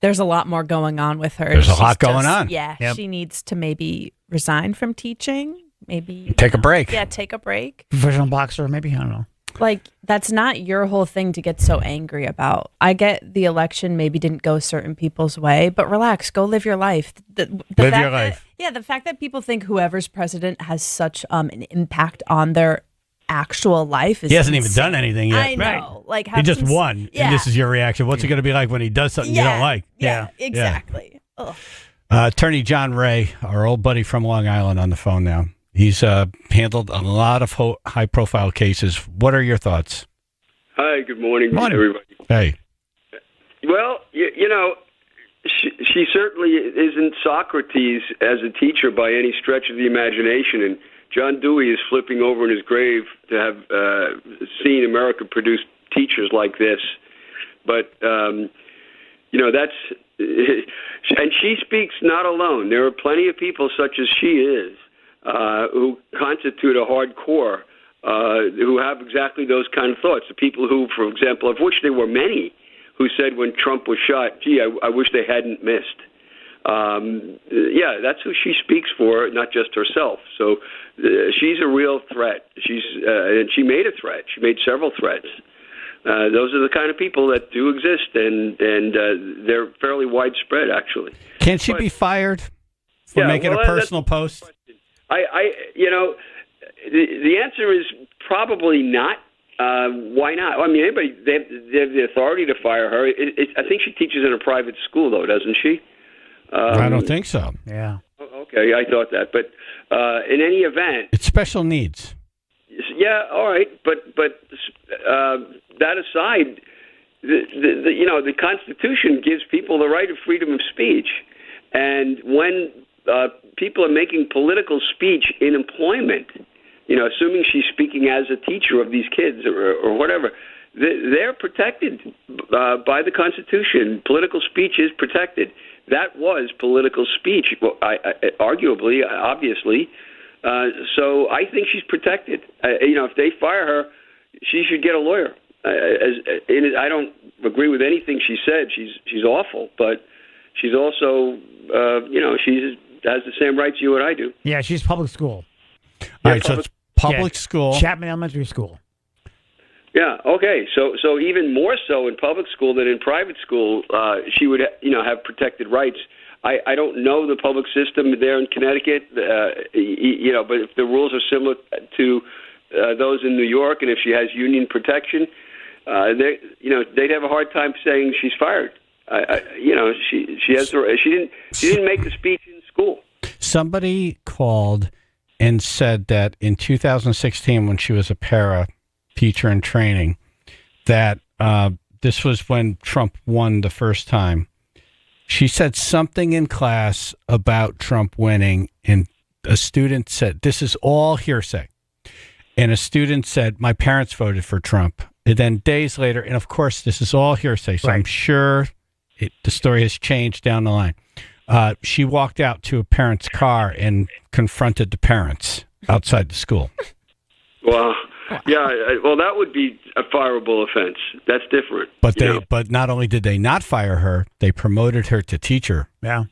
G: there's a lot more going on with her.
B: There's a lot going on.
G: Yeah,
B: Yep.
G: she needs to maybe resign from teaching. Maybe
B: take a break.
G: Yeah, take a break.
C: Professional boxer, maybe, I don't know.
G: Like, that's not your whole thing to get so angry about. I get the election maybe didn't go certain people's way, but relax, go live your life.
B: Live your life.
G: The fact that people think whoever's president has such an impact on their actual life is
B: He hasn't even
G: insane.
B: done anything yet.
G: I know. Like,
B: He just won.
G: Yeah.
B: And this is your reaction. What's it going to be like when he does something you don't like?
G: Yeah, exactly. Ugh.
B: Attorney John Ray, our old buddy from Long Island, on the phone now. He's handled a lot of high-profile cases. What are your thoughts?
N: Hi, good morning, everybody.
B: Hey.
N: Well, you know, she certainly isn't Socrates as a teacher by any stretch of the imagination, and John Dewey is flipping over in his grave to have seen America produce teachers like this. But, you know, that's... and she speaks not alone. There are plenty of people such as she is who constitute a hardcore, who have exactly those kind of thoughts. The people who, for example, of which there were many, who said when Trump was shot, gee, I wish they hadn't missed. Yeah, that's who she speaks for, not just herself. So she's a real threat. And she made a threat. She made several threats. Those are the kind of people that do exist, and they're fairly widespread, actually.
B: Can't she be fired for making a personal post?
N: You know, the answer is probably not. Why not? I mean, they have the authority to fire her. I think she teaches in a private school, though, doesn't she?
B: I don't think so.
C: Yeah.
N: Okay, I thought that, but in any event,
B: it's special needs.
N: Yeah, all right, but that aside, you know, the Constitution gives people the right of freedom of speech, and when people are making political speech in employment, you know, assuming she's speaking as a teacher of these kids or whatever, they're protected by the Constitution. Political speech is protected. That was political speech, arguably, obviously. So I think she's protected. You know, if they fire her, she should get a lawyer. I don't agree with anything she said. She's awful, but she's also, you know, she has the same rights you and I do.
C: Yeah, she's public school.
B: All right, so it's public school.
C: Chapman Elementary School.
N: Yeah. Okay. So even more so in public school than in private school, she would, you know, have protected rights. I don't know the public system there in Connecticut, you know, but if the rules are similar to those in New York, and if she has union protection, you know, they'd have a hard time saying she's fired. You know, she didn't make the speech in school.
B: Somebody called and said that in 2016, when she was a para teacher in training, that this was when Trump won the first time. She said something in class about Trump winning, and a student said, this is all hearsay. And a student said, my parents voted for Trump. And then days later, and of course, this is all hearsay, so I'm sure the story has changed down the line. She walked out to a parent's car and confronted the parents outside the school.
N: Well, Well, that would be a fireable offense. That's different.
B: But not only did they not fire her, they promoted her to teacher.
C: Yeah.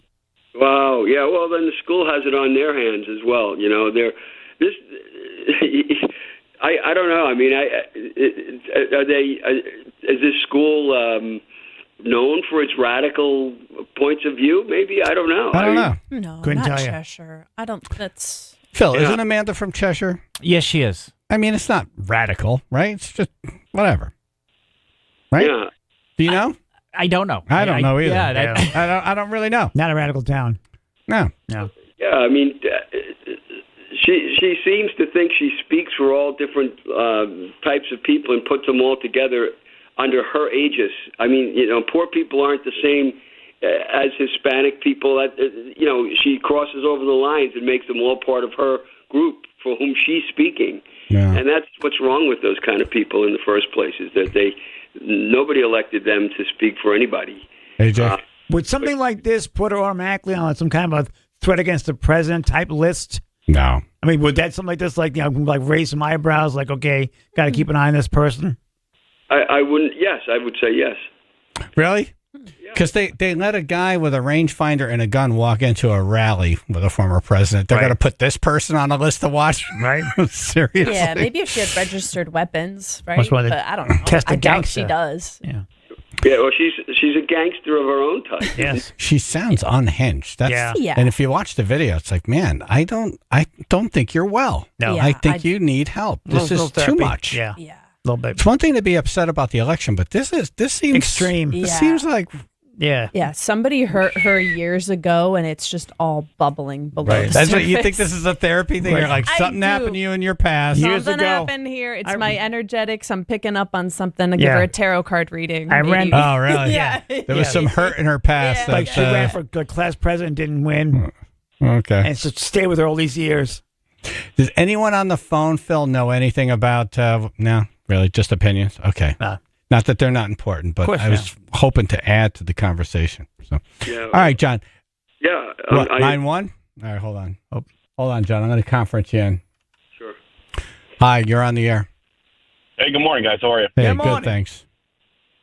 N: Wow. Yeah. Well, then the school has it on their hands as well. I don't know. I mean, is this school known for its radical points of view? Maybe, I don't know.
B: I don't know.
G: No,
C: Couldn't
G: not
C: tell you.
G: Cheshire. I don't. That's
B: Phil, isn't Amanda from Cheshire?
D: Yes, she is.
B: I mean, it's not radical, right? It's just whatever, right?
N: Yeah.
B: Do you know?
D: I don't know.
B: I don't know either.
D: Yeah,
B: I don't really know.
C: Not a radical town.
B: No.
C: No.
N: Yeah, I mean, she seems to think she speaks for all different types of people and puts them all together under her aegis. I mean, poor people aren't the same as Hispanic people. She crosses over the lines and makes them all part of her group for whom she's speaking.
B: Yeah.
N: And that's what's wrong with those kind of people in the first place, is that nobody elected them to speak for anybody.
B: AJ?
C: Would something like this put her automatically on some kind of a threat against the president type list?
B: No.
C: I mean, would that something like this, like raise some eyebrows, like, okay, got to keep an eye on this person?
N: I wouldn't. Yes, I would say yes.
B: Really? Because they let a guy with a rangefinder and a gun walk into a rally with a former president. They're going to put this person on a list to watch?
C: Right?
B: Seriously?
G: yeah. Maybe if she had registered weapons, right?
C: That's why they
G: But I don't know.
C: test a
G: I doubt
C: gangster.
G: she does.
C: Yeah.
N: Yeah, well, she's a gangster of her own type.
C: Yes.
B: She sounds unhinged. That's,
G: Yeah.
B: And if you watch the video, it's like, man, I don't think you're well.
C: No.
G: Yeah,
B: I think you need help. This is too much.
C: Yeah.
G: Yeah.
C: A little bit.
B: It's one thing to be upset about the election, but this seems
C: Extreme.
B: This
G: Yeah.
B: seems like
C: Yeah.
G: Yeah. Somebody hurt her years ago, and it's just all bubbling below the
B: That's what
G: surface.
B: you think. This is a therapy thing. You're like,
G: I
B: something
G: do.
B: happened to you in your past.
C: Years
G: Something
C: ago.
G: happened here. It's my energetics. I'm picking up on something. I give
C: Yeah.
G: her a tarot card reading.
C: I ran-
G: maybe.
B: Oh, really?
G: Yeah.
B: There was some hurt in her past.
C: Like
B: that,
C: she ran for the class president, didn't win,
B: Okay.
C: and so stay with her all these years.
B: Does anyone on the phone, Phil, know anything about? No, really, just opinions. Okay. Not that they're not important, but
C: course
B: I was hoping to add to the conversation. So,
N: Yeah.
B: all right, John.
N: Yeah.
B: What, 9-1? All right, hold on. Oh, hold on, John. I'm going to conference you in.
N: Sure.
B: Hi, you're on the air.
I: Hey, good morning, guys. How are you?
B: Hey,
C: Good
B: good,
C: morning.
B: thanks.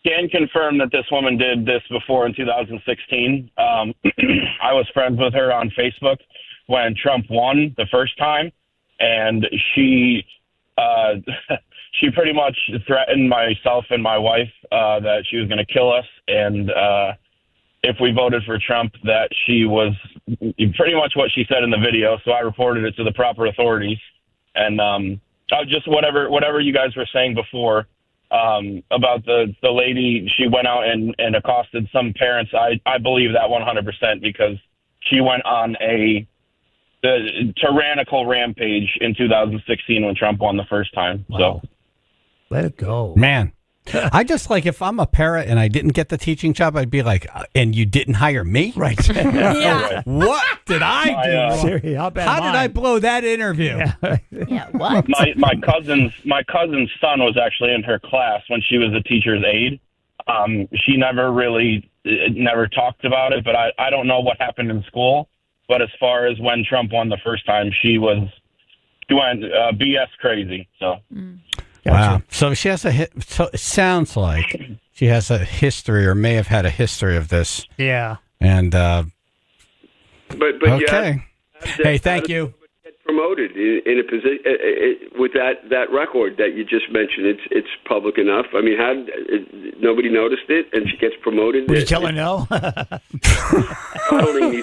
I: Can confirm that this woman did this before in 2016. I was friends with her on Facebook when Trump won the first time, and she she pretty much threatened myself and my wife that she was going to kill us, and if we voted for Trump, that she was pretty much what she said in the video. So I reported it to the proper authorities, and just whatever you guys were saying before. About the lady, she went out and accosted some parents. I believe that 100% because she went on the tyrannical rampage in 2016 when Trump won the first time.
C: Wow.
I: So
C: Let it go.
B: Man, I just like if I'm a parent and I didn't get the teaching job, I'd be like, and you didn't hire me?
C: Right.
G: Yeah.
B: What did I do?
C: Seriously, how bad
B: How
C: am
B: did I blow that interview?
G: Yeah. What?
I: my cousin's son was actually in her class when she was a teacher's aide. She never talked about it, but I don't know what happened in school. But as far as when Trump won the first time, she went BS crazy. So.
B: Wow. So she has so it sounds like she has a history or may have had a history of this.
C: Yeah.
B: And
N: But
B: okay. Hey, thank you.
N: Get promoted in a position with that record that you just mentioned. It's public enough. I mean, nobody noticed it, and she gets promoted.
C: Would you tell her no?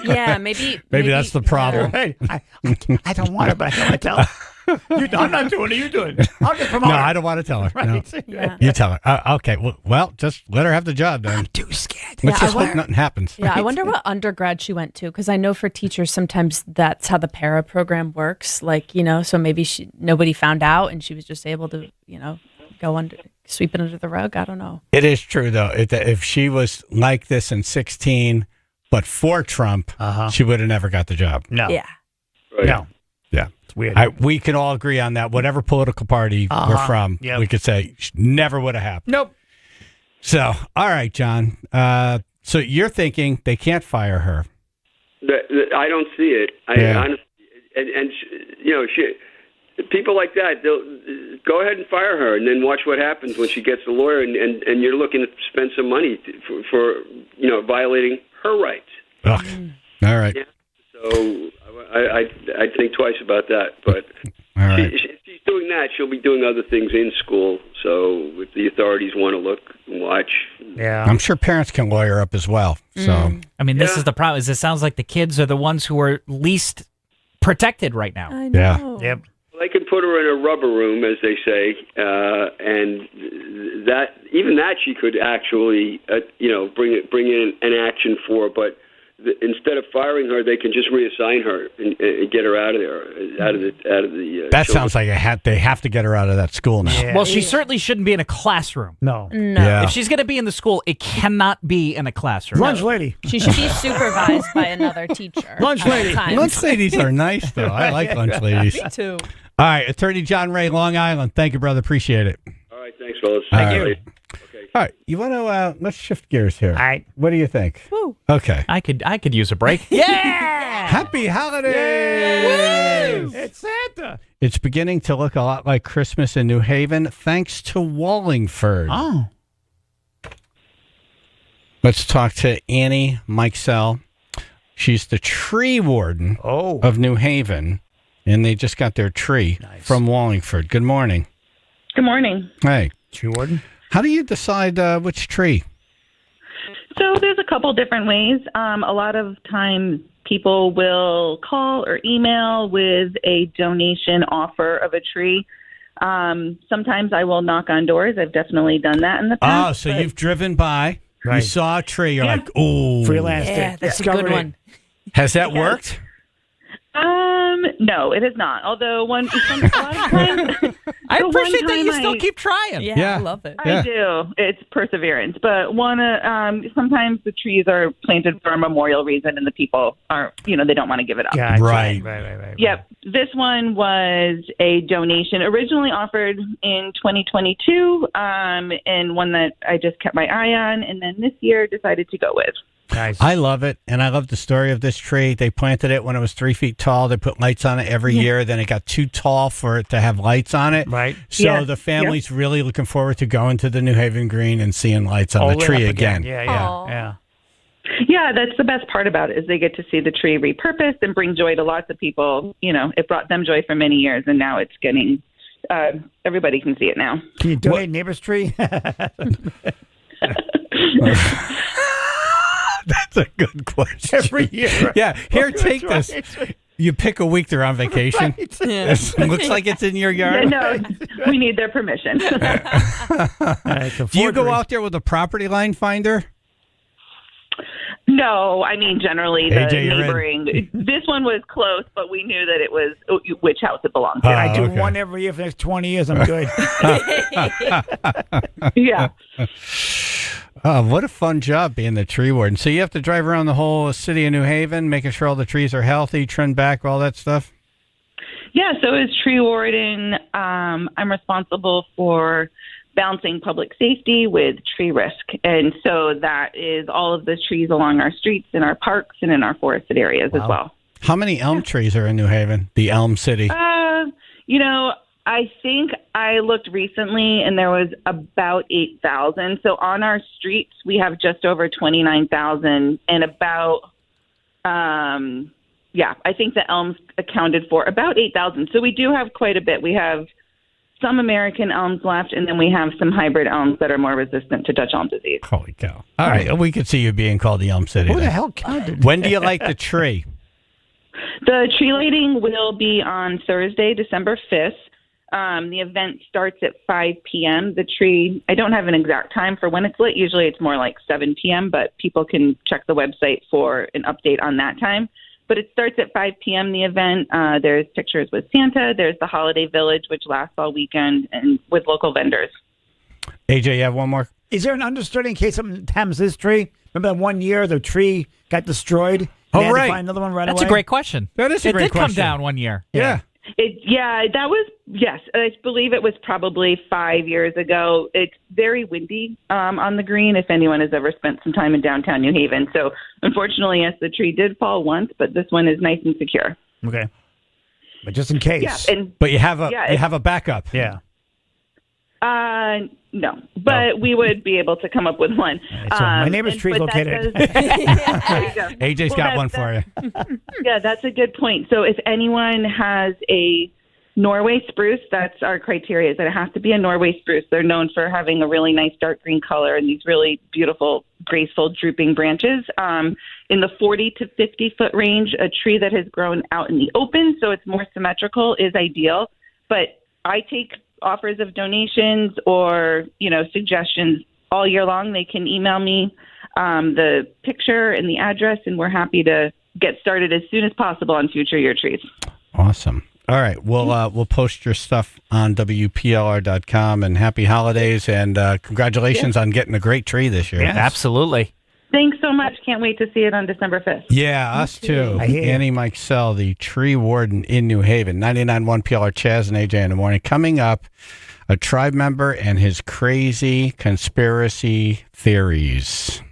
G: Yeah, maybe
B: that's the problem.
C: Right. I don't want her, but I don't want to tell her. I'm not doing it. You do it. I'll get promoted.
B: No, I don't want to tell her.
C: Right.
B: No.
G: Yeah.
B: You tell her. Okay. Well, just let her have the job then.
C: I'm too scared.
B: Let's
G: Yeah,
B: just hope nothing happens.
G: Yeah, I wonder what undergrad she went to, because I know for teachers sometimes that's how the para program works. Like, so maybe nobody found out and she was just able to, go sweep it under the rug. I don't know.
B: It is true though. If she was like this in 2016, but for Trump, she would have never got the job.
C: No.
G: Yeah.
N: Right.
B: No. Yeah.
C: It's weird.
B: We can all agree on that. Whatever political party we're from, we could say never would have happened.
C: Nope.
B: So, all right, John. So you're thinking they can't fire her.
N: I don't see it.
B: Yeah.
N: Honestly, and people like that, they'll go ahead and fire her, and then watch what happens when she gets a lawyer, and you're looking to spend some money for violating her rights.
B: Ugh. All right.
N: Yeah. So I'd think twice about that. But
B: all right.
N: if she's doing that, she'll be doing other things in school. So if the authorities want to look and watch.
C: Yeah.
B: I'm sure parents can lawyer up as well. So
D: I mean, this is the problem. Is it sounds like the kids are the ones who are least protected right now.
G: I know.
C: Yep.
N: They could put her in a rubber room, as they say, and that she could actually, bring in an action for. But instead of firing her, they can just reassign her and get her out of there, out of the.
B: That sounds like they have to get her out of that school now.
D: Yeah. Well, she certainly shouldn't be in a classroom.
C: No.
B: Yeah.
D: If she's going to be in the school, it cannot be in a classroom.
C: Lunch lady.
G: She should be supervised by another teacher.
C: Lunch lady.
B: Lunch ladies are nice, though. I like lunch ladies.
G: Me too.
B: All right, Attorney John Ray, Long Island. Thank you, brother. Appreciate it.
N: All right, thanks, fellas.
B: Thank you. All right, you want to let's shift gears here. All
C: right.
B: What do you think?
G: Woo.
B: Okay.
D: I could use a break. Yeah.
B: Happy holidays!
C: Woo! It's Santa.
B: It's beginning to look a lot like Christmas in New Haven, thanks to Wallingford.
C: Oh.
B: Let's talk to Annie Mikesell. She's the tree warden of New Haven, and they just got their tree from Wallingford. Good morning.
P: Good morning.
B: Hey.
C: Tree warden?
B: How do you decide which tree?
P: So there's a couple different ways. A lot of times people will call or email with a donation offer of a tree. Sometimes I will knock on doors. I've definitely done that in the past.
B: Oh, so you've driven by, you saw a tree, you're like, oh.
C: Freelance.
G: Yeah, that's a good one.
B: Has that worked?
P: No, it has not. Although a lot of times,
D: I appreciate that you still keep trying.
G: Yeah, I love it.
P: I do. It's perseverance. But sometimes the trees are planted for a memorial reason, and the people aren't. They don't want to give it up.
C: Gotcha.
B: Right.
P: Yep. This one was a donation originally offered in 2022, and one that I just kept my eye on, and then this year decided to go with.
C: Nice.
B: I love it, and I love the story of this tree. They planted it when it was 3 feet tall. They put lights on it every year. Then it got too tall for it to have lights on it.
C: Right.
B: So the family's really looking forward to going to the New Haven Green and seeing lights on the tree again.
C: Yeah.
P: Yeah, that's the best part about it is they get to see the tree repurposed and bring joy to lots of people. It brought them joy for many years, and now it's getting everybody can see it now.
C: Can you donate neighbor's tree?
B: That's a good question.
C: Every year.
B: Yeah. Here, take this. You pick a week they're on vacation.
C: Right.
B: It looks like it's in your yard.
P: No, we need their permission.
B: Do you go out there with a property line finder?
P: No, I mean generally the
B: AJ, you're
P: neighboring. This one was close, but we knew that it was which house it belonged to.
C: I do one every year for the next 20 years. I'm good.
P: Yeah.
B: What a fun job being the tree warden. So you have to drive around the whole city of New Haven, making sure all the trees are healthy, trimmed back, all that stuff?
P: Yeah, so as tree warden, I'm responsible for balancing public safety with tree risk. And so that is all of the trees along our streets, in our parks, and in our forested areas as well.
B: How many elm trees are in New Haven, the Elm City?
P: I think I looked recently, and there was about 8,000. So on our streets, we have just over 29,000, and about, I think the elms accounted for about 8,000. So we do have quite a bit. We have some American elms left, and then we have some hybrid elms that are more resistant to Dutch elm disease.
B: Holy cow. All right, we could see you being called the Elm City.
C: Who the
B: then.
C: hell counted?
B: When do you light the tree?
P: The tree lighting will be on Thursday, December 5th. The event starts at 5 p.m. The tree, I don't have an exact time for when it's lit. Usually it's more like 7 p.m., but people can check the website for an update on that time. But it starts at 5 p.m., the event. There's pictures with Santa. There's the Holiday Village, which lasts all weekend, and with local vendors.
B: AJ, you have one more?
C: Is there an understudy in case something happens to this tree? Remember that one year the tree got destroyed?
B: Oh,
C: they had to
B: right.
C: find another one right
D: That's
C: away?
D: a great question.
B: That is a great
D: It did
B: question.
D: come down one year.
B: Yeah.
P: That was, yes, I believe it was probably 5 years ago. It's very windy on the green, if anyone has ever spent some time in downtown New Haven. So unfortunately, yes, the tree did fall once, but this one is nice and secure.
C: Okay. But just in case.
P: Yeah, and
B: But you have a backup.
C: Yeah.
P: No, but we would be able to come up with one.
C: So my neighbor's tree's
P: but that
C: located.
P: does- There you go.
B: AJ's got one for you.
P: Yeah, that's a good point. So if anyone has a Norway spruce, that's our criteria, is that it has to be a Norway spruce. They're known for having a really nice dark green color and these really beautiful, graceful, drooping branches. In the 40 to 50 foot range, a tree that has grown out in the open, so it's more symmetrical, is ideal. But I take offers of donations or, suggestions all year long. They can email me the picture and the address, and we're happy to get started as soon as possible on future year trees.
B: Awesome. All right. We'll post your stuff on WPLR.com, and happy holidays, and congratulations on getting a great tree this year.
D: Yes. Absolutely.
P: Thanks so much. Can't wait to see it on December 5th.
B: Yeah, us too. Annie Mikesell, the tree warden in New Haven. 99.1 PLR, Chaz and AJ in the morning. Coming up, a tribe member and his crazy conspiracy theories.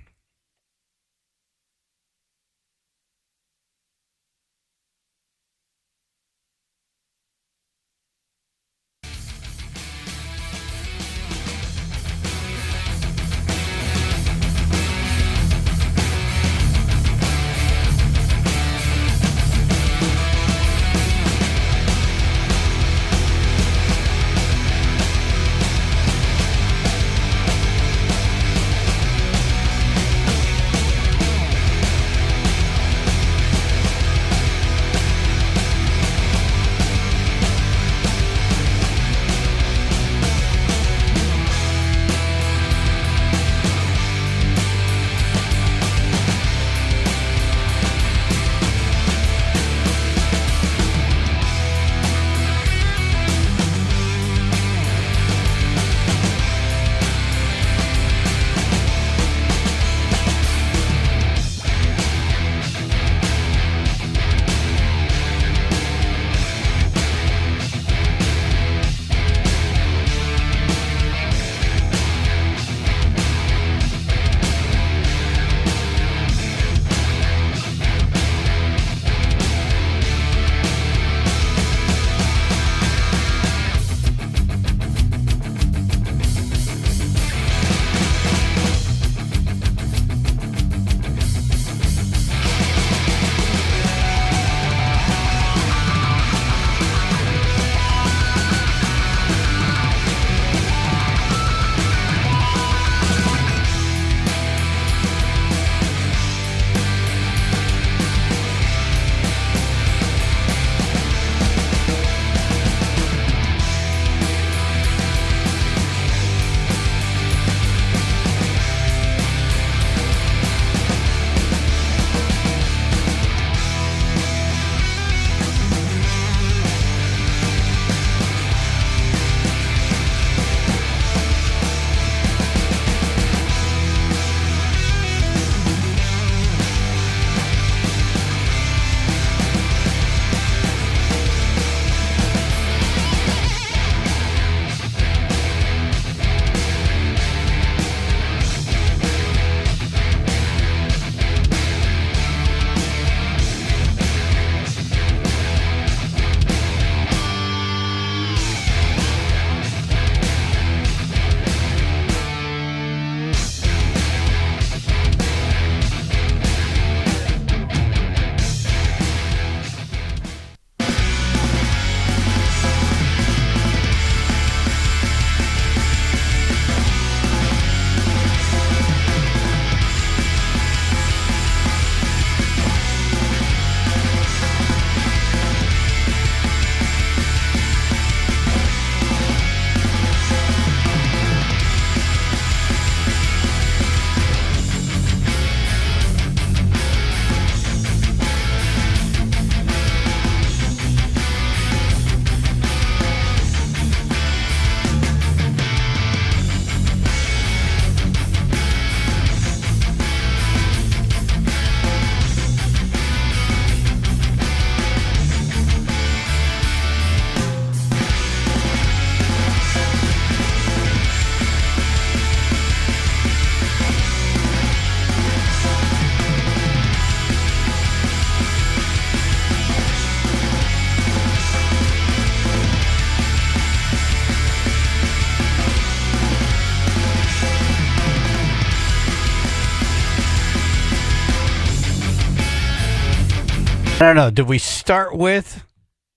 B: don't know. Did we start with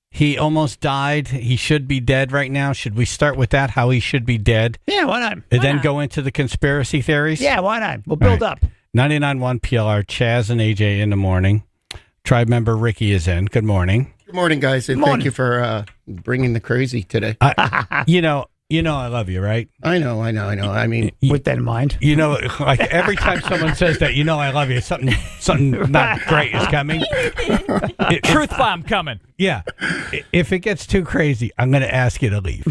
B: he almost died? He should be dead right now. Should we start with that? How he should be dead?
C: Yeah, why not?
B: And then go into the conspiracy theories?
C: Yeah, why not? We'll build up.
B: 99.1 PLR, Chaz and AJ in the morning. Tribe member Ricky is in. Good morning.
Q: Good morning, guys, and thank you for bringing the crazy today.
B: You know I love you, right?
Q: I know. I mean,
C: with that in mind,
B: like every time someone says that, I love you, something not great is coming.
D: Truth bomb coming.
B: Yeah. If it gets too crazy, I'm going to ask you to leave.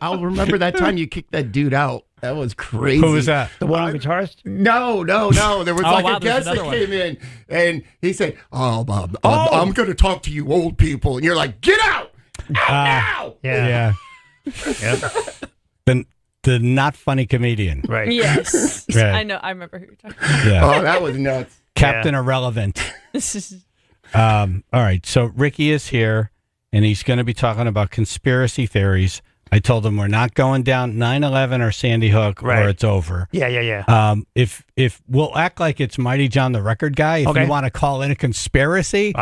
Q: I'll remember that time you kicked that dude out. That was crazy.
B: Who was that?
C: The one on guitarist?
Q: No. There was a guest that came in, and he said, I'm going to talk to you old people. And you're like, get out! Out now!
B: Yeah. The not funny comedian.
C: Right.
G: Yes.
B: Right.
G: I know. I remember who you're talking about.
B: Yeah.
Q: Oh, that was nuts.
B: Captain Irrelevant. All right. So Ricky is here, and he's going to be talking about conspiracy theories. I told him we're not going down 9/11 or Sandy Hook, or it's over.
C: Yeah.
B: If we'll act like it's Mighty John the Record Guy, if you want to call it a conspiracy,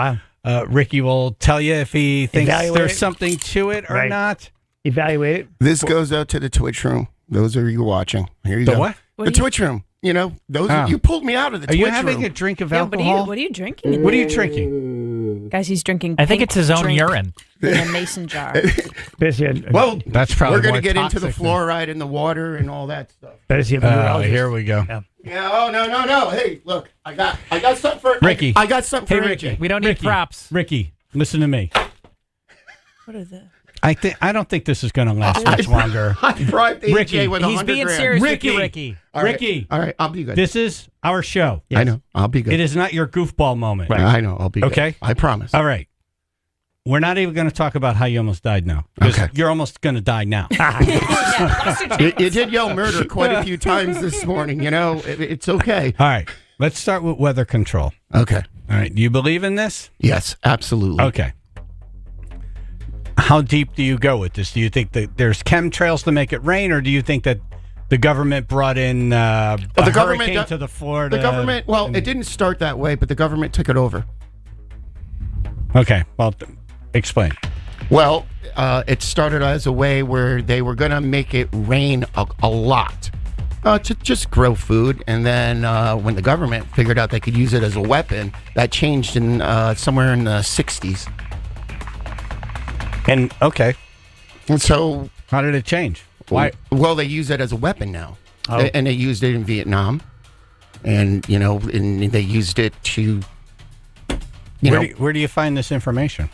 B: Ricky will tell you if he thinks there's something to it or not.
C: Evaluate it.
Q: This goes out to the Twitch room. Those are you watching. Here you go.
B: What?
Q: The Twitch room. Those you pulled me out of the Twitch room.
B: Are you having a drink of alcohol?
G: What are you drinking?
B: What are you drinking?
G: Guys, he's drinking.
D: I think it's his own urine
G: in a mason jar.
Q: Well,
B: that's probably
Q: we're going to
B: more
Q: get into the
B: toxic
Q: fluoride in the water and all that stuff.
B: Here we go.
Q: Yeah. Oh no. Hey, look, I got something for
B: Ricky.
Q: I got something for
B: Ricky.
Q: AJ.
D: We don't need props.
B: Ricky, listen to me.
G: What is it?
B: I don't think this is going to last much longer.
Q: I bribed AJ
B: Ricky,
Q: with $100
D: He's being
Q: grand.
D: serious,
B: Ricky.
Q: All right, I'll be good.
B: This is our show.
Q: Yes. I know. I'll be good.
B: It is not your goofball moment.
Q: Right. I know. I'll be good.
B: Okay?
Q: I promise.
B: All right. We're not even going to talk about how you almost died now. Because you're almost going to die now.
Q: You did yell murder quite a few times this morning. It's okay.
B: All right. Let's start with weather control.
Q: Okay.
B: All right. Do you believe in this?
Q: Yes, absolutely.
B: Okay. How deep do you go with this? Do you think that there's chemtrails to make it rain, or do you think that the government brought in the hurricane to the Florida?
Q: The government, it didn't start that way, but the government took it over.
B: Okay. Well, explain.
Q: Well, it started as a way where they were going to make it rain a lot to just grow food. And then when the government figured out they could use it as a weapon, that changed in somewhere in the 60s.
B: And okay.
Q: And so
B: how did it change? Why?
Q: Well, they use it as a weapon now. And they used it in Vietnam. And, and they used it to,
B: where do you find this information?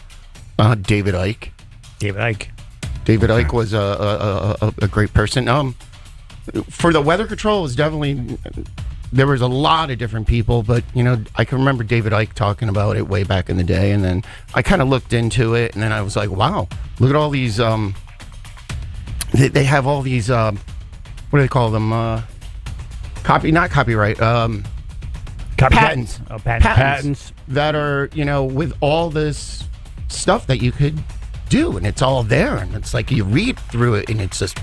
Q: David Icke.
C: David
Q: Icke was a great person. For the weather control, it was definitely, there was a lot of different people, but, I can remember David Icke talking about it way back in the day, and then I kind of looked into it, and then I was like, wow, look at all these, they have all these, what do they call them? Not copyright, patents. Patents that are, with all this stuff that you could do, and it's all there, and it's like you read through it, and it's just,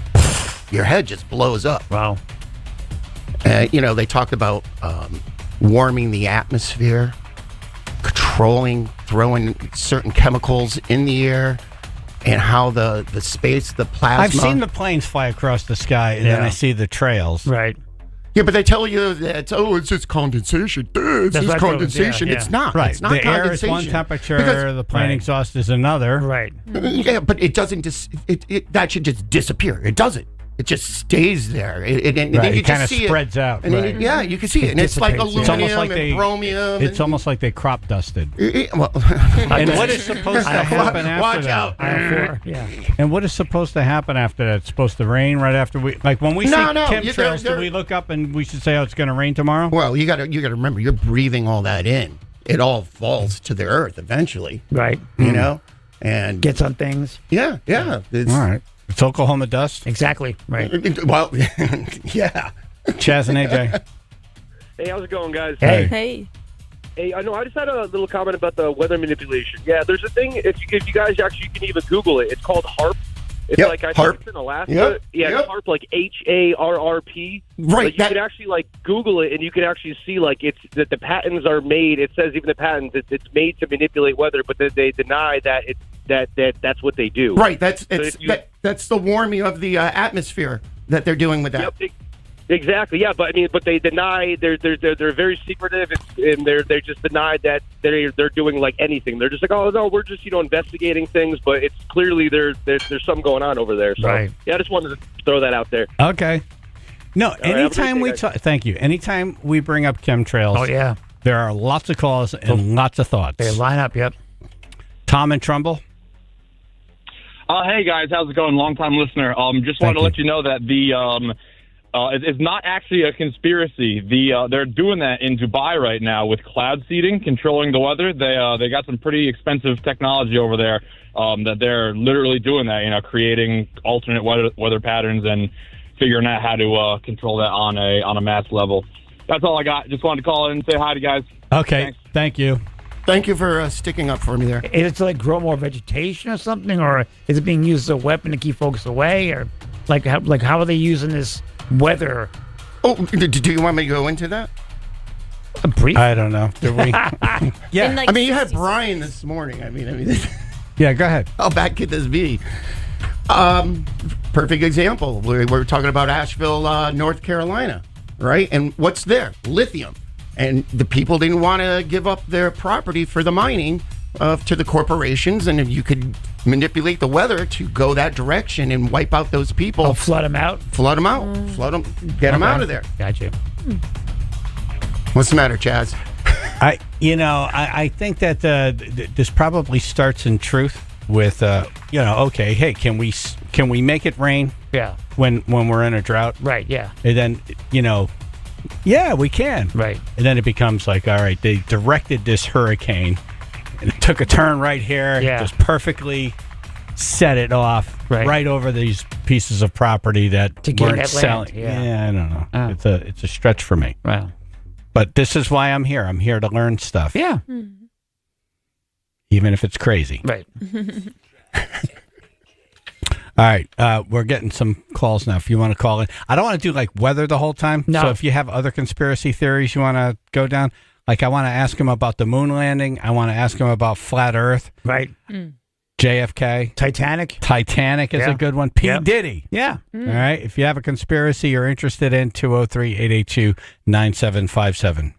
Q: your head just blows up.
C: Wow.
Q: They talked about warming the atmosphere, throwing certain chemicals in the air, and how the space, the plasma.
B: I've seen the planes fly across the sky, and then I see the trails.
C: Right.
Q: Yeah, but they tell you that, it's just condensation. It's just condensation. It's not.
B: Right.
Q: It's not
B: the
Q: condensation.
B: air is one temperature, the plane exhaust is another.
C: Right.
Q: Yeah, but it doesn't that should just disappear. It doesn't. It just stays there. And then you
B: kind of
Q: see
B: spreads out.
Q: And then you can see it. And it's like aluminum and chromium.
B: It's almost like they crop dusted.
Q: And
B: what is supposed to happen after
Q: Watch
B: that?
Q: out.
C: Yeah.
B: And what is supposed to happen after that? It's supposed to rain right after we, like when we see chemtrails, do we look up and we should say, it's going to rain tomorrow?
Q: Well, you got to remember, you're breathing all that in. It all falls to the earth eventually.
C: Right.
Q: And
C: gets on things.
Q: Yeah.
B: All right. It's Oklahoma dust?
C: Exactly. Right.
Q: Well, yeah.
B: Chaz and AJ.
R: Hey, how's it going, guys?
G: Hey.
R: Hey, I know. I just had a little comment about the weather manipulation. Yeah, there's a thing. If you guys actually, you can even Google it. It's called HAARP, It's
Q: Yep,
R: like I
Q: HARP.
R: think it's in Alaska.
Q: Yep,
R: Yeah,
Q: yep.
R: HARP, like HARRP.
Q: Right,
R: Like, you can actually like Google it, and you can actually see like it's that the patents are made. It says even the patents it's made to manipulate weather, but then they deny that that's what they do.
Q: Right. That's
R: So
Q: it's
R: if you-
Q: that's the warming of the atmosphere that they're doing with that.
R: Yep, exactly. Yeah, but I mean, but they deny they're very secretive, and they just deny that they're doing like anything. They're just like, oh no, we're just investigating things, but it's clearly there's something going on over there. So
B: Right.
R: yeah, I just wanted to throw that out there.
B: Okay. No,
R: right, have a great
B: anytime
R: day,
B: we
R: guys.
B: talk, thank you. Anytime we bring up chemtrails,
C: Oh, yeah.
B: there are lots of calls and lots of thoughts.
C: They line up, yep.
B: Tom and Trumbull.
L: Hey guys, how's it going? Long time listener. Just wanted to let you know that the it's not actually a conspiracy. They're doing that in Dubai right now with cloud seeding, controlling the weather. They got some pretty expensive technology over there that they're literally doing that. Creating alternate weather patterns and figuring out how to control that on a mass level. That's all I got. Just wanted to call in and say hi to you guys.
B: Okay,
L: Thanks.
B: Thank you.
Q: Thank you for sticking up for me there.
C: Is it to like grow more vegetation or something, or is it being used as a weapon to keep folks away, or how are they using this weather?
Q: Oh, do you want me to go into that?
C: A brief?
B: I don't know. Do we? Yeah.
Q: I mean, you had Brian this morning. I mean,
B: Yeah, go ahead.
Q: how bad could this be? Perfect example. We're talking about Asheville, North Carolina, right? And what's there? Lithium. And the people didn't want to give up their property for the mining to the corporations. And if you could manipulate the weather to go that direction and wipe out those people.
C: Oh, flood them out?
Q: Flood them out. Flood them. Get them out of there.
C: Gotcha.
Q: What's the matter, Chaz?
B: I think that this probably starts in truth with okay, hey, can we make it rain?
C: Yeah.
B: When we're in a drought,
C: right? Yeah.
B: And then yeah, we can,
C: right?
B: And then it becomes like, all right, they directed this hurricane, and it took a turn right here, just perfectly set it off right over these pieces of property that
C: To gain
B: weren't
C: that
B: selling.
C: land, yeah.
B: I don't know. It's a stretch for me.
C: Wow.
B: But this is why I'm here. I'm here to learn stuff.
C: Yeah.
B: Even if it's crazy.
C: Right.
B: All right. We're getting some calls now. If you want to call in. I don't want to do like weather the whole time.
C: No.
B: So if you have other conspiracy theories you want to go down, like I want to ask him about the moon landing. I want to ask him about flat Earth.
C: Right.
B: JFK.
C: Titanic.
B: Titanic is
C: Yeah.
B: a good one. P.
C: Yep.
B: Diddy.
C: Yeah.
B: All right. If you have a conspiracy you're interested in, 203-882-9757.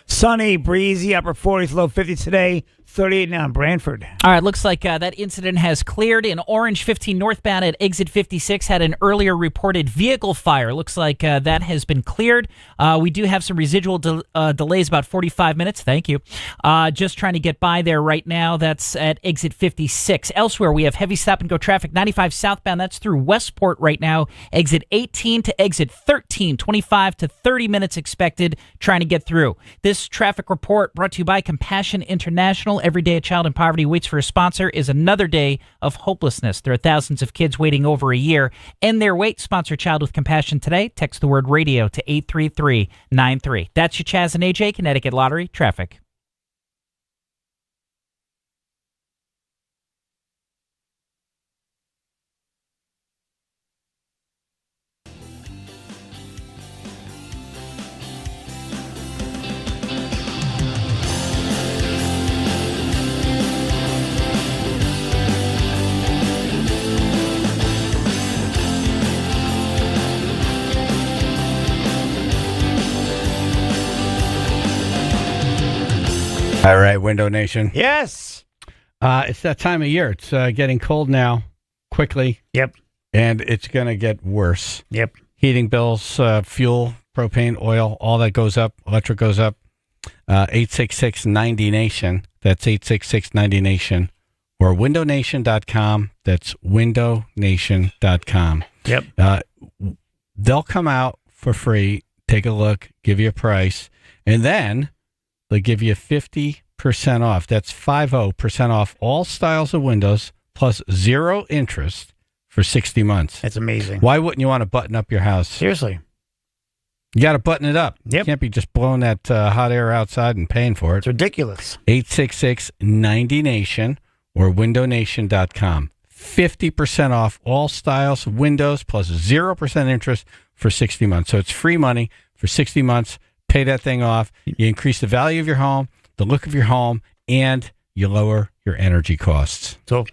C: Sunny, breezy, upper 40s, low 50s today. 38 now in Brantford.
D: All right, looks like that incident has cleared. In Orange 15 northbound at exit 56 had an earlier reported vehicle fire. Looks like that has been cleared. We do have some residual delays, about 45 minutes. Thank you. Just trying to get by there right now. That's at exit 56. Elsewhere, we have heavy stop-and-go traffic. 95 southbound, that's through Westport right now. Exit 18 to exit 13. 25 to 30 minutes expected trying to get through. This traffic report brought to you by Compassion International. Every day a child in poverty waits for a sponsor is another day of hopelessness. There are thousands of kids waiting over a year. End their wait. Sponsor a child with compassion today. Text the word radio to 83393. That's your Chaz and AJ Connecticut Lottery traffic.
B: All right, Window Nation.
C: Yes.
B: It's that time of year. It's getting cold now, quickly.
C: Yep.
B: And it's going to get worse.
C: Yep.
B: Heating bills, fuel, propane, oil, all that goes up. Electric goes up. 866-90-NATION. That's 866-90-NATION. Or windownation.com. That's windownation.com.
C: Yep.
B: They'll come out for free, take a look, give you a price, and then they'll give you 50% off. That's 50% off all styles of windows plus zero interest for 60 months.
C: That's amazing.
B: Why wouldn't you want to button up your house?
C: Seriously.
B: You got to button it up.
C: Yep.
B: You can't be just blowing that hot air outside and paying for it.
C: It's ridiculous.
B: 866-90Nation or windownation.com. 50% off all styles of windows plus 0% interest for 60 months. So it's free money for 60 months. Pay that thing off. You increase the value of your home, the look of your home, and you lower your energy costs.
C: So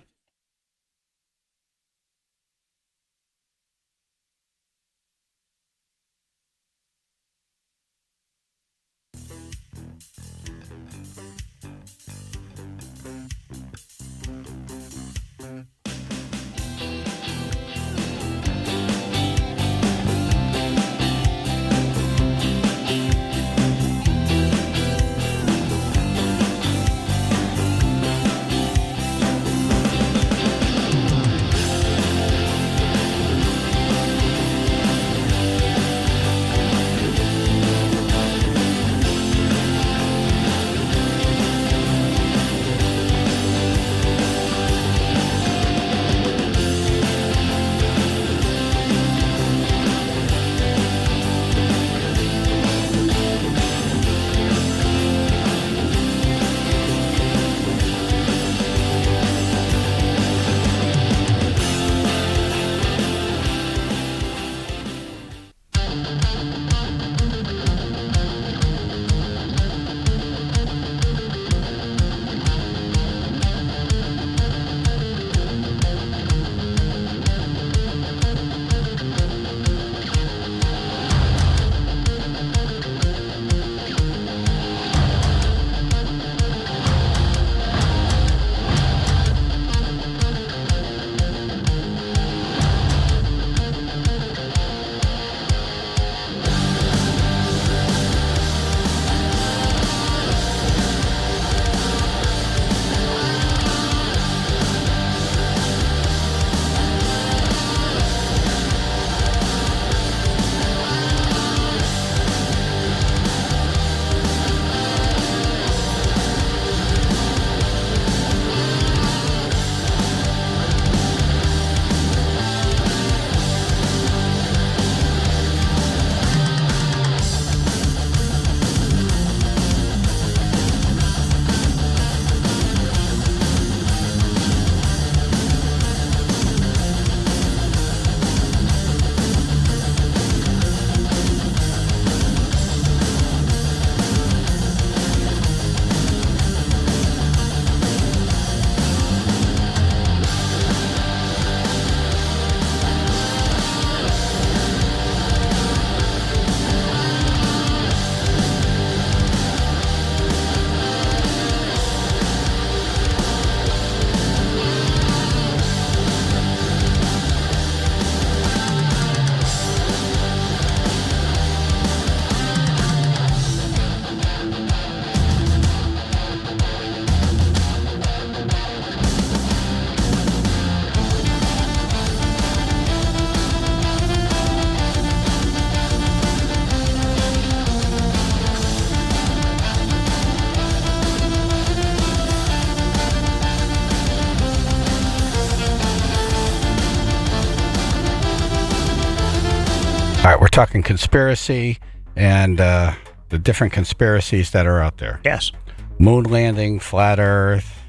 B: All right, we're talking conspiracy and the different conspiracies that are out there.
C: Yes.
B: Moon landing, flat Earth,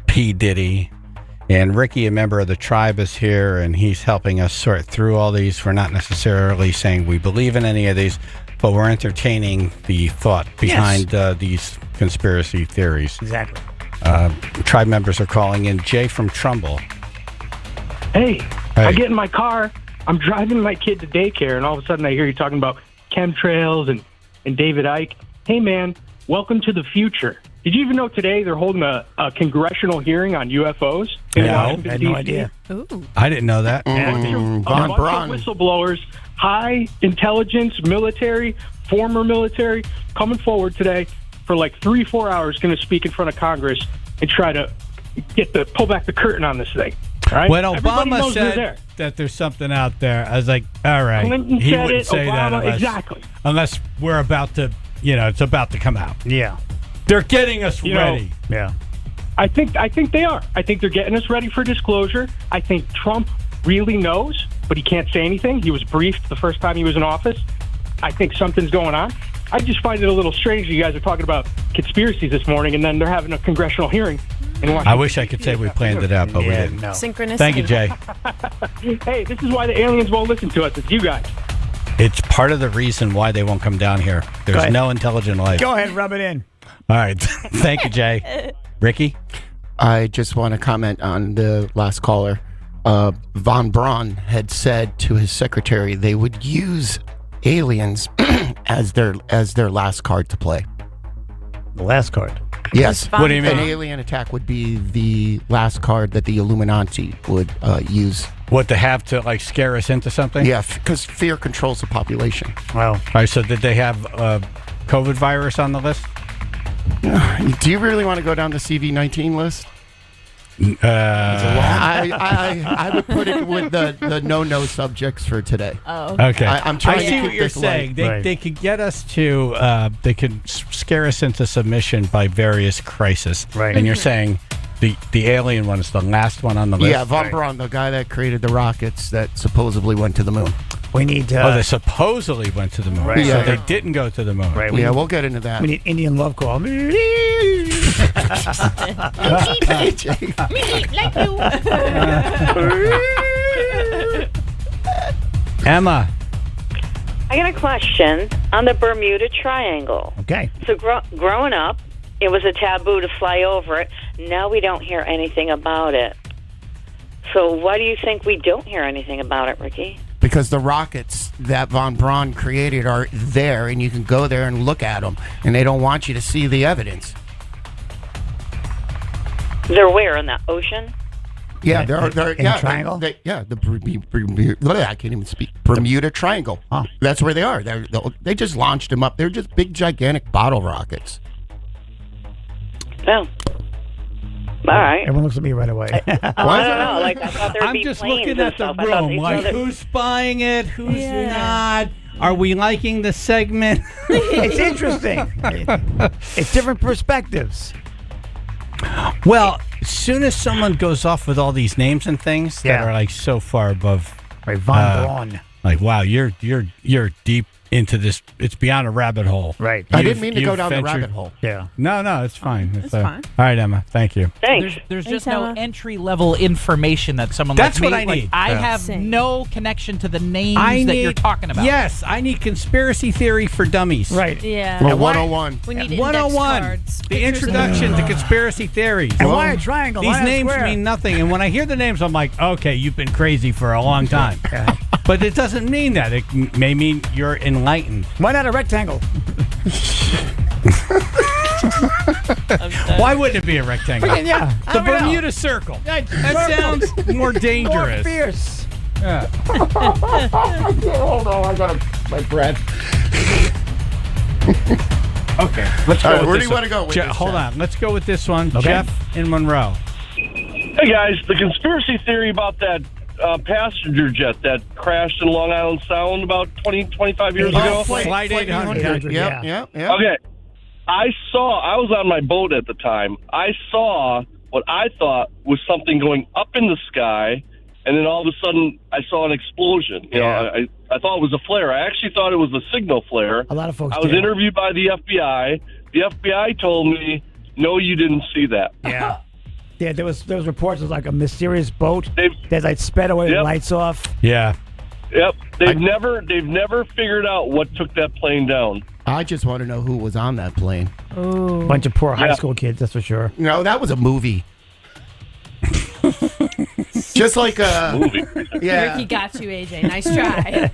B: P. Diddy. And Ricky, a member of the tribe, is here, and he's helping us sort through all these. We're not necessarily saying we believe in any of these, but we're entertaining the thought behind these conspiracy theories.
C: Exactly.
B: Tribe members are calling in. Jay from Trumbull.
W: Hey, I get in my car, I'm driving my kid to daycare, and all of a sudden I hear you talking about chemtrails and David Icke. Hey, man, welcome to the future. Did you even know today they're holding a congressional hearing on UFOs?
B: No,
C: I had no idea.
B: I didn't know that.
W: A bunch of whistleblowers, high intelligence, military, former military, coming forward today for like 3-4 hours, going to speak in front of Congress and try to pull back the curtain on this thing. Right?
B: When
W: Everybody
B: Obama
W: knows they're
B: said
W: there.
B: that there's something out there, I was like, all right.
W: Clinton
B: he
W: said
B: wouldn't
W: it,
B: say that
W: Obama,
B: unless we're about to, it's about to come out.
C: Yeah.
B: They're getting us ready.
C: Yeah.
W: I think they are. I think they're getting us ready for disclosure. I think Trump really knows, but he can't say anything. He was briefed the first time he was in office. I think something's going on. I just find it a little strange you guys are talking about conspiracies this morning, and then they're having a congressional hearing in Washington.
B: I wish I could say we planned it out, but we didn't.
W: No.
G: Synchronicity.
B: Thank you, Jay.
W: Hey, this is why the aliens won't listen to us. It's you guys.
B: It's part of the reason why they won't come down here. There's
C: ahead.
B: no intelligent life.
C: Go ahead, rub it in.
B: All right. Thank you, Jay. Ricky?
Q: I just want to comment on the last caller. Von Braun had said to his secretary they would use aliens as their last card to play.
C: The last card.
Q: Yes.
B: What do you mean?
Q: An alien attack would be the last card that the Illuminati would use.
B: What, to have to, like, scare us into something?
Q: Yeah, because fear controls the population.
C: Wow.
B: All right, so did they have COVID virus on the list?
Q: Do you really want to go down the CV-19 list? I would put it with the no subjects for today.
G: Oh,
B: okay.
Q: I'm trying
B: I
Q: to
B: see
Q: keep
B: what you're
Q: this
B: saying.
Q: light.
B: They could get us to, they could scare us into submission by various crises.
C: Right.
B: And you're saying the alien one is the last one on the list?
Q: Yeah, Von Braun, the guy that created the rockets that supposedly went to the moon.
C: We need.
B: They supposedly went to the moon.
C: Right.
B: So
Q: Yeah.
B: they didn't go to the moon.
C: Right.
Q: Yeah, we'll get into that.
C: We need Indian love call.
B: Emma.
E: I got a question on the Bermuda Triangle.
C: Okay.
E: So growing up, it was a taboo to fly over it. Now we don't hear anything about it. So why do you think we don't hear anything about it, Ricky?
Q: Because the rockets that Von Braun created are there, and you can go there and look at them, and they don't want you to see the evidence.
E: They're where, in the ocean?
Q: Yeah, they're
C: in
Q: yeah,
C: a triangle?
Q: the I can't even speak. Bermuda Triangle.
C: Huh.
Q: That's where they are. They just launched them up. They're just big, gigantic bottle rockets.
E: Oh. All right.
C: Everyone looks at me right away.
E: I don't know. Like, I thought there'd
B: I'm
E: be
B: just
E: planes
B: looking
E: and
B: at the
E: stuff. I thought
B: room,
E: these
B: like
E: other-
B: who's buying it, who's not. Are we liking the segment?
C: It's interesting. It's different perspectives.
B: Well, as soon as someone goes off with all these names and things that
C: Yeah.
B: are like so far above,
C: Right, Von Braun.
B: like wow, you're deep into this. It's beyond a rabbit hole.
C: Right.
Q: I didn't mean to go down the
B: ventured-
Q: rabbit hole.
C: Yeah.
B: No, it's fine.
G: It's fine.
B: All right, Emma. Thank you.
E: Thanks.
D: There's just
G: Thanks,
D: no
G: Emma.
D: entry level information that someone
B: That's
D: like
B: what
D: me,
B: I
D: like,
B: need.
D: I
B: Yeah.
D: have
G: Same.
D: no connection to the names that you're talking about.
B: Yes, I need conspiracy theory for dummies.
C: Right.
G: Yeah.
Q: Well,
C: And why-
Q: 101.
G: We need
B: 101.
G: index cards.
B: The
G: Pictures of
B: introduction
G: them.
B: to conspiracy theories.
C: And why a triangle?
B: These
C: Why a
B: names
C: square?
B: mean nothing, and when I hear the names, I'm like, okay, you've been crazy for a long time.
C: Yeah.
B: But it doesn't mean that. It may mean you're enlightened.
C: Why not a rectangle?
B: Why wouldn't it be a rectangle?
C: Yeah.
B: The Bermuda Circle. That sounds more dangerous.
C: More fierce.
B: Yeah.
Q: Hold on, I got my breath.
B: Okay, let's
Q: All
B: go.
Q: right,
B: with
Q: where
B: this
Q: do you
B: one.
Q: wanna go with this,
B: Hold
Q: Jeff?
B: on. Let's go with this one.
C: Okay.
B: Jeff in Monroe.
O: Hey guys, the conspiracy theory about that passenger jet that crashed in Long Island Sound about 25 years ago.
B: Flight 800.
Q: Yep.
O: Okay. I was on my boat at the time. I saw what I thought was something going up in the sky, and then all of a sudden I saw an explosion. You know, I thought it was a flare. I actually thought it was a signal flare.
C: A lot of folks
O: I was
C: did.
O: interviewed by the FBI. The FBI told me, no, you didn't see that.
C: Yeah. Yeah, there was reports of like a mysterious boat that like sped away the lights off.
B: Yeah.
O: Yep. They've never figured out what took that plane down.
Q: I just want to know who was on that plane.
C: Ooh. Bunch of poor high school kids, that's for sure.
Q: No, that was a movie. Just like a
O: movie.
Q: Yeah.
G: Ricky got you, AJ. Nice try.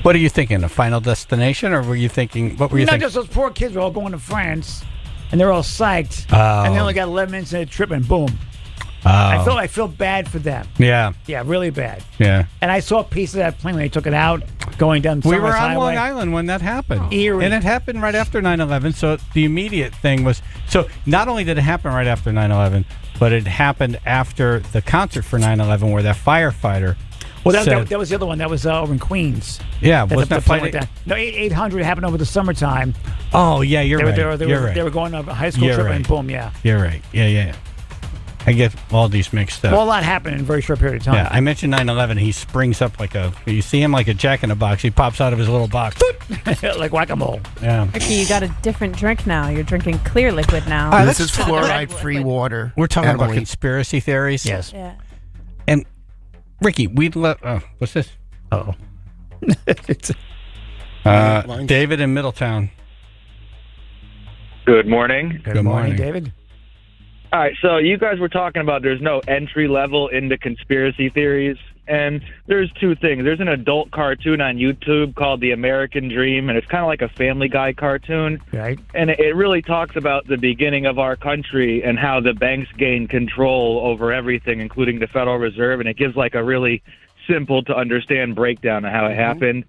B: What are you thinking? A Final Destination, or were you thinking? What were you
C: Not
B: thinking?
C: just those poor kids were all going to France, and they're all psyched,
B: Oh.
C: and they only got 11 minutes in a trip, and boom.
B: Oh.
C: I feel bad for them.
B: Yeah.
C: Yeah, really bad.
B: Yeah.
C: And I saw a piece of that plane when they took it out, going down.
B: We were
C: Sunrise
B: on
C: Highway.
B: Long Island when that happened.
C: Eerie.
B: And it happened right after 9/11. So the immediate thing was, so not only did it happen right after 9/11, but it happened after the concert for 9/11 where that firefighter
C: Well,
B: said,
C: that was the other one. That was over in Queens.
B: Yeah,
C: That
B: wasn't
C: the
B: that
C: plane
B: flight
C: went down. No, 800 happened over the summertime.
B: Oh, yeah, you're right.
C: They
B: You're
C: were,
B: right.
C: They were going on a high school
B: You're
C: trip,
B: right.
C: and boom, yeah.
B: You're right. Yeah. I get all these mixed up.
C: Well, a lot happened in a very short period of time.
B: Yeah, I mentioned 9/11. He springs up you see him like a jack in a box. He pops out of his little box.
C: Like whack-a-mole.
B: Yeah.
G: Ricky, you got a different drink now. You're drinking clear liquid now.
Q: This is fluoride-free water.
B: We're talking about
Q: Emily.
B: conspiracy theories.
C: Yes.
G: Yeah.
B: And Ricky, we'd love. What's this?
C: Oh.
B: David in Middletown.
S: Good morning.
B: Good morning,
C: David.
S: All right, so you guys were talking about there's no entry level into conspiracy theories, and there's two things. There's an adult cartoon on YouTube called The American Dream, and it's kind of like a Family Guy cartoon.
C: Right.
S: And it really talks about the beginning of our country and how the banks gained control over everything, including the Federal Reserve, and it gives like a really simple to understand breakdown of how it happened.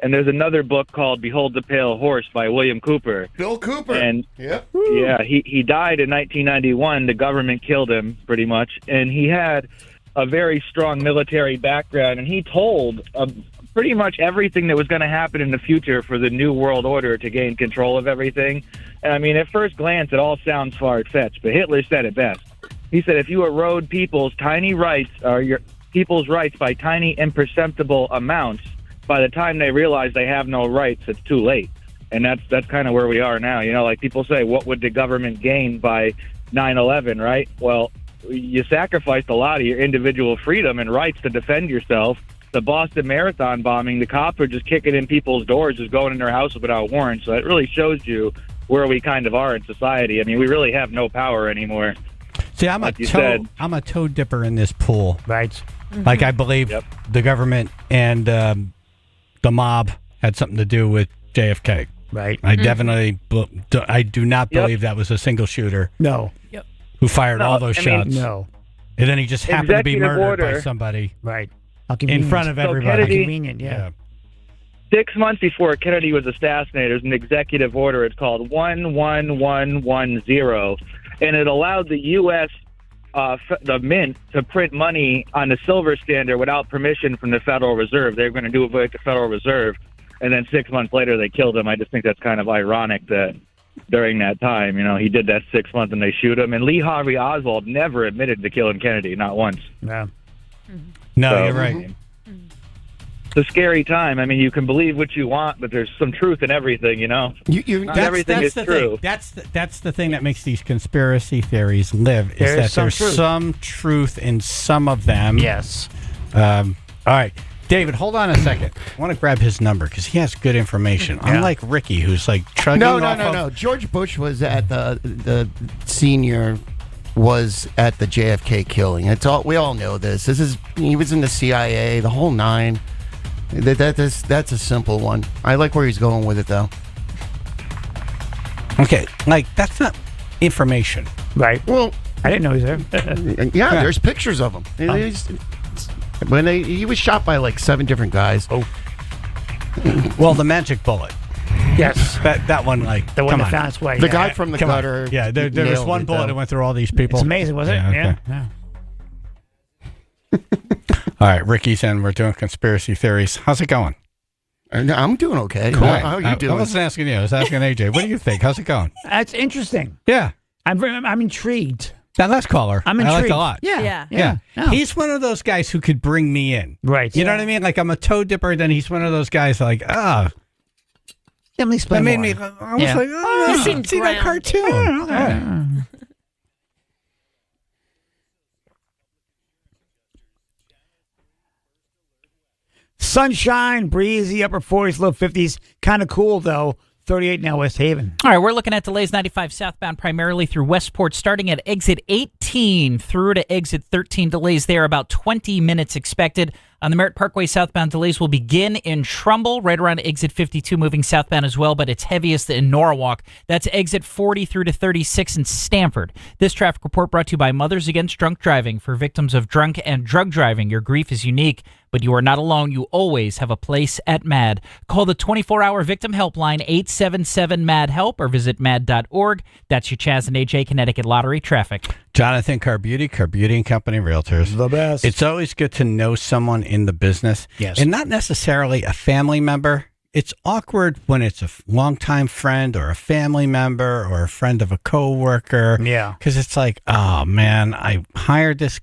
S: And there's another book called Behold the Pale Horse by William Cooper.
Q: Bill Cooper.
S: And
Q: yep.
S: Yeah, he died in 1991. The government killed him pretty much. And he had a very strong military background. And he told pretty much everything that was going to happen in the future for the New World Order to gain control of everything. And I mean, at first glance, it all sounds far-fetched. But Hitler said it best. He said, if you erode people's rights by tiny imperceptible amounts, by the time they realize they have no rights, it's too late. And that's kind of where we are now. You know, like people say, what would the government gain by 9/11, right? Well, you sacrificed a lot of your individual freedom and rights to defend yourself. The Boston Marathon bombing, the cops are just kicking in people's doors, just going in their house without warrants. So it really shows you where we kind of are in society. I mean, we really have no power anymore.
B: See, I'm a toe dipper in this pool.
C: Right.
G: Mm-hmm.
B: Like I believe the government and the mob had something to do with JFK.
C: Right.
B: I definitely I do not believe that was a single shooter.
C: No.
B: Who fired all those shots.
C: No.
B: And then he just happened to be
S: Executive
B: murdered by
S: order.
B: somebody.
C: Right.
B: In front of everybody.
S: Kennedy-
C: Convenient, yeah.
S: 6 months before Kennedy was assassinated, there's an executive order. It's called 11110, and it allowed the U.S. The mint to print money on the silver standard without permission from the Federal Reserve. They were going to do it with the Federal Reserve, and then 6 months later they killed him. I just think that's kind of ironic that during that time, you know, he did that 6 months and they shoot him. And Lee Harvey Oswald never admitted to killing Kennedy, not once.
C: Yeah.
B: No,
S: So-
B: you're right.
S: It's a scary time. I mean, you can believe what you want, but there's some truth in everything, you know? Not everything is
B: the
S: true.
B: thing. That's the thing that makes these conspiracy theories live, is
C: There's
B: that
C: some
B: there's
C: truth.
B: some truth in some of them.
C: Yes.
B: All right. David, hold on a second. I want to grab his number because he has good information.
C: Yeah.
B: Unlike Ricky, who's like chugging off of-
Q: No. George Bush was at the senior was at the JFK killing. It's all we all know this. He was in the CIA, the whole nine. That's a simple one. I like where he's going with it though.
B: Okay, like that's not information.
C: Right.
Q: Well,
C: I didn't know he was there.
Q: yeah, there's pictures of him. He was shot by like 7 different guys.
C: Oh.
B: Well, the magic bullet.
C: Yes.
B: That one, like,
C: The one
B: come
C: that
B: on.
C: found its way.
Q: The
C: yeah.
Q: guy from the
B: Come on.
Q: gutter.
B: Yeah, there was
Q: nailed
B: one
Q: it,
B: bullet
Q: though.
B: that went through all these people.
C: It's amazing, was it?
B: Yeah, okay. All right, Ricky's in. We're doing conspiracy theories. How's it going?
Q: I'm doing okay.
B: Cool.
Q: How are you doing?
B: I wasn't asking you. I was asking AJ. What do you think? How's it going?
C: That's interesting.
B: Yeah.
C: I'm intrigued.
B: Now, let's call her.
C: I'm
B: I
C: intrigued.
B: like a lot.
C: Yeah.
B: Yeah.
C: No.
B: He's one of those guys who could bring me in.
C: Right.
B: You know what I mean? Like, I'm a toe dipper, then he's one of those guys like,
C: Let me explain
B: that made
C: more.
B: me, I was like, oh,
G: You seem
B: see that
G: grounded.
B: cartoon.
C: Yeah. Sunshine, breezy, upper 40s, low 50s. Kind of cool, though. 38 now, West Haven.
D: All right, we're looking at delays 95 southbound primarily through Westport, starting at exit 18 through to exit 13. Delays there, about 20 minutes expected. On the Merritt Parkway southbound, delays will begin in Trumbull, right around exit 52, moving southbound as well, but it's heaviest in Norwalk. That's exit 40 through to 36 in Stamford. This traffic report brought to you by Mothers Against Drunk Driving. For victims of drunk and drug driving, your grief is unique, but you are not alone. You always have a place at MAD. Call the 24-hour victim helpline, 877-MAD-HELP, or visit mad.org. That's your Chaz and AJ Connecticut Lottery traffic.
B: Jonathan Carr Beauty and Company Realtors.
C: The best.
B: It's always good to know someone in the business.
C: Yes.
B: And not necessarily a family member. it's awkward when it's a longtime friend or a family member or a friend of a coworker.
C: Yeah.
B: Because it's like, oh, man, I hired this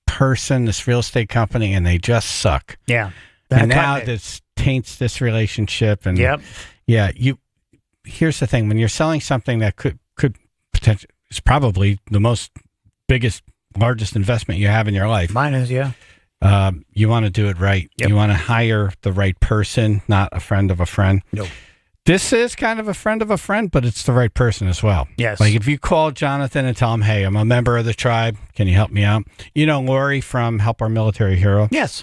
B: person, this real estate company, and they just suck.
C: Yeah.
B: And now this taints this relationship. And yeah, here's the thing. When you're selling something that could potentially, it's probably the largest investment you have in your life.
C: Mine is, yeah.
B: You want to do it right. Yep. You want to hire the right person, not a friend of a friend.
C: No.
B: This is kind of a friend of a friend, but it's the right person as well.
C: Yes.
B: Like if you call Jonathan and tell him, hey, I'm a member of the tribe. Can you help me out? You know, Lori from Help Our Military Hero.
C: Yes.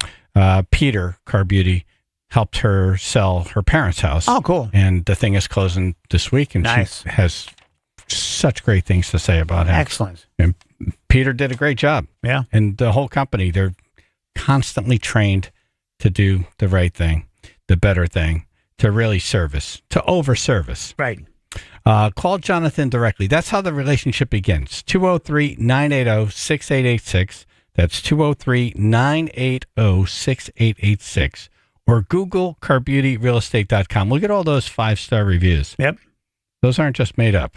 B: Peter, Car Beauty, helped her sell her parents' house.
C: Oh, cool.
B: And the thing is closing this week. And
C: nice.
B: She has such great things to say about him.
C: Excellent.
B: And Peter did a great job.
C: Yeah.
B: And the whole company, they're constantly trained to do the right thing, the better thing, to really service, to over-service.
C: Right.
B: Call Jonathan directly. That's how the relationship begins. 203-980-6886. That's 203-980-6886. Or Google CarBeautyRealEstate.com. Look at all those 5-star reviews.
C: Yep.
B: Those aren't just made up.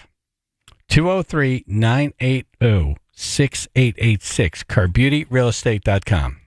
B: 203-980-6886. CarBeautyRealEstate.com.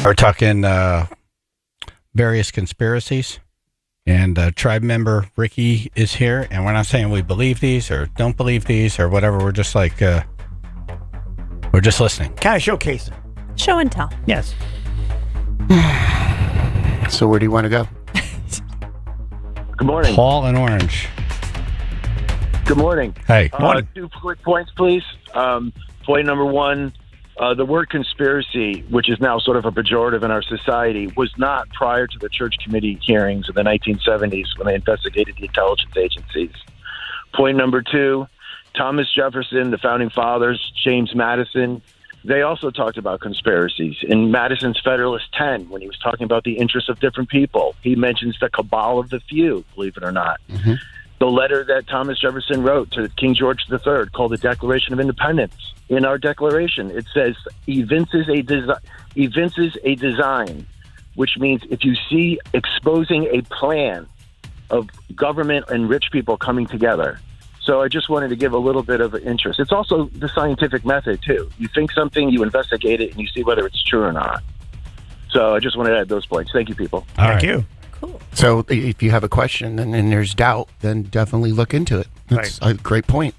B: We're talking various conspiracies, and tribe member Ricky is here, and we're not saying we believe these or don't believe these or whatever. We're just like, we're just listening.
C: Kind of showcasing.
G: Show and tell.
C: Yes.
Q: So where do you want to go?
H: Good morning.
B: Paul and Orange.
H: Good morning.
B: Hey.
H: Morning. 2 quick points, please. Point number one,
J: The word conspiracy, which is now sort of a pejorative in our society, was not prior to the church committee hearings of the 1970s when they investigated the intelligence agencies. Point number 2, Thomas Jefferson, the founding fathers, James Madison, they also talked about conspiracies. In Madison's Federalist 10, when he was talking about the interests of different people, he mentions the cabal of the few, believe it or not.
Q: Mm-hmm.
J: The letter that Thomas Jefferson wrote to King George III called the Declaration of Independence. In our declaration, it says, evinces a design, which means if you see exposing a plan of government and rich people coming together. So I just wanted to give a little bit of interest. It's also the scientific method, too. You think something, you investigate it, and you see whether it's true or not. So I just wanted to add those points. Thank you, people.
C: Thank you.
Q: So if you have a question and there's doubt, then definitely look into it. That's a great point.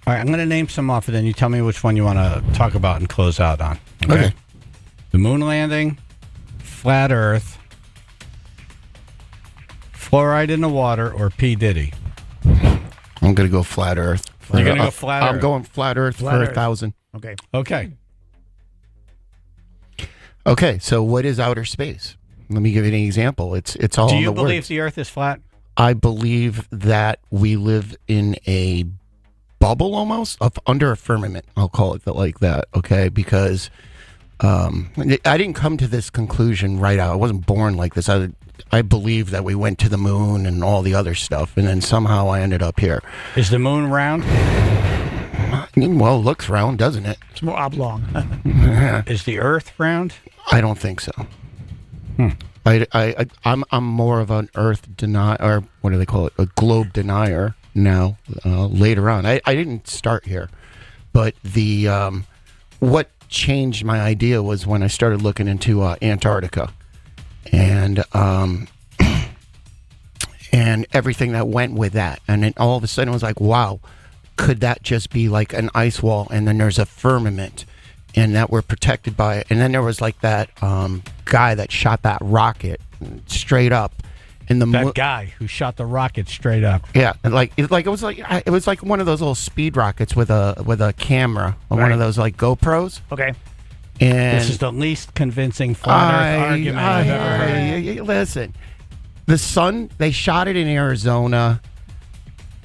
B: All right, I'm going to name some off, and then you tell me which one you want to talk about and close out on. Okay. The moon landing, flat Earth, fluoride in the water, or P. Diddy.
Q: I'm going to go flat Earth.
B: You're going to go flat Earth?
Q: I'm going flat Earth for 1,000.
C: Okay.
B: Okay.
Q: Okay, so what is outer space? Let me give you an example. It's all
B: Do
Q: in
B: you
Q: the
B: believe
Q: words.
B: the Earth is flat?
Q: I believe that we live in a bubble almost under a firmament. I'll call it like that, okay? Because I didn't come to this conclusion right out. I wasn't born like this. I believe that we went to the moon and all the other stuff, and then somehow I ended up here.
B: Is the moon round?
Q: Well, it looks round, doesn't it?
C: It's more oblong.
B: Is the Earth round?
Q: I don't think so. I'm more of an Earth denier, or what do they call it? A globe denier now. Later on, I didn't start here, but the what changed my idea was when I started looking into Antarctica, and and everything that went with that, and then all of a sudden it was like, wow, could that just be like an ice wall, and then there's a firmament, and that we're protected by it, and then there was like that guy that shot that rocket straight up, and
B: that guy who shot the rocket straight up.
Q: Yeah, and it was like one of those little speed rockets with a camera, or one of those like GoPros.
C: Okay.
Q: And
B: this is the least convincing flat Earth argument I've ever heard.
Q: Listen, the sun, they shot it in Arizona,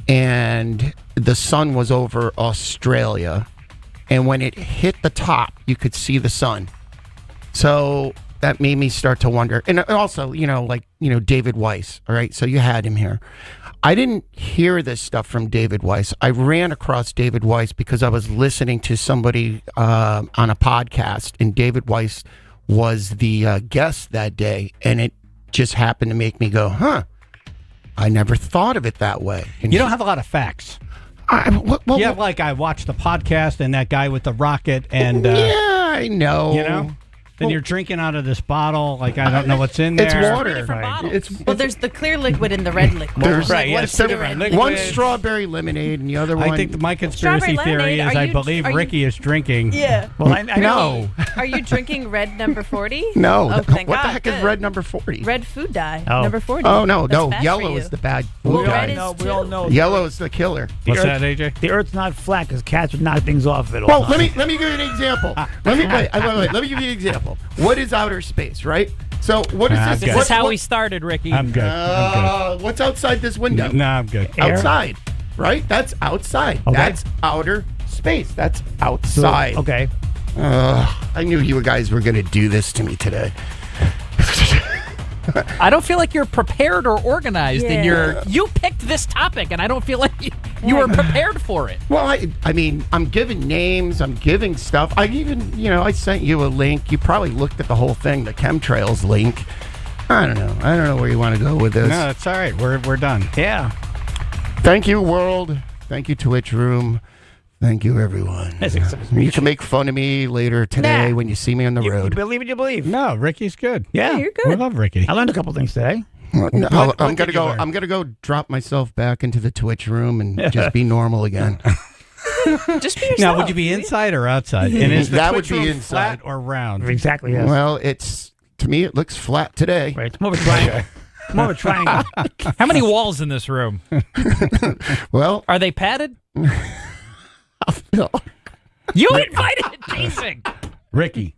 Q: and the sun was over Australia, and when it hit the top, you could see the sun. So that made me start to wonder. And also, David Weiss, all right? So you had him here. I didn't hear this stuff from David Weiss. I ran across David Weiss because I was listening to somebody on a podcast, and David Weiss was the guest that day, and it just happened to make me go, huh, I never thought of it that way. And
B: you don't have a lot of facts. You have I watched the podcast and that guy with the rocket, and
Q: yeah, I know.
B: You know? Then you're drinking out of this bottle. I don't know what's in there.
Q: It's water.
G: Well, there's the clear liquid and the red liquid.
Q: There's
G: what's the difference?
Q: One strawberry lemonade and the other one.
B: I think my conspiracy theory is I believe Ricky is drinking.
G: Yeah.
C: Well, I
Q: no.
G: Are you drinking red number 40?
Q: No.
G: Oh, thank
Q: what
G: God.
Q: the heck is red number 40?
G: Red food dye.
C: Oh.
G: Number 40.
Q: Oh, no.
G: That's bad
Q: Yellow
G: for you.
Q: is the bad
G: Well,
Q: food dye.
G: red is
C: we all know.
Q: Yellow is the killer.
B: What's that, AJ?
C: The Earth's not flat because cats would knock things off of it all
Q: Well,
C: the time.
Q: let me give you an example. Let me give you an example. What is outer space, right? So what is this?
D: This is how we started, Ricky.
B: I'm good.
Q: What's outside this window?
B: No, I'm good.
Q: Outside, right? That's outside.
C: Okay.
Q: That's outer space. That's outside.
C: Okay.
Q: I knew you guys were going to do this to me today.
D: I don't feel like you're prepared or organized, and you picked this topic, and I don't feel like you were prepared for it.
Q: Well, I mean, I'm giving names, I'm giving stuff. I even, I sent you a link. You probably looked at the whole thing, the chemtrails link. I don't know where you want to go with this.
B: No, it's all right. We're done.
C: Yeah.
Q: Thank you, world. Thank you, Twitch Room. Thank you, everyone. You can make fun of me later today when you see me on the road.
C: You believe what you believe.
B: No, Ricky's good.
C: Yeah,
G: you're good.
B: We love Ricky.
C: I learned a couple things today.
Q: I'm gonna go drop myself back into the Twitch room and just be normal again.
G: Just be yourself.
B: Now, would you be inside or outside? And is the
Q: That
B: Twitch
Q: would be
B: room
Q: inside.
B: flat or round?
C: Exactly. Yes.
Q: Well, to me it looks flat today.
C: Right. It's more of a triangle. More of a triangle.
D: How many walls in this room?
Q: Well,
D: Are they padded?
Q: Phil.
D: You invited Jason.
B: Ricky,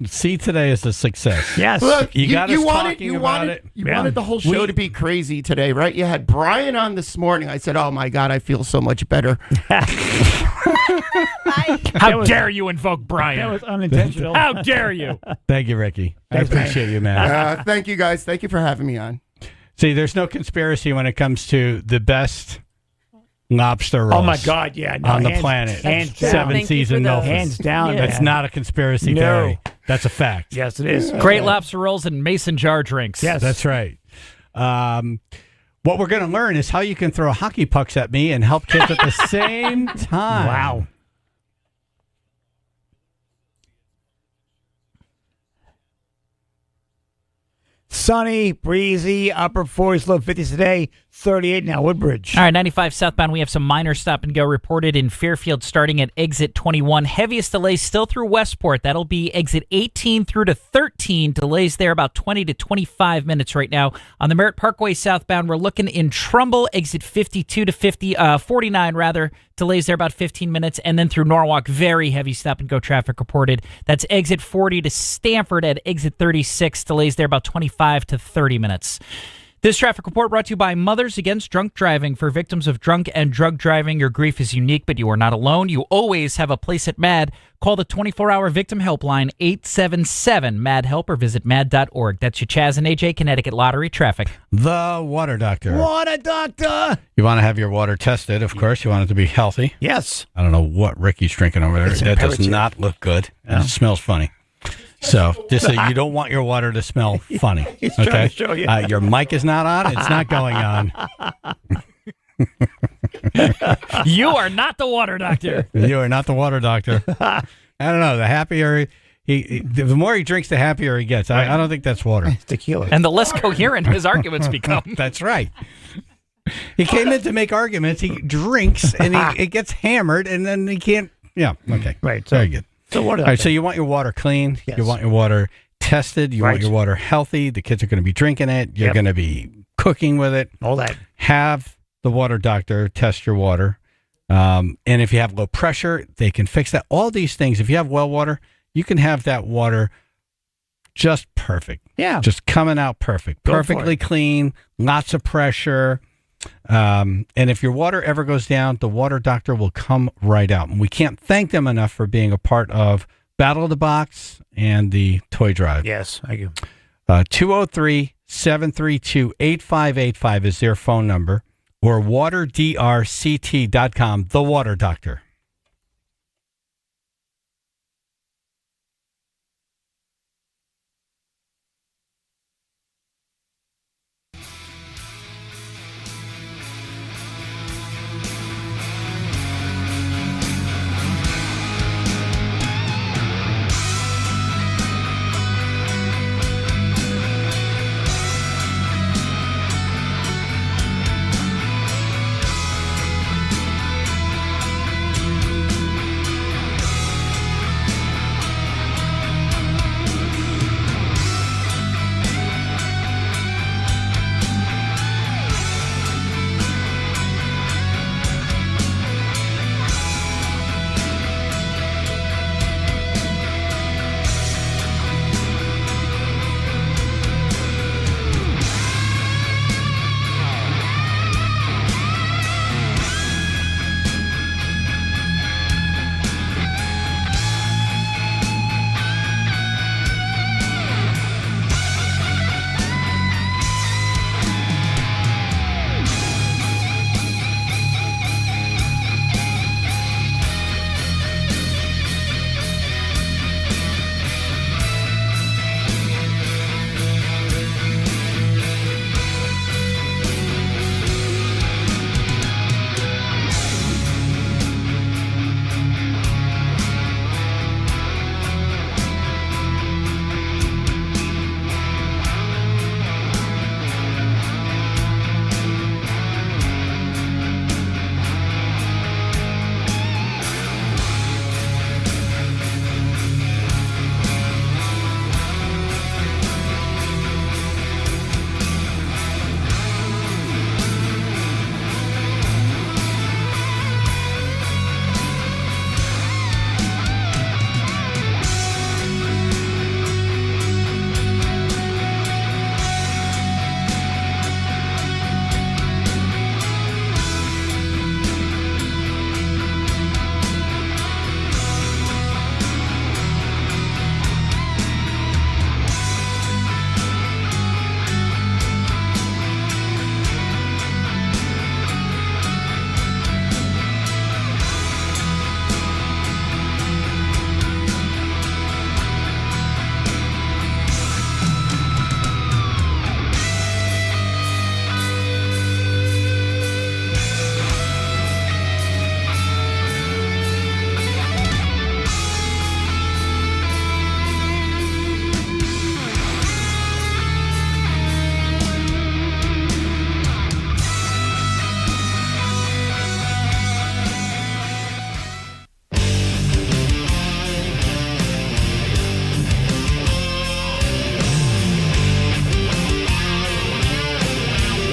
B: see today as a success.
C: Yes.
Q: Look,
B: you got us
Q: wanted,
B: talking
Q: you
B: about
Q: wanted,
B: it.
Q: You wanted the whole show to be crazy today, right? You had Brian on this morning. I said, oh, my God, I feel so much better.
D: How dare you invoke Brian?
C: That was unintentional.
D: How dare you?
B: Thank you, Ricky. I appreciate you, man.
Q: Thank you, guys. Thank you for having me on.
B: See, there's no conspiracy when it comes to the best lobster rolls.
C: Oh, my God, yeah. No,
B: on the
C: hands-
B: planet.
C: hands down.
B: 7-season Milford.
C: Hands down,
B: That's
C: man.
B: not a conspiracy
C: No.
B: theory. That's a fact.
C: Yes, it is.
D: Great lobster rolls and mason jar drinks.
C: Yes.
B: That's right. What we're going to learn is how you can throw hockey pucks at me and help kids at the same time.
C: Wow. Sunny, breezy, upper 40s, low 50s today, 38 now, Woodbridge.
D: All right, 95 southbound, we have some minor stop and go reported in Fairfield starting at exit 21. Heaviest delays still through Westport. That'll be exit 18 through to 13. Delays there about 20 to 25 minutes right now. On the Merritt Parkway southbound, we're looking in Trumbull, exit 52 to 49 rather. Delays there about 15 minutes. And then through Norwalk, very heavy stop and go traffic reported. That's exit 40 to Stanford at exit 36. Delays there about 25 to 30 minutes. This traffic report brought to you by Mothers Against Drunk Driving. For victims of drunk and drug driving, your grief is unique, but you are not alone. You always have a place at MAD. Call the 24-hour victim helpline, 877-MAD-HELP, or visit mad.org. That's your Chaz and AJ Connecticut Lottery traffic.
B: The Water Doctor.
C: Water Doctor.
B: You want to have your water tested, of course. You want it to be healthy.
C: Yes.
B: I don't know what Ricky's drinking over there. That does not look good. And it smells funny. So just say you don't want your water to smell funny.
C: He's trying to show you.
B: Your mic is not on. It's not going on.
D: You are not the water doctor.
B: You are not the water doctor. I don't know. The happier the more he drinks, the happier he gets. I don't think that's water.
C: It's tequila.
D: And the less coherent his arguments become.
B: That's right. He came in to make arguments. He drinks and it gets hammered, and then he can't. Yeah. Okay.
C: Right.
B: Very good.
C: So what?
B: All right, so you want your water clean.
C: Yes.
B: You want your water tested. You want your water healthy. The kids are going to be drinking it. You're going to be cooking with it.
C: All that.
B: Have the water doctor test your water. And if you have low pressure, they can fix that. All these things, if you have well water, you can have that water just perfect.
C: Yeah.
B: Just coming out perfect.
C: Go for
B: Perfectly
C: it.
B: clean, lots of pressure. And if your water ever goes down, the water doctor will come right out. And we can't thank them enough for being a part of Battle of the Box and the Toy Drive.
C: Yes, thank you.
B: 203-732-8585 is their phone number, or waterdrct.com, the Water Doctor.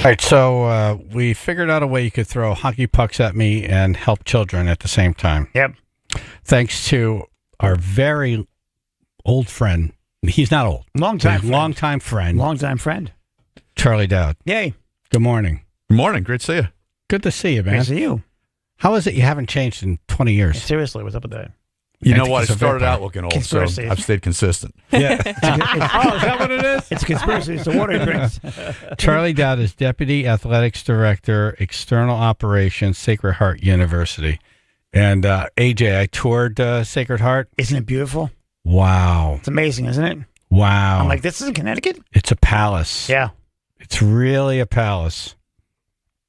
B: All right, so we figured out a way you could throw hockey pucks at me and help children at the same time.
C: Yep.
B: Thanks to our very old friend. He's not old.
C: Longtime friend.
B: Charlie Dowd.
C: Yay.
B: Good morning.
M: Good morning. Great to see you.
B: Good to see you, man.
C: Great to see you.
B: How is it you haven't changed in 20 years?
C: Seriously, what's up with that?
M: You know what? I started out looking old, so I've stayed consistent.
B: Yeah. Is that what it is?
C: It's a conspiracy. It's the water he drinks.
B: Charlie Dowd is Deputy Athletics Director, External Operations, Sacred Heart University. And AJ, I toured Sacred Heart.
C: Isn't it beautiful?
B: Wow.
C: It's amazing, isn't it?
B: Wow.
C: I'm like, this is in Connecticut?
B: It's a palace.
C: Yeah.
B: It's really a palace.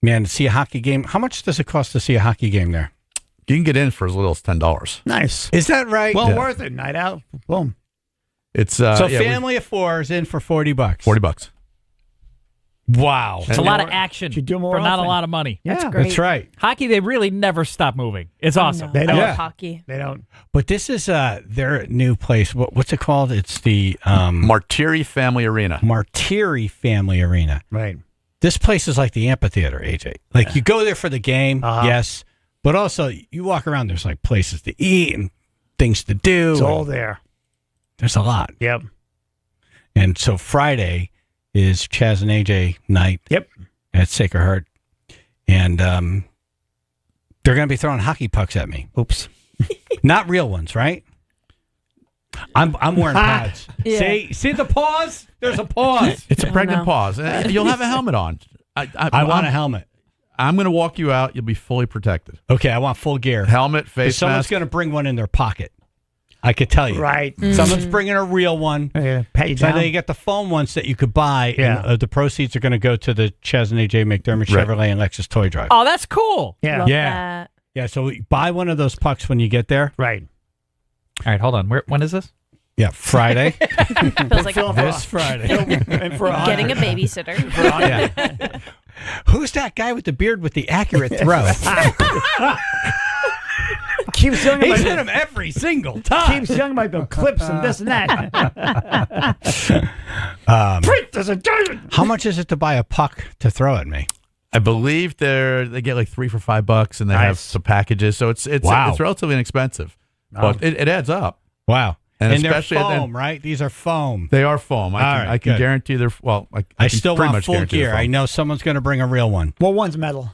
B: Man, to see a hockey game. How much does it cost to see a hockey game there?
M: You can get in for as little as $10.
C: Nice.
B: Is that right?
C: Well, worth it. Night out. Boom.
M: It's
B: family of four is in for $40.
M: $40.
B: Wow.
D: It's a lot of action
C: Should do more
D: for not a
C: often.
D: lot of money.
C: Yeah.
B: That's right.
D: Hockey, they really never stop moving. It's awesome.
C: They don't.
B: Yeah.
G: Hockey.
C: They don't.
B: But this is their new place. What's it called? It's the
M: Martiri Family Arena.
B: Martiri Family Arena.
C: Right.
B: This place is like the amphitheater, AJ. Like you go there for the game, yes, but also you walk around. There's like places to eat and things to do.
C: It's all there.
B: There's a lot.
C: Yep.
B: And so Friday is Chaz and AJ night.
C: Yep.
B: At Sacred Heart, and they're going to be throwing hockey pucks at me.
C: Oops.
B: Not real ones, right? I'm wearing pads.
G: Yeah.
B: See the pause? There's a pause.
M: It's a pregnant pause. You'll have a helmet on.
B: I want a helmet.
M: I'm going to walk you out. You'll be fully protected.
B: Okay, I want full gear.
M: Helmet, face
B: Someone's
M: mask.
B: going to bring one in their pocket. I could tell you.
C: Right.
B: Someone's bringing a real one.
C: Yeah, pat you
B: So
C: down.
B: then you get the foam ones that you could buy.
C: Yeah.
B: And the proceeds are going to go to the Chaz and AJ McDermott
M: Right.
B: Chevrolet and Lexus Toy Drive.
D: Oh, that's cool.
C: Yeah.
G: Love
B: Yeah.
G: that.
B: Yeah, so buy one of those pucks when you get there.
C: Right.
D: All right, hold on. When is this?
B: Yeah, Friday.
G: Feels like
B: This Friday.
C: And for
G: getting a babysitter.
B: Yeah. Who's that guy with the beard with the accurate throw?
C: Keeps young
B: He's
C: about
B: hit him every single time.
C: keeps young about the clips and this and that. There's a diamond.
B: How much is it to buy a puck to throw at me?
M: I believe they get like 3 for $5, and they have
C: Nice.
M: some packages, so it's
B: Wow.
M: it's relatively inexpensive, but it adds up.
B: Wow.
M: And
B: And they're
M: especially at the-
B: foam, right? These are foam.
M: They are foam. I can
B: good.
M: guarantee they're well. I
B: I
M: can
B: still
M: pretty
B: want
M: much
B: full
M: guarantee they're
B: gear. I
M: foam.
B: know someone's going to bring a real one.
C: Well, one's metal.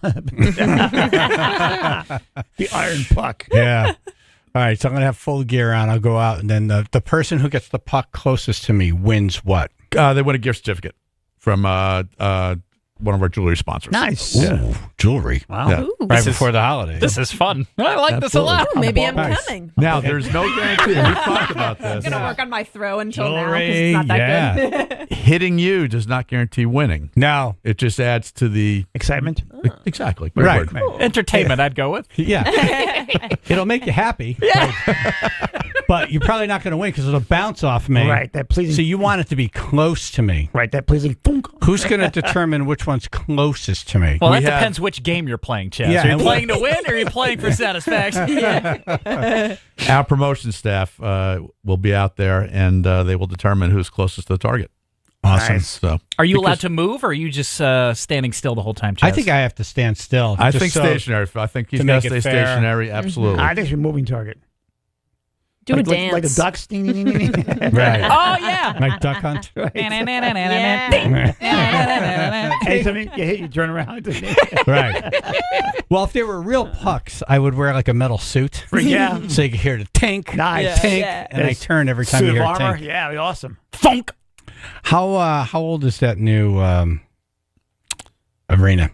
C: The iron puck.
B: Yeah. All right, so I'm going to have full gear on. I'll go out, and then the person who gets the puck closest to me wins what?
M: They win a gift certificate from one of our jewelry sponsors.
C: Nice.
B: Ooh, jewelry.
C: Wow.
M: Yeah.
G: Ooh.
B: Right before the holidays.
D: This is fun. I like this a lot.
G: Ooh, maybe I'm
B: Nice.
G: coming.
M: Now, there's no guarantee. We've talked about this.
G: I'm gonna work on my throw until now
B: Jewelry,
G: because it's not that good.
M: Hitting you does not guarantee winning.
B: No.
M: It just adds to the
C: Excitement.
M: exactly great
B: Right.
M: word.
D: Entertainment, I'd go with.
B: Yeah. It'll make you happy. Yeah. But you're probably not going to win because it'll bounce off me.
C: Right. That pleasing.
B: So you want it to be close to me.
C: Right. That pleasing. Thunk.
B: Who's going to determine which one's closest to me?
D: Well,
M: We
D: that
M: have-
D: depends which game you're playing, Chaz.
B: Yeah,
D: Are you
B: and
D: playing to win or are you playing for satisfaction?
M: Our promotion staff will be out there, and they will determine who's closest to the target.
B: Awesome.
C: Nice.
M: So,
D: Are you allowed
M: because
D: to move or are you just standing still the whole time, Chaz?
B: I think I have to stand still.
M: I
B: just
M: think
B: so-
M: stationary. I think he's
B: to
M: got
B: make
M: to
B: it
M: stay
B: fair.
M: stationary. Absolutely.
C: I think it's a moving target.
G: Do
C: like,
G: a dance.
C: Like the ducks. Ding, ding, ding, ding, ding.
B: Right.
D: Oh, yeah.
B: Like duck hunt.
C: Anytime you hit, you turn around.
B: Right. Well, if they were real pucks, I would wear like a metal suit.
C: Yeah.
B: So you could hear the tink,
C: Nice.
B: tink,
G: Yeah.
B: and I turn every time
C: Suit
B: you
C: of
B: hear
C: armor.
B: tink.
C: Yeah, it'd be awesome.
D: Funk.
B: How old is that new arena?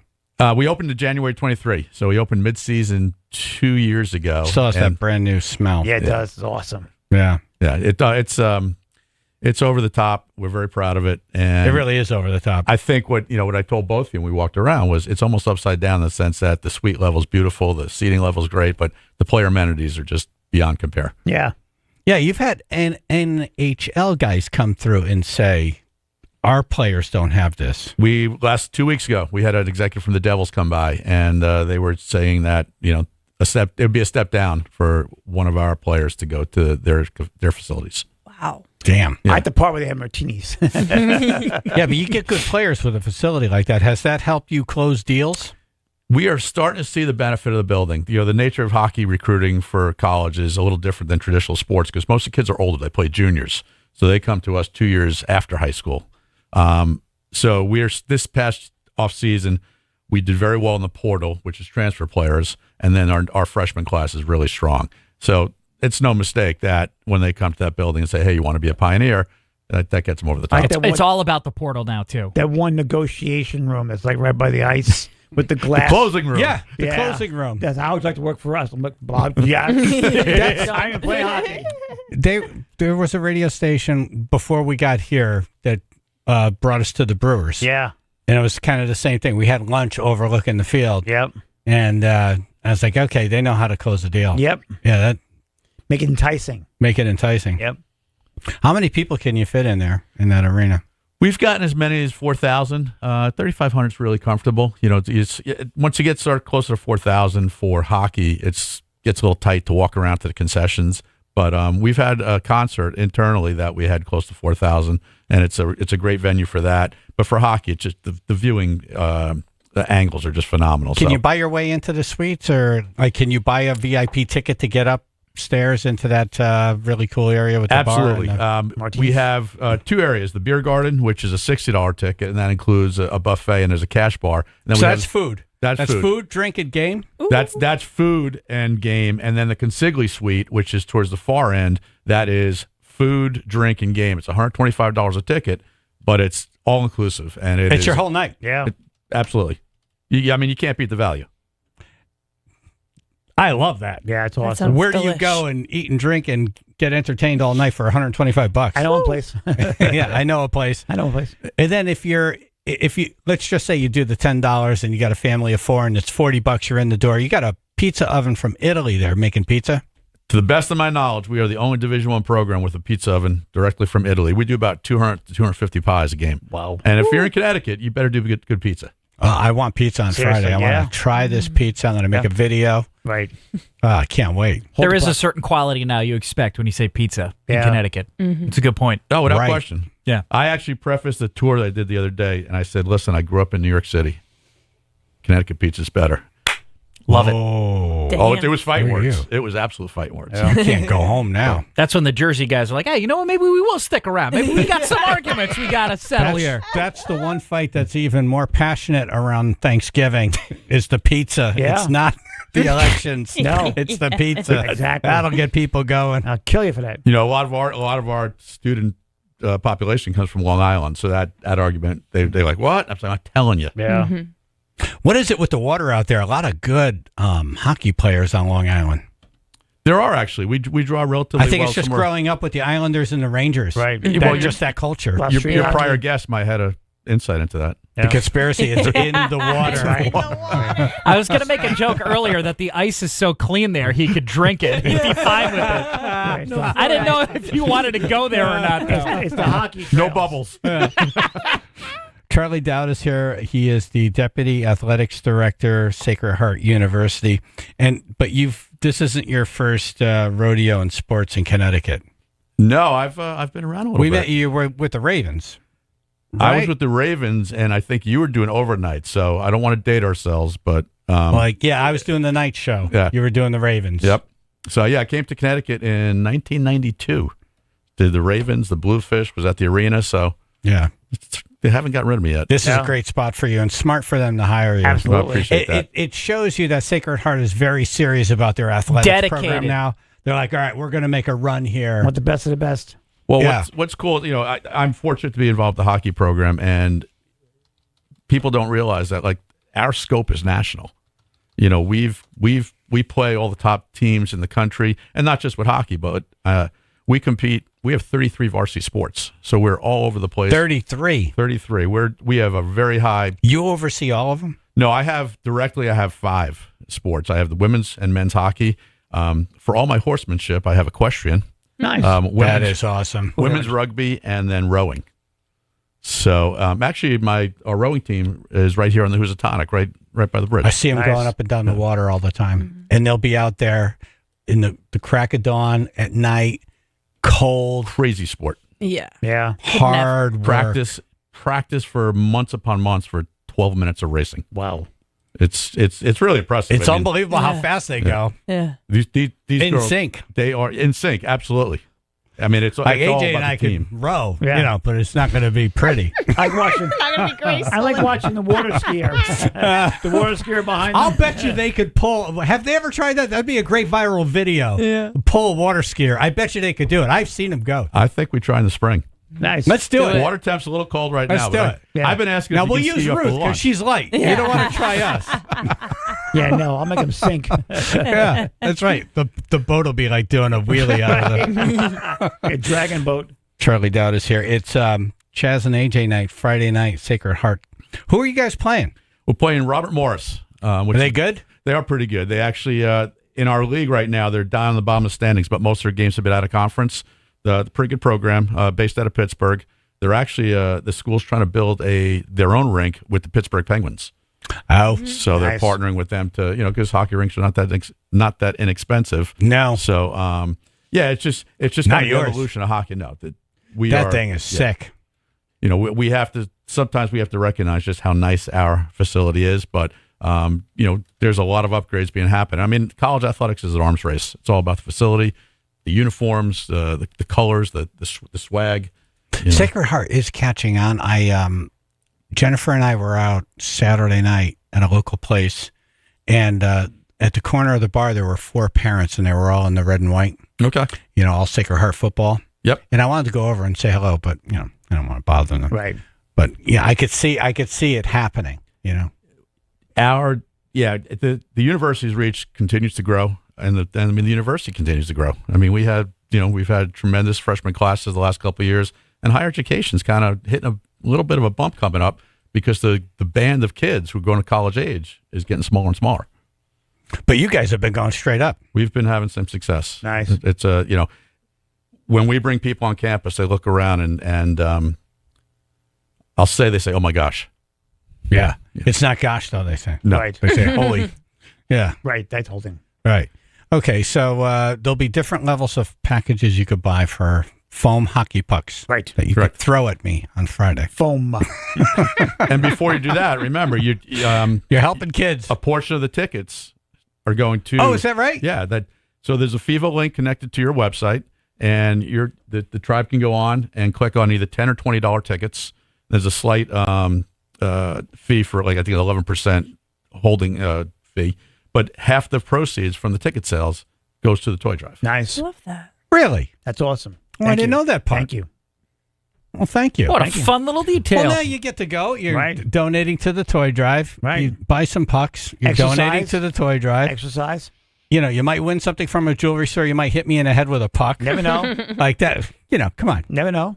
M: We opened in January 23, so we opened mid-season 2 years ago.
B: Still has that
M: and-
B: brand new smell.
C: Yeah, it does. It's awesome.
B: Yeah.
M: Yeah, it's over the top. We're very proud of it, and
B: It really is over the top.
M: I think what I told both of you when we walked around was it's almost upside down in the sense that the suite level is beautiful, the seating level is great, but the player amenities are just beyond compare.
C: Yeah.
B: Yeah, you've had NHL guys come through and say, our players don't have this.
M: We last 2 weeks ago we had an executive from the Devils come by, and they were saying that it would be a step down for one of our players to go to their facilities.
G: Wow.
B: Damn.
C: I had to part where they have martinis.
B: Yeah, but you get good players with a facility like that. Has that helped you close deals?
M: We are starting to see the benefit of the building. The nature of hockey recruiting for college is a little different than traditional sports because most of the kids are older. They play juniors, so they come to us 2 years after high school. So we're this past off season, we did very well in the portal, which is transfer players, and then our freshman class is really strong. So it's no mistake that when they come to that building and say, "Hey, you want to be a Pioneer?" That gets them over the top.
D: It's all about the portal now too.
C: That one negotiation room that's like right by the ice with the glass.
M: The closing room.
B: Yeah, the closing room.
C: That's how would you like to work for us. I'm like, Bob, yeah. I can play hockey.
B: There was a radio station before we got here that brought us to the Brewers.
C: Yeah.
B: And it was kind of the same thing. We had lunch overlooking the field.
C: Yep.
B: And I was like, okay, they know how to close a deal.
C: Yep.
B: Yeah,
C: make it enticing.
B: Make it enticing.
C: Yep.
B: How many people can you fit in there in that arena?
M: We've gotten as many as 4,000. 3,500 is really comfortable. Once you get closer to 4,000 for hockey, it gets a little tight to walk around to the concessions. But we've had a concert internally that we had close to 4,000, and it's a great venue for that. But for hockey, it's just the viewing the angles are just phenomenal.
B: Can you buy your way into the suites, or can you buy a VIP ticket to get upstairs into that really cool area with the
M: Absolutely.
B: bar? Absolutely.
M: We have two areas: the beer garden, which is a $60 ticket, and that includes a buffet and there's a cash bar. And then
B: so that's food. That's food, drink, and game?
M: That's food and game. And then the consigli suite, which is towards the far end, that is food, drink, and game. It's $125 a ticket, but it's all-inclusive. And
B: it's your whole night.
C: Yeah.
M: Absolutely. You can't beat the value.
B: I love that.
C: Yeah, it's awesome.
B: Where do you go and eat and drink and get entertained all night for $125?
C: I know a place.
B: Yeah, I know a place. And then if you let's just say you do the $10 and you got a family of four and it's $40, you're in the door. You got a pizza oven from Italy there making pizza.
M: To the best of my knowledge, we are the only Division I program with a pizza oven directly from Italy. We do about 200 to 250 pies a game.
C: Wow!
M: And if you're in Connecticut, you better do good pizza.
B: I want pizza on Friday. I want to try this pizza. I'm going to make a video.
C: Right.
B: I can't wait.
D: There is a certain quality now you expect when you say pizza in Connecticut.
G: Mm-hmm.
D: It's a good point.
M: Oh, without question.
D: Yeah.
M: I actually prefaced the tour that I did the other day, and I said, listen, I grew up in New York City. Connecticut pizza's better.
D: Love it.
M: Oh, it was fighting words. It was absolute fighting words.
B: You can't go home now.
D: That's when the Jersey guys are like, hey, you know what? Maybe we will stick around. Maybe we got some arguments we got to settle here.
B: That's the one fight that's even more passionate around Thanksgiving is the pizza.
C: Yeah.
B: It's not the elections.
C: No.
B: It's the pizza.
C: Exactly.
B: That'll get people going.
C: I'll kill you for that.
M: A lot of our student population comes from Long Island, so that argument, they're like, what? I'm not telling you.
C: Yeah.
G: Mm-hmm.
B: What is it with the water out there? A lot of good hockey players on Long Island.
M: There are actually. We draw relatively.
B: I think
M: well
B: it's just
M: somewhere.
B: growing up with the Islanders and the Rangers.
C: Right.
B: Just that culture.
M: Your prior guest might have had an insight into that.
B: The conspiracy is in the water.
D: I was going to make a joke earlier that the ice is so clean there he could drink it. He'd be fine with it. I didn't know if you wanted to go there or not, though.
C: It's the hockey.
M: No bubbles.
B: Charlie Dowd is here. He is the Deputy Athletics Director, Sacred Heart University. But this isn't your first rodeo in sports in Connecticut.
M: No, I've been around a little bit.
B: We met you were with the Ravens.
M: I was with the Ravens, and I think you were doing overnight, so I don't want to date ourselves, but...
B: I was doing the night show.
M: Yeah.
B: You were doing the Ravens.
M: Yep. So, I came to Connecticut in 1992. Did the Ravens, the Bluefish, was at the arena, so...
B: Yeah.
M: They haven't got rid of me yet.
B: This is a great spot for you and smart for them to hire you.
C: Absolutely.
M: I appreciate that.
B: It shows you that Sacred Heart is very serious about their athletics program now. They're like, all right, we're going to make a run here.
C: Want the best of the best.
M: Well, what's cool, I'm fortunate to be involved with the hockey program, and people don't realize that, our scope is national. We play all the top teams in the country, and not just with hockey, but we compete. We have 33 varsity sports, so we're all over the place.
B: 33.
M: We have a very high.
B: You oversee all of them?
M: No, I have 5 sports. I have the women's and men's hockey. For all my horsemanship, I have equestrian.
C: Nice.
B: That is awesome.
M: Women's rugby and then rowing. So actually, our rowing team is right here on the Housatonic, right by the bridge.
B: I see them going up and down the water all the time, and they'll be out there in the crack of dawn at night. Cold,
M: crazy sport.
G: Yeah.
C: Yeah.
B: Hard work.
M: Practice for months upon months for 12 minutes of racing.
C: Wow.
M: It's really impressive.
B: It's unbelievable how fast they go.
G: Yeah.
M: These
B: In
M: girls,
B: sync.
M: They are in sync. Absolutely. I mean, it's
B: Like
M: all
B: AJ
M: about
B: and I
M: the team.
B: could row,
C: Yeah.
B: but it's not going to be pretty.
C: I like watching.
G: Not gonna be graceful.
C: I like watching the water skier. The water skier behind.
B: I'll
C: them.
B: bet you they could pull. Have they ever tried that? That'd be a great viral video.
G: Yeah.
B: Pull a water skier. I bet you they could do it. I've seen them go.
M: I think we try in the spring.
C: Nice.
B: Let's do it.
M: Water temp's a little cold right
B: Let's
M: now.
B: do
M: but
B: it.
C: Yeah.
M: I've been asking.
B: Now
M: if you
B: we'll
M: can
B: use
M: ski up
B: Ruth
M: the lawn.
B: because she's light. You don't want to try us.
C: Yeah, no, I'll make them sink.
B: Yeah, that's right. The boat will be like doing a wheelie out of it.
C: A dragon boat.
B: Charlie Dowd is here. It's Chaz and AJ night, Friday night, Sacred Heart. Who are you guys playing?
M: We're playing Robert Morris.
B: Are they good?
M: They are pretty good. They actually, in our league right now, they're down on the bottom of the standings, but most of their games have been out of conference. The pretty good program based out of Pittsburgh. They're actually, the school's trying to build their own rink with the Pittsburgh Penguins.
B: Oh,
M: so they're
C: Nice.
M: partnering with them to, because hockey rinks are not that inexpensive.
B: No.
M: So, yeah, it's just
B: Not
M: kind of the
B: yours.
M: evolution of hockey. No,
B: That thing is sick.
M: We have to sometimes we have to recognize just how nice our facility is, but there's a lot of upgrades being happened. I mean, college athletics is an arms race. It's all about the facility, the uniforms, the colors, the swag.
B: Sacred Heart is catching on. Jennifer and I were out Saturday night at a local place, and at the corner of the bar there were 4 parents, and they were all in the red and white.
M: Okay.
B: All Sacred Heart football.
M: Yep.
B: And I wanted to go over and say hello, but I don't want to bother them.
C: Right.
B: But yeah, I could see it happening.
M: The university's reach continues to grow, and the university continues to grow. I mean, we've had tremendous freshman classes the last couple of years, and higher education's kind of hitting a little bit of a bump coming up because the band of kids who are going to college age is getting smaller and smaller.
B: But you guys have been going straight up.
M: We've been having some success.
C: Nice.
M: It's when we bring people on campus, they look around and they say, "Oh my gosh."
B: Yeah. It's not gosh though, they say.
M: No.
C: Right.
B: They say holy. Yeah.
C: Right. That whole thing.
B: Right. Okay, so there'll be different levels of packages you could buy for foam hockey pucks.
C: Right.
B: That you could throw at me on Friday.
C: Foam.
M: And before you do that, remember you're
B: helping kids.
M: A portion of the tickets are going to.
B: Oh, is that right?
M: Yeah. So there's a FIVA link connected to your website, and the tribe can go on and click on either $10 or $20 tickets. There's a slight fee for I think 11% holding fee, but half the proceeds from the ticket sales goes to the toy drive.
C: Nice.
G: Love that.
B: Really?
C: That's awesome.
B: Oh, I didn't know that part.
C: Thank you.
B: Well, thank you.
D: What
B: Thank
D: a
B: you.
D: fun little detail.
B: Well, now you get to go. You're
C: Right.
B: donating to the toy drive.
C: Right.
B: You buy some pucks. You're
C: Exercise.
B: donating to the toy drive.
C: Exercise.
B: You might win something from a jewelry store. You might hit me in the head with a puck.
C: Never know.
B: Like that. Come on.
C: Never know.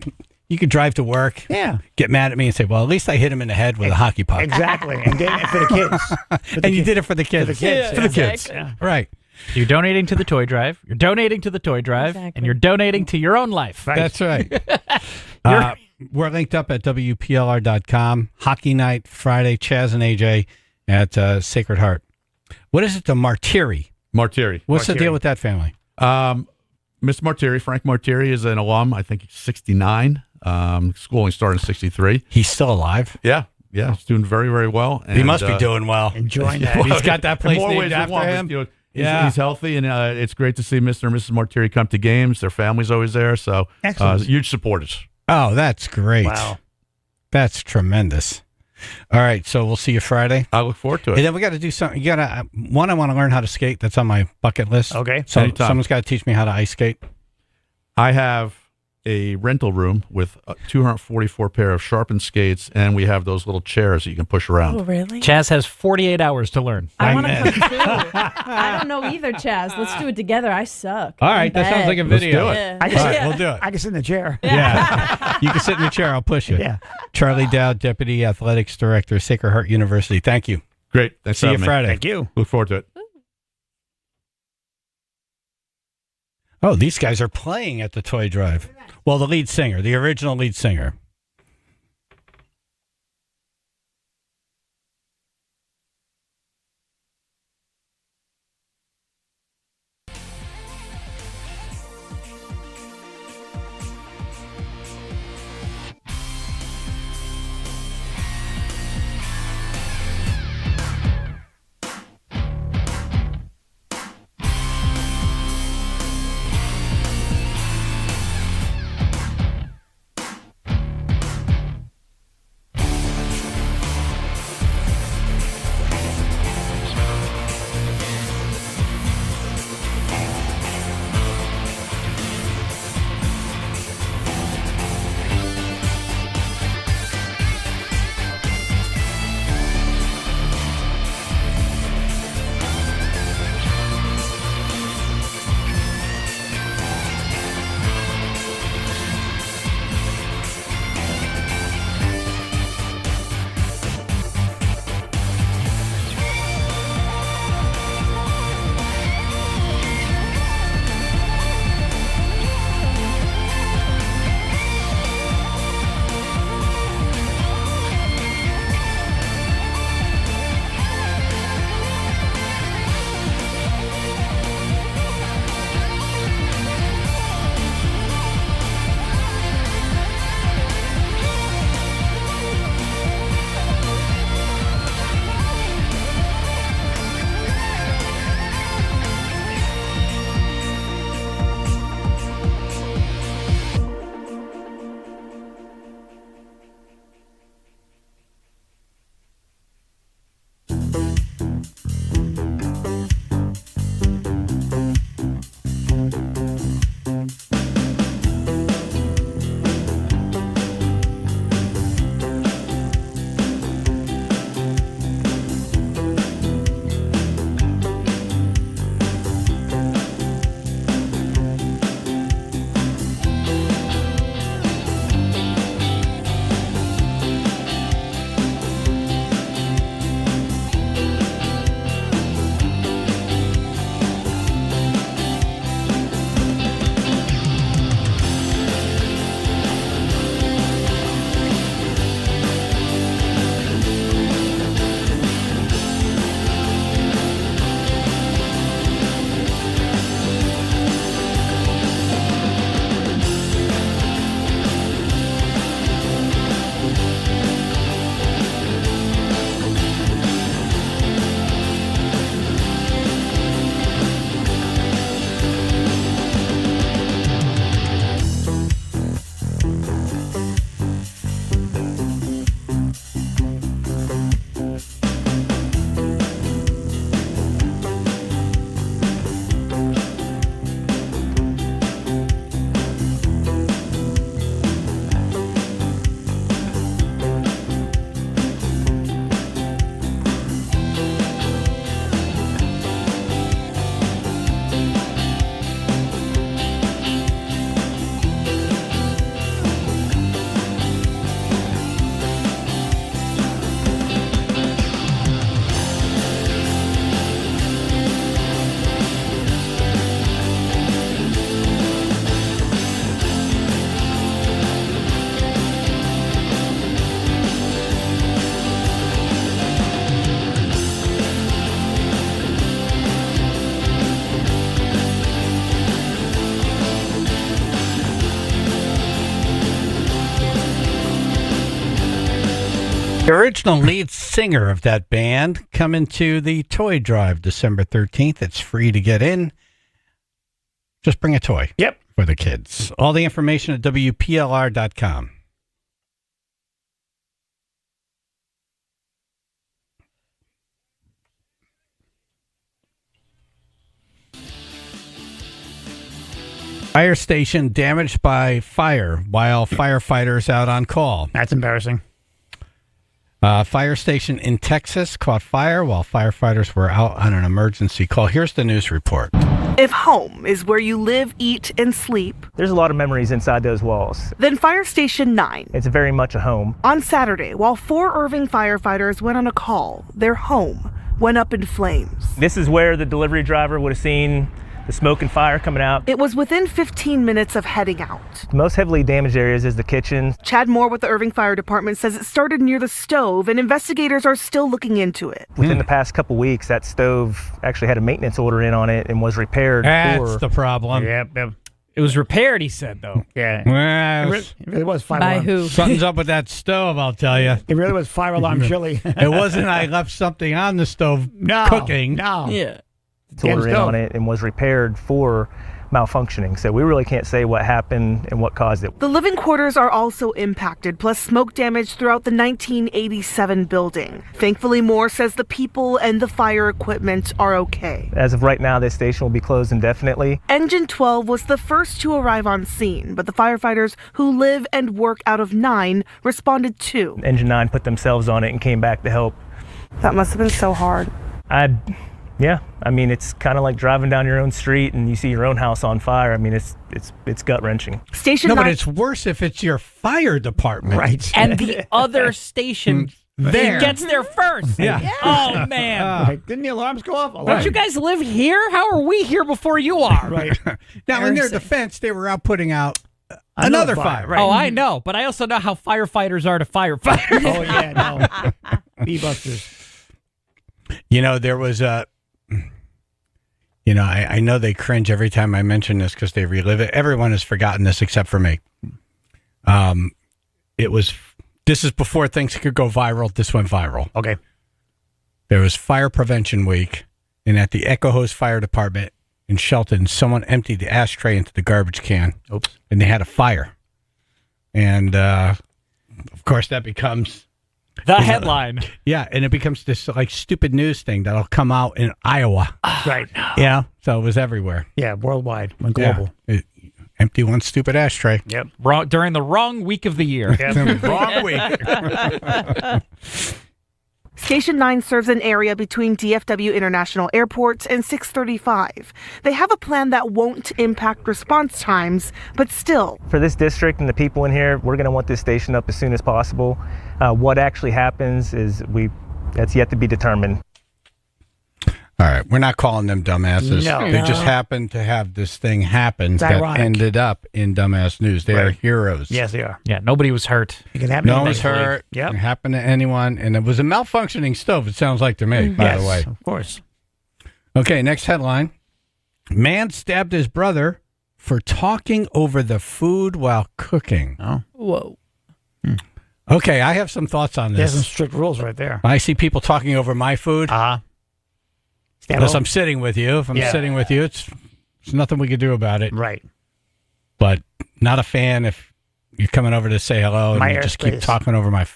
B: You could drive to work.
C: Yeah.
B: Get mad at me and say, well, at least I hit him in the head with a hockey puck.
C: Exactly. And did it for the kids.
B: And you did it for the kids.
C: For the kids.
B: For the kids.
C: Yeah.
B: Right.
D: You're donating to the toy drive. You're donating to the toy drive, and you're donating to your own life.
B: That's right. We're linked up at WPLR.com. Hockey night, Friday, Chaz and AJ at Sacred Heart. What is it? The Martiri.
M: Martiri.
B: What's the deal with that family?
M: Mr. Martiri, Frank Martiri, is an alum. I think he's 69. Schooling started in 63.
B: He's still alive?
M: Yeah. He's doing very, very well.
B: He must be doing well.
C: Enjoying that.
B: He's got that place
M: in more
B: named
M: ways than
B: after
M: one, but,
B: him.
M: He's healthy, and it's great to see Mr. and Mrs. Martiri come to games. Their family's always there, so huge supporters.
B: Oh, that's great.
C: Wow.
B: That's tremendous. All right, so we'll see you Friday.
M: I look forward to it.
B: And then we got to do something. I want to learn how to skate. That's on my bucket list.
C: Okay.
B: So
M: Anytime.
B: someone's got to teach me how to ice skate.
M: I have a rental room with 244 pair of sharpened skates, and we have those little chairs that you can push around.
G: Oh, really?
D: Chaz has 48 hours to learn.
G: I want to come too. I don't know either, Chaz. Let's do it together. I suck.
B: All right, that sounds like a
M: Let's
B: video.
M: do it.
G: Yeah.
C: I can
B: All
C: sit,
B: right, we'll do it.
C: I can sit in the chair.
B: Yeah. You can sit in the chair. I'll push you.
C: Yeah.
B: Charlie Dowd, Deputy Athletics Director, Sacred Heart University. Thank you.
M: Great. Thanks for
B: See you
M: having me.
B: Friday.
C: Thank you.
M: Look forward to it.
B: Oh, these guys are playing at the toy drive. Well, the lead singer, the original lead singer. The original lead singer of that band coming to the toy drive December 13th. It's free to get in. Just bring a toy.
C: Yep.
B: For the kids. All the information at WPLR.com. Fire station damaged by fire while firefighters out on call.
C: That's embarrassing.
B: Fire station in Texas caught fire while firefighters were out on an emergency call. Here's the news report.
T: If home is where you live, eat, and sleep,
U: there's a lot of memories inside those walls.
T: then Fire Station 9.
U: It's very much a home.
T: On Saturday, while 4 Irving firefighters went on a call, their home went up in flames.
U: This is where the delivery driver would have seen the smoke and fire coming out.
T: It was within 15 minutes of heading out.
U: The most heavily damaged areas is the kitchen.
T: Chad Moore with the Irving Fire Department says it started near the stove, and investigators are still looking into it.
U: Within the past couple weeks, that stove actually had a maintenance order in on it and was repaired.
B: That's the problem.
C: Yep.
D: It was repaired, he said, though.
C: Yeah.
B: Well,
C: It really was fire
G: By
C: alarm.
G: who?
B: Something's up with that stove, I'll tell you.
C: It really was fire alarm chili.
B: It wasn't I left something on the stove cooking.
C: No.
D: Yeah.
U: Order in on it and was repaired for malfunctioning. So we really can't say what happened and what caused it.
T: The living quarters are also impacted, plus smoke damage throughout the 1987 building. Thankfully, Moore says the people and the fire equipment are okay.
U: As of right now, this station will be closed indefinitely.
T: Engine 12 was the first to arrive on scene, but the firefighters who live and work out of 9 responded too.
U: Engine 9 put themselves on it and came back to help.
T: That must have been so hard.
U: Yeah, I mean, it's kind of like driving down your own street and you see your own house on fire. I mean, it's gut-wrenching.
T: Station
B: No,
T: 9.
B: but it's worse if it's your fire department.
C: Right.
D: And the other station
B: There.
D: gets there first.
B: Yeah.
D: Oh, man.
C: Like, didn't the alarms go off?
D: Don't you guys live here? How are we here before you are?
C: Right.
B: Now, in their defense, they were out putting out another fire.
C: Right.
D: Oh, I know, but I also know how firefighters are to firefighters.
C: Oh, yeah, no. Bee-busters.
B: You know, there was a... You know, I know they cringe every time I mention this because they relive it. Everyone has forgotten this except for me. This is before things could go viral. This went viral.
C: Okay.
B: There was Fire Prevention Week, and at the Echo Hose Fire Department in Shelton, someone emptied the ashtray into the garbage can.
C: Oops.
B: And they had a fire. And, of course, that becomes...
D: The headline.
B: Yeah, and it becomes this like stupid news thing that'll come out in Iowa.
C: Right.
B: Yeah, so it was everywhere.
C: Yeah, worldwide. Went global.
B: Yeah. Empty one stupid ashtray.
C: Yep.
D: During the wrong week of the year.
B: Wrong week.
T: Station 9 serves an area between DFW International Airport and 635. They have a plan that won't impact response times, but still.
U: For this district and the people in here, we're going to want this station up as soon as possible. What actually happens is that's yet to be determined.
B: All right, we're not calling them dumbasses.
C: No.
B: They just happened to have this thing happen
C: It's
B: that
C: ironic.
B: ended up in dumbass news. They are heroes.
C: Yes, they are.
D: Yeah, nobody was hurt.
C: It can happen.
B: No
C: to
B: one was
C: anybody.
B: hurt.
C: Yep.
B: It happened to anyone, and it was a malfunctioning stove. It sounds like to me. By
C: Yes,
B: the way.
C: of course.
B: Okay, next headline: Man stabbed his brother for talking over the food while cooking.
C: Oh.
G: Whoa.
B: Okay, I have some thoughts on
C: There's some
B: this.
C: strict rules right there.
B: I see people talking over my food. Unless I'm sitting with you. If I'm sitting with you, it's nothing we could do about it.
C: Right.
B: But not a fan if you're coming over to say hello and
C: My
B: you just keep
C: airspace.
B: talking over my...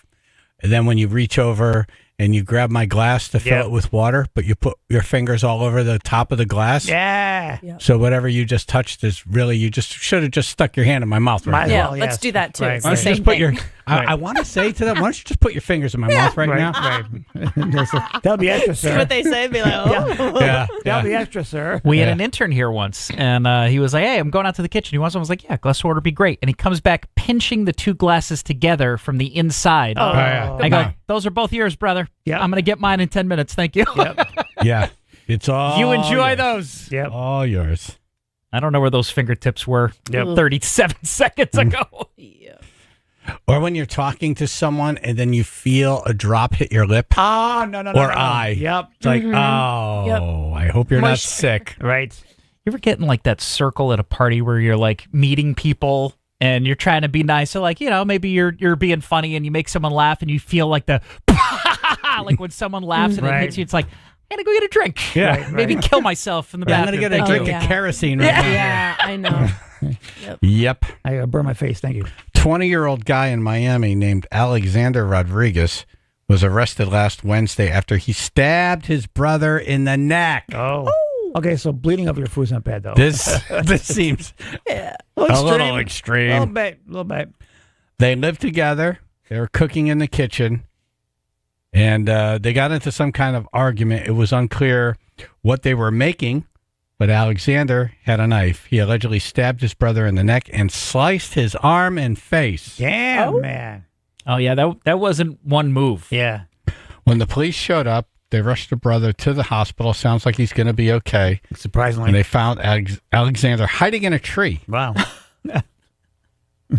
B: And then when you reach over and you grab my glass to fill
C: Yep.
B: it with water, but you put your fingers all over the top of the glass.
C: Yeah.
B: So whatever you just touched is really, you just should have just stuck your hand in my mouth right
C: Might as
B: now.
G: Yeah,
C: well,
G: let's
C: yes.
G: do that too.
C: Right.
G: It's
B: Why
G: the
B: don't you
G: same
B: just put
G: thing.
B: your... I want to say to them, why don't you just put your fingers in my mouth right now?
C: Right. That'll be extra, sir.
G: See what they say? Be like, oh.
B: Yeah.
C: That'll be extra, sir.
D: We had an intern here once, and he was like, "Hey, I'm going out to the kitchen. You want some?" I was like, "Yeah, glass of water would be great." And he comes back pinching the two glasses together from the inside.
C: Oh,
B: yeah.
D: I go, "Those are both yours, brother.
C: Yep.
D: I'm gonna get mine in 10 minutes. Thank you."
C: Yep.
B: Yeah. It's all
D: You enjoy
B: yours.
D: those.
C: Yep.
B: All yours.
D: I don't know where those fingertips were
C: Yep.
D: 37 seconds ago.
G: Yeah.
B: Or when you're talking to someone and then you feel a drop hit your lip
C: Oh, no.
B: or
C: no.
B: eye.
C: Yep.
B: It's like, oh, I hope you're not sick.
C: Right.
D: You ever get in like that circle at a party where you're like meeting people and you're trying to be nice. So, like, maybe you're being funny and you make someone laugh and you feel like the like when someone laughs and it hits you, it's like, I'm going to go get a drink.
B: Yeah.
D: Right. Maybe kill myself in the bathroom.
B: I'm going to get a drink of kerosene right now.
G: Yeah, I know.
B: Yep.
C: I gotta burn my face. Thank you.
B: 20-year-old guy in Miami named Alexander Rodriguez was arrested last Wednesday after he stabbed his brother in the neck.
C: Oh. Okay, so bleeding up your food's not bad, though.
B: This seems
C: a
B: little extreme.
C: A little bit.
B: They lived together. They were cooking in the kitchen, and they got into some kind of argument. It was unclear what they were making, but Alexander had a knife. He allegedly stabbed his brother in the neck and sliced his arm and face.
C: Damn, man.
D: Oh, yeah, that wasn't one move.
C: Yeah.
B: When the police showed up, they rushed the brother to the hospital. Sounds like he's going to be okay.
C: Surprisingly.
B: And they found Alexander hiding in a tree.
C: Wow.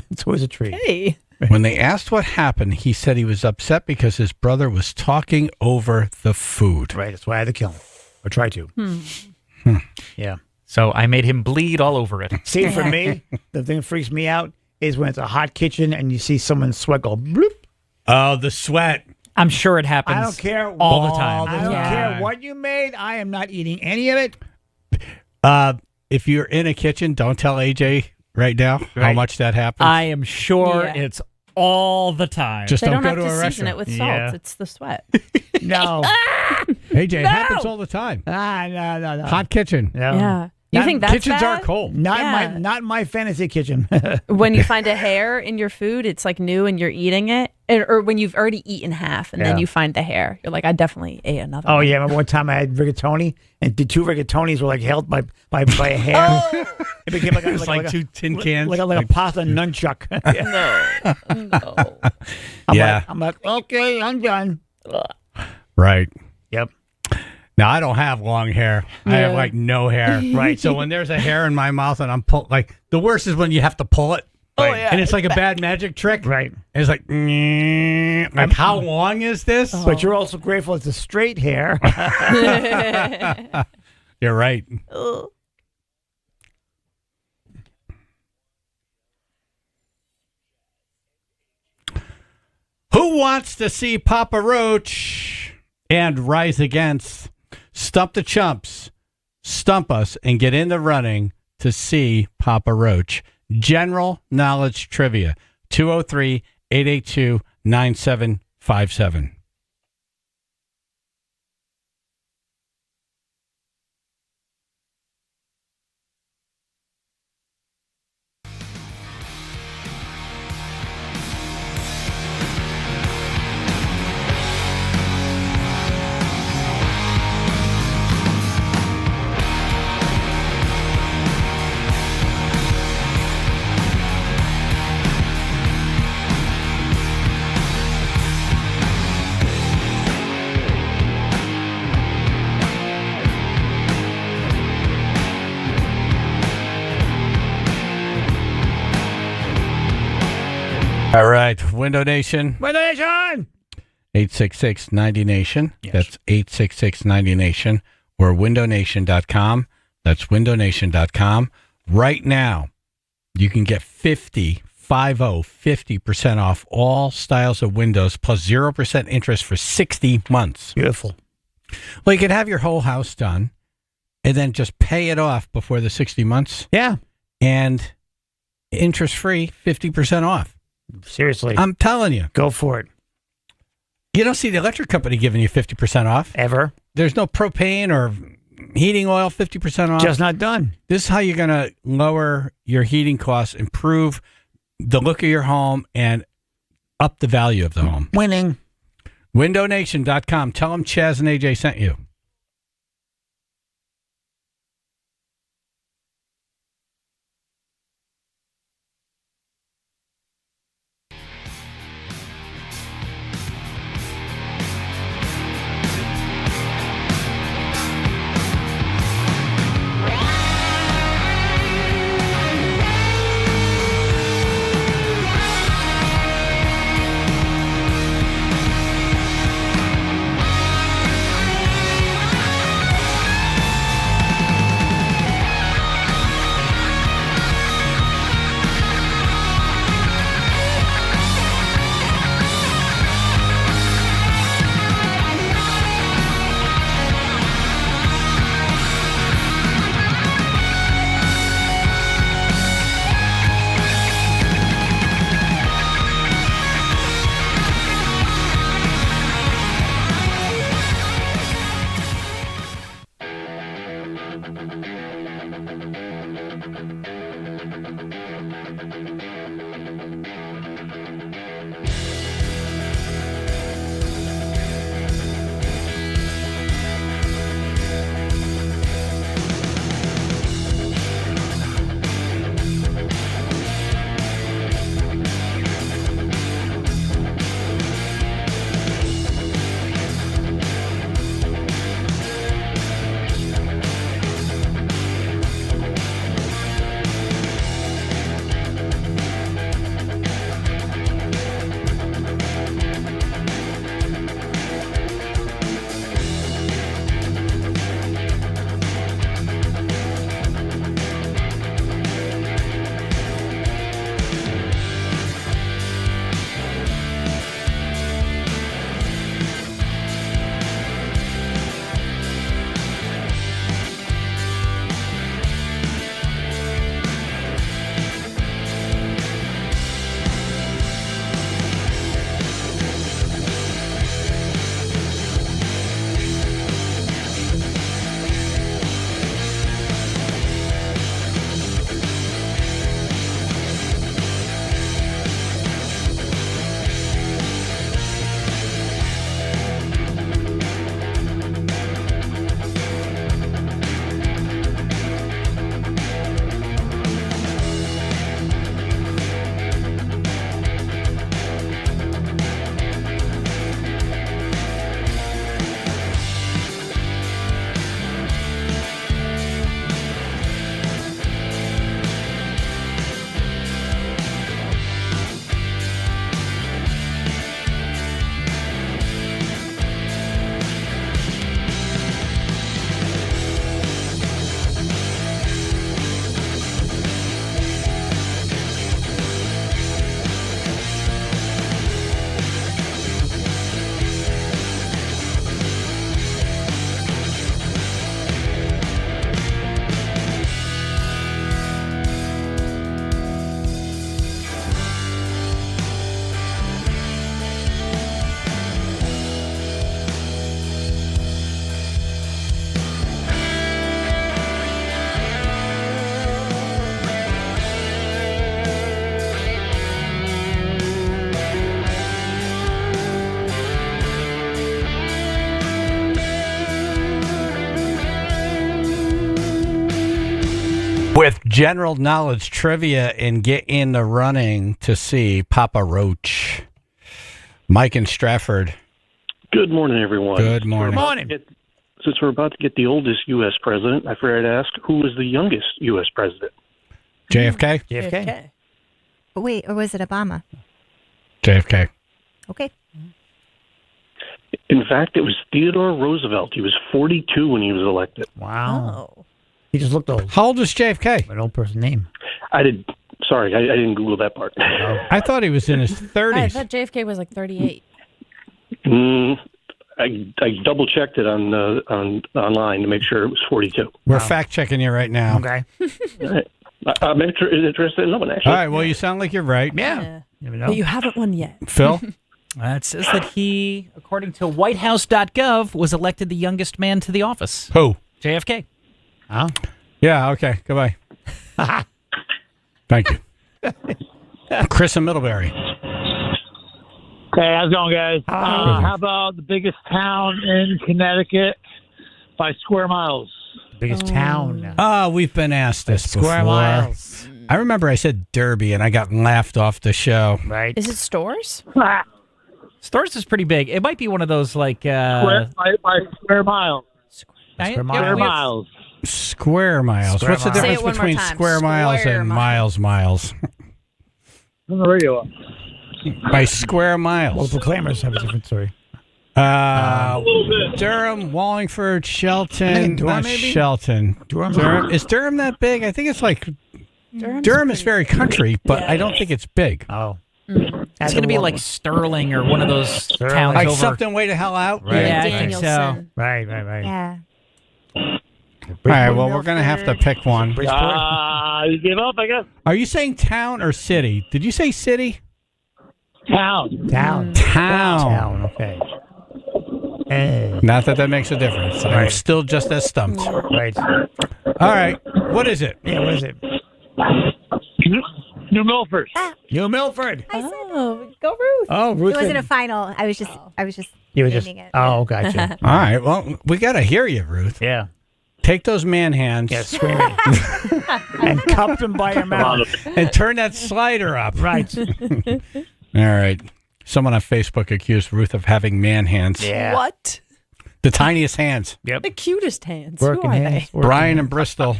C: It's always a tree.
G: Hey.
B: When they asked what happened, he said he was upset because his brother was talking over the food.
C: Right, that's why I had to kill him. Or try to. Yeah.
D: So I made him bleed all over it.
C: See, for me, the thing that freaks me out is when it's a hot kitchen and you see someone's sweat go bloop.
B: Oh, the sweat.
D: I'm sure it happens
C: I don't care
D: all the time.
C: I don't care what you made. I am not eating any of it.
B: If you're in a kitchen, don't tell AJ right now how much that happens.
D: I am sure
G: Yeah.
D: it's all the time.
B: Just
G: They
B: don't
G: don't
B: go
G: have
B: to a
G: to season
B: restaurant.
G: it with salt.
D: Yeah.
G: It's the sweat.
C: No.
B: AJ, it happens all the time.
C: No.
B: Hot kitchen.
G: Yeah. You think that's
B: kitchens
G: bad?
B: are cold.
C: Not my fantasy kitchen.
G: When you find a hair in your food, it's like new and you're eating it. Or when you've already eaten half and then
C: Yeah.
G: you find the hair. You're like, I definitely ate another
C: Oh
G: one.
C: yeah, remember one time I had rigatoni and the two rigatonis were like held by a hair. It became like,
B: It was like two tin cans.
C: like a pasta nunchuck.
G: No.
C: I'm like, okay, I'm done.
B: Right.
C: Yep.
B: Now, I don't have long hair. I have
G: Yeah.
B: like no hair.
C: Right.
B: So when there's a hair in my mouth and I'm the worst is when you have to pull it.
G: Oh, yeah.
B: And it's like a bad magic trick.
C: Right.
B: And it's like how long is this?
C: But you're also grateful it's a straight hair.
B: You're right. Who wants to see Papa Roach and Rise Against? Stump the Chumps, stump us, and get in the running to see Papa Roach. General knowledge trivia, 203-882-9757. All right, Window Nation.
C: Window Nation!
B: 866-90-NATION. That's 866-90-NATION. Or windownation.com. That's windownation.com. Right now, you can get 50% off all styles of windows plus 0% interest for 60 months.
C: Beautiful.
B: Well, you could have your whole house done and then just pay it off before the 60 months.
C: Yeah.
B: And interest-free, 50% off.
C: Seriously.
B: I'm telling you.
C: Go for it.
B: You don't see the electric company giving you 50% off.
C: Ever.
B: There's no propane or heating oil 50% off.
C: Just not done.
B: This is how you're going to lower your heating costs, improve the look of your home, and up the value of the home.
C: Winning.
B: Windownation.com. Tell them Chaz and AJ sent you. With general knowledge trivia and get in the running to see Papa Roach. Mike in Stratford.
A: Good morning, everyone.
B: Good morning.
A: Since we're about to get the oldest U.S. president, I figured I'd ask, who was the youngest U.S. president?
B: JFK?
C: JFK.
K: Wait, or was it Obama?
B: JFK.
K: Okay.
A: In fact, it was Theodore Roosevelt. He was 42 when he was elected.
C: Wow. He just looked old.
B: How old was JFK?
C: An old person name.
A: Sorry, I didn't Google that part.
B: I thought he was in his 30s.
G: I thought JFK was like 38.
A: I double checked it on online to make sure it was 42.
B: We're fact checking you right now.
C: Okay.
A: I'm interested in knowing, actually.
B: All right, well, you sound like you're right.
C: Yeah.
G: But you haven't won yet.
B: Phil?
D: It says that he, according to whitehouse.gov, was elected the youngest man to the office.
B: Who?
D: JFK.
C: Oh.
B: Yeah, okay. Goodbye. Thank you. Chris in Middlebury.
V: Hey, how's it going, guys? How about the biggest town in Connecticut by square miles?
C: Biggest town.
B: We've been asked this
C: Square
B: before.
C: miles.
B: I remember I said Derby, and I got laughed off the show.
C: Right.
G: Is it stores?
D: Stores is pretty big. It might be one of those like
V: By square miles.
C: Square
V: miles.
B: Square miles.
C: Square
B: What's the
C: miles.
G: Say
B: difference
G: it one more
B: between
G: time.
B: square miles
G: Square
B: and
G: miles.
B: miles?
V: On the radio.
B: By square miles.
C: Well, the Proclaimers have a different story.
B: Durham, Wallingford, Shelton.
C: Hey, Durham,
B: Not
C: maybe?
B: Shelton.
C: Durham?
B: Is Durham that big? I think it's like
G: Durham's
B: Durham is
G: pretty
B: very country, but I don't think it's big.
C: Oh.
D: it's going to be like Sterling or one of those towns
B: Like
D: over.
B: something way to hell out.
C: Right.
D: Yeah, I think so.
G: Danielson.
C: Right.
K: Yeah.
B: All right. Well, we're gonna have to pick one.
V: You give up, I guess.
B: Are you saying town or city? Did you say city?
V: Town.
C: Town.
B: Town.
C: Okay. Hey.
B: Not that makes a difference. I'm
C: Right.
B: still just as stumped.
C: Right.
B: All right. What is it?
C: Yeah, what is it?
V: New Milford.
C: New Milford.
G: Oh, go Ruth.
C: Oh, Ruth.
K: It wasn't a final. I was just
C: You were just.
K: naming it.
C: Oh, gotcha.
B: All right. Well, we got to hear you, Ruth.
C: Yeah.
B: Take those man hands.
C: Yeah, screaming. And cup them by your mouth.
B: And turn that slider up.
C: Right.
B: All right. Someone on Facebook accused Ruth of having man hands.
C: Yeah.
G: What?
B: The tiniest hands.
C: Yep.
G: The cutest hands.
C: Working
G: Who are
C: hands.
G: they?
B: Brian in Bristol.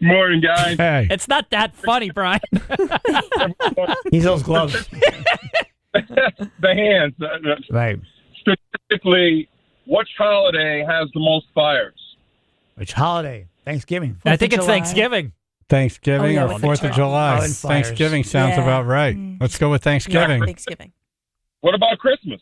L: Morning, guys.
B: Hey.
D: It's not that funny, Brian.
C: He's those gloves.
L: The hands.
C: Right.
L: Specifically, which holiday has the most fires?
C: Which holiday? Thanksgiving.
D: I think it's
G: July.
D: Thanksgiving.
B: Thanksgiving
G: Oh, yeah,
B: or
G: with
B: 4th
G: the
B: of July.
C: Oh, and fires.
B: Thanksgiving sounds
G: Yeah.
B: about right. Let's go with Thanksgiving.
G: Thanksgiving.
L: What about Christmas?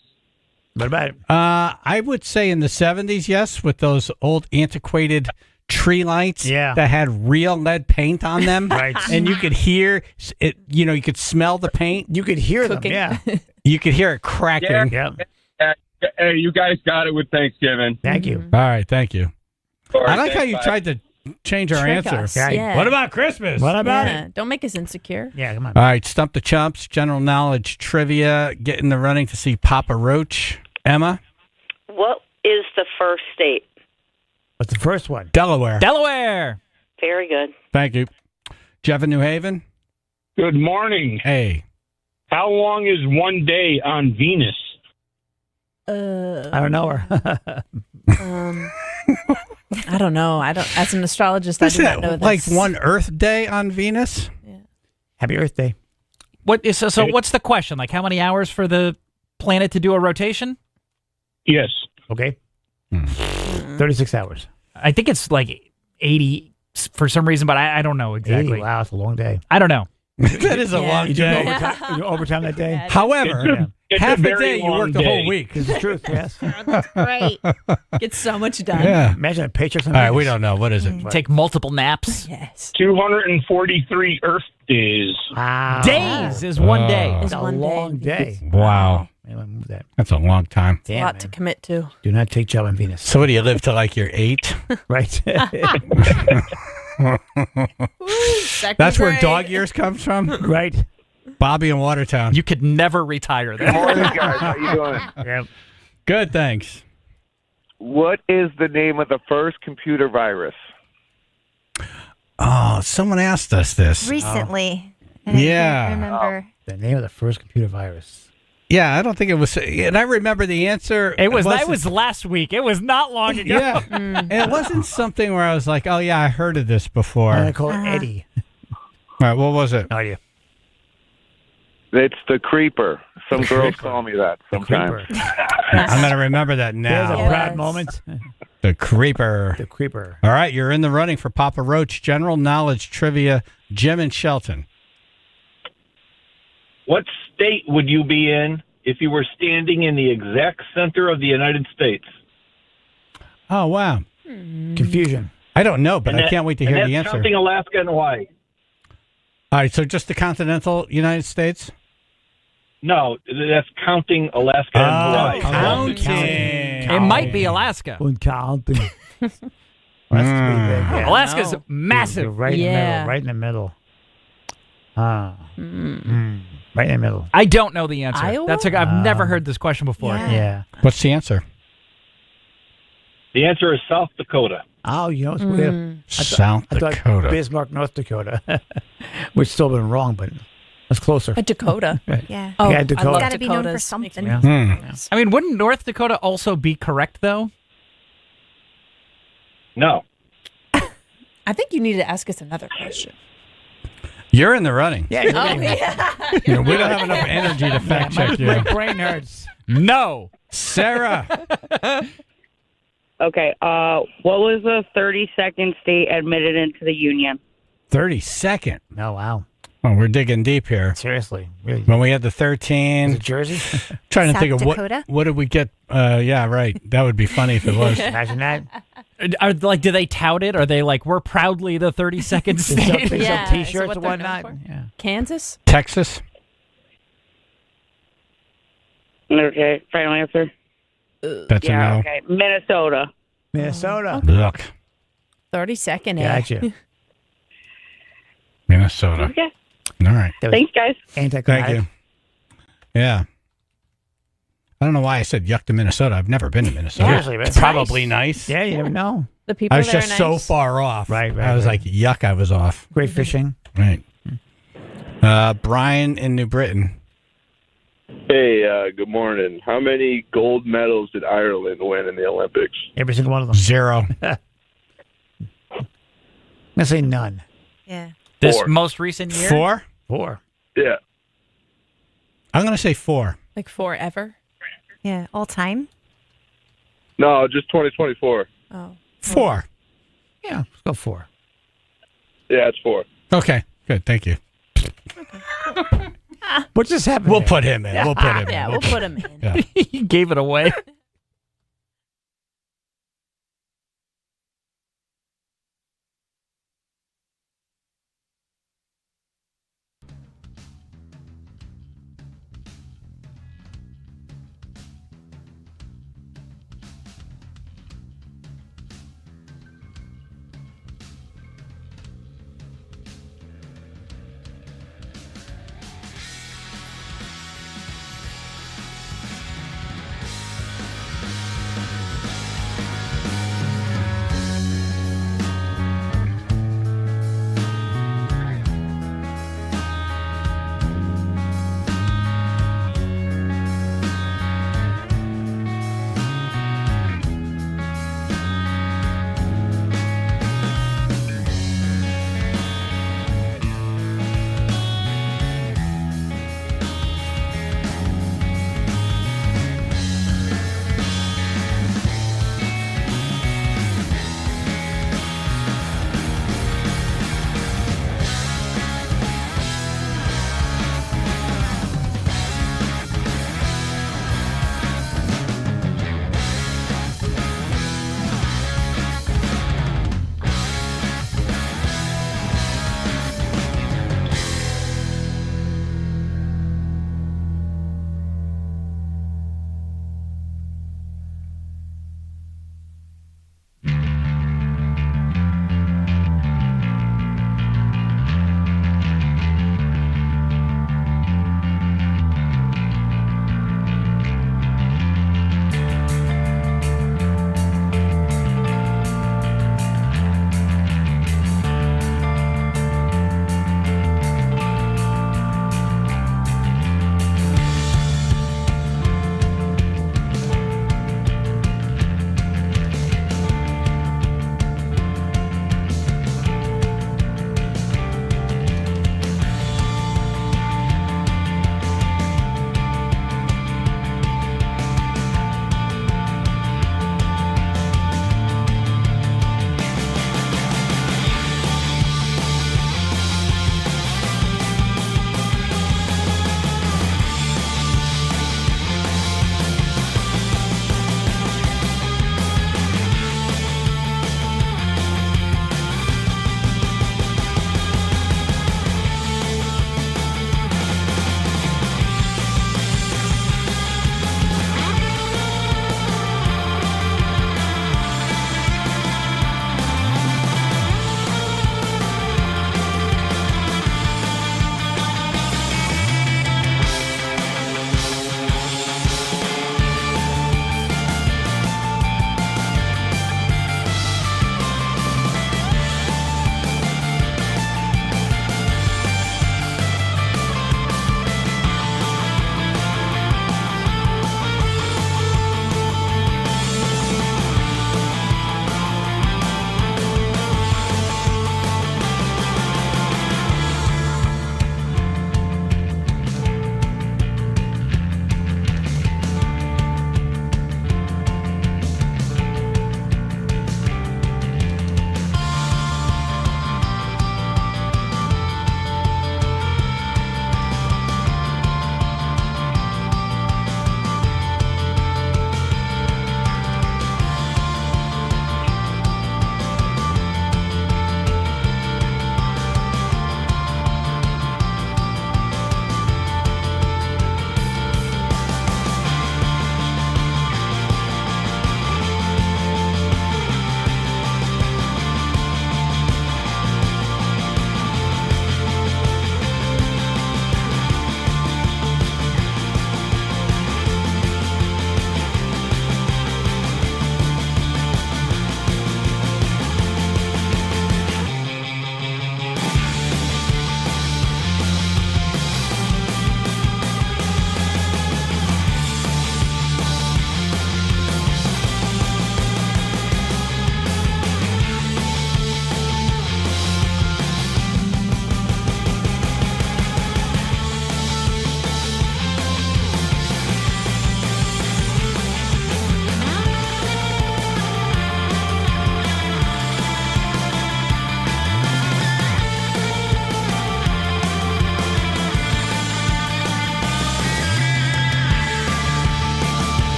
C: What about it?
B: I would say in the 70s, yes, with those old antiquated tree lights
C: Yeah.
B: that had real lead paint on them.
C: Right.
B: And you could hear it, you could smell the paint.
C: You could hear
G: Cooking.
C: them. Yeah.
B: You could hear it cracking.
C: Yeah.
L: Hey, you guys got it with Thanksgiving.
C: Thank you.
B: All right, thank you.
L: All right,
B: I like how
L: thanks,
B: you
L: bye.
B: tried to change our
G: Trick
B: answer.
G: us.
C: Yeah.
G: Yeah.
B: What about Christmas?
C: What about
G: Yeah.
C: it?
G: Don't make us insecure.
C: Yeah, come on.
B: All right, Stump the Chumps, general knowledge trivia, get in the running to see Papa Roach. Emma?
E: What is the first state?
C: What's the first one?
B: Delaware.
D: Delaware.
E: Very good.
B: Thank you. Jeff in New Haven?
V: Good morning.
B: Hey.
V: How long is one day on Venus?
C: I don't know her.
G: I don't know. I don't. As an astrologist, I
B: Is
G: do not
B: that
G: know
B: like
G: this.
B: one Earth day on Venus?
C: Happy Earth Day.
D: What is so? What's the question? Like, how many hours for the planet to do a rotation?
V: Yes.
C: Okay. 36 hours.
D: I think it's like 80 for some reason, but I don't know exactly.
C: 80. Wow, it's a long day.
D: I don't know.
B: That is a long
C: You do
B: day.
C: overtime, you do overtime that day?
B: However,
V: It's
B: half
V: a
B: the
V: very
B: day you
V: long
B: work the whole
V: day.
B: week.
C: This is the truth, yes.
K: That's great.
G: Get so much done.
B: Yeah.
C: Imagine a paycheck on
B: All right, we
C: Venus.
B: don't know. What is it?
D: Take multiple naps.
G: Yes.
V: 243 Earth days.
C: Wow.
D: Days is one day.
C: It's a
G: one
C: long
G: day.
C: day.
B: Wow.
C: Maybe move that.
B: That's a long time.
G: A lot to commit to.
C: Do not take job on Venus.
B: So what do you live till like you're 8?
C: Right.
B: That's where dog years comes from?
C: Right.
B: Bobby in Watertown.
D: You could never retire there.
H: Morning, guys. How you doing?
C: Yep.
B: Good, thanks.
H: What is the name of the first computer virus?
B: Oh, someone asked us this.
K: Recently. And I
B: Yeah.
K: can't remember.
C: The name of the first computer virus.
B: Yeah, I don't think it was. And I remember the answer.
D: It was that
B: wasn't-
D: was last week. It was not long ago.
B: Yeah. And it wasn't something where I was like, oh, yeah, I heard of this before.
C: I call it Eddie.
B: All right, what was it?
C: No idea.
H: It's the creeper. Some girls call me that sometimes.
B: I'm going to remember that
C: There's a
B: now.
C: proud moment.
B: The creeper.
C: The creeper.
B: All right, you're in the running for Papa Roach. General knowledge trivia, Jim and Shelton.
F: What state would you be in if you were standing in the exact center of the United States?
B: Oh, wow.
C: Confusion.
B: I don't know, but
F: And
B: I can't wait to hear
F: and
B: the
F: that's
B: answer.
F: counting Alaska and Hawaii.
B: All right, so just the continental United States?
F: No, that's counting Alaska and Hawaii.
B: Counting.
D: It might be Alaska.
C: Uncounting. That's pretty big. Yeah.
D: Alaska's
C: You're
D: massive.
C: right in the
G: Yeah.
C: middle. Right in the middle. Right in the middle.
D: I don't know the answer.
G: Iowa?
D: I've never heard this question before.
C: Yeah.
B: What's the answer?
F: The answer is South Dakota.
C: Oh, you know, it's weird.
B: South
C: I thought
B: Dakota.
C: Bismarck, North Dakota. Which still been wrong, but that's closer.
G: A Dakota.
C: Right.
K: Yeah.
G: Oh,
C: Yeah,
G: I
C: Dakota.
G: love
K: Gotta be known for
G: Dakotas.
K: something.
C: Yeah.
D: I mean, wouldn't North Dakota also be correct, though?
F: No.
G: I think you need to ask us another question.
B: You're in the running.
C: Yeah, you're
G: Oh,
C: right.
G: yeah.
B: You know, we don't have enough energy to fact check you.
C: My brain hurts.
D: No.
B: Sarah.
I: Okay. What was the 32nd state admitted into the Union?
B: 32nd.
C: Oh, wow.
B: Oh, we're digging deep here.
C: Seriously. Really.
B: When we had the 13.
C: Is it Jersey?
B: Trying to
K: South
B: think of
K: Dakota?
B: what did we get? Yeah, right. That would be funny if it was.
C: Imagine that.
D: Do they tout it? Are they like, we're proudly the 32nd
C: They
D: state?
C: sell
G: Yeah, is it
C: T-shirts
G: what
C: and
G: they're known
C: whatnot.
G: for?
C: Yeah.
G: Kansas?
B: Texas.
I: Okay. Final answer.
B: That's
I: Yeah.
B: a no.
I: Okay. Minnesota.
C: Minnesota.
B: Look.
G: 32nd, eh?
C: Gotcha.
B: Minnesota.
I: Okay.
B: All right.
I: Thanks, guys.
B: Thank you. Yeah. I don't know why I said yuck to Minnesota. I've never been to Minnesota.
C: Seriously, man.
B: It's probably nice.
C: Yeah, you never know.
G: The people
B: I was
G: there
B: just
G: are
B: so
G: nice.
B: far off.
C: Right.
B: I was like, yuck, I was off.
C: Great fishing.
B: Right. Brian in New Britain.
N: Hey, good morning. How many gold medals did Ireland win in the Olympics?
C: Every single one of them.
B: 0.
C: I'm gonna say none.
K: Yeah.
D: This
N: 4.
D: most recent year?
B: 4?
C: 4.
N: Yeah.
B: I'm going to say 4.
G: Like forever?
K: Yeah. All time.
N: No, just 2024.
G: Oh.
B: 4.
C: Yeah, let's go 4.
N: Yeah, it's 4.
B: Okay, good. Thank you.
C: What just happened?
B: We'll
C: there?
B: put him in. We'll put him in.
G: Yeah, we'll put him in.
B: Yeah.
D: He gave it away.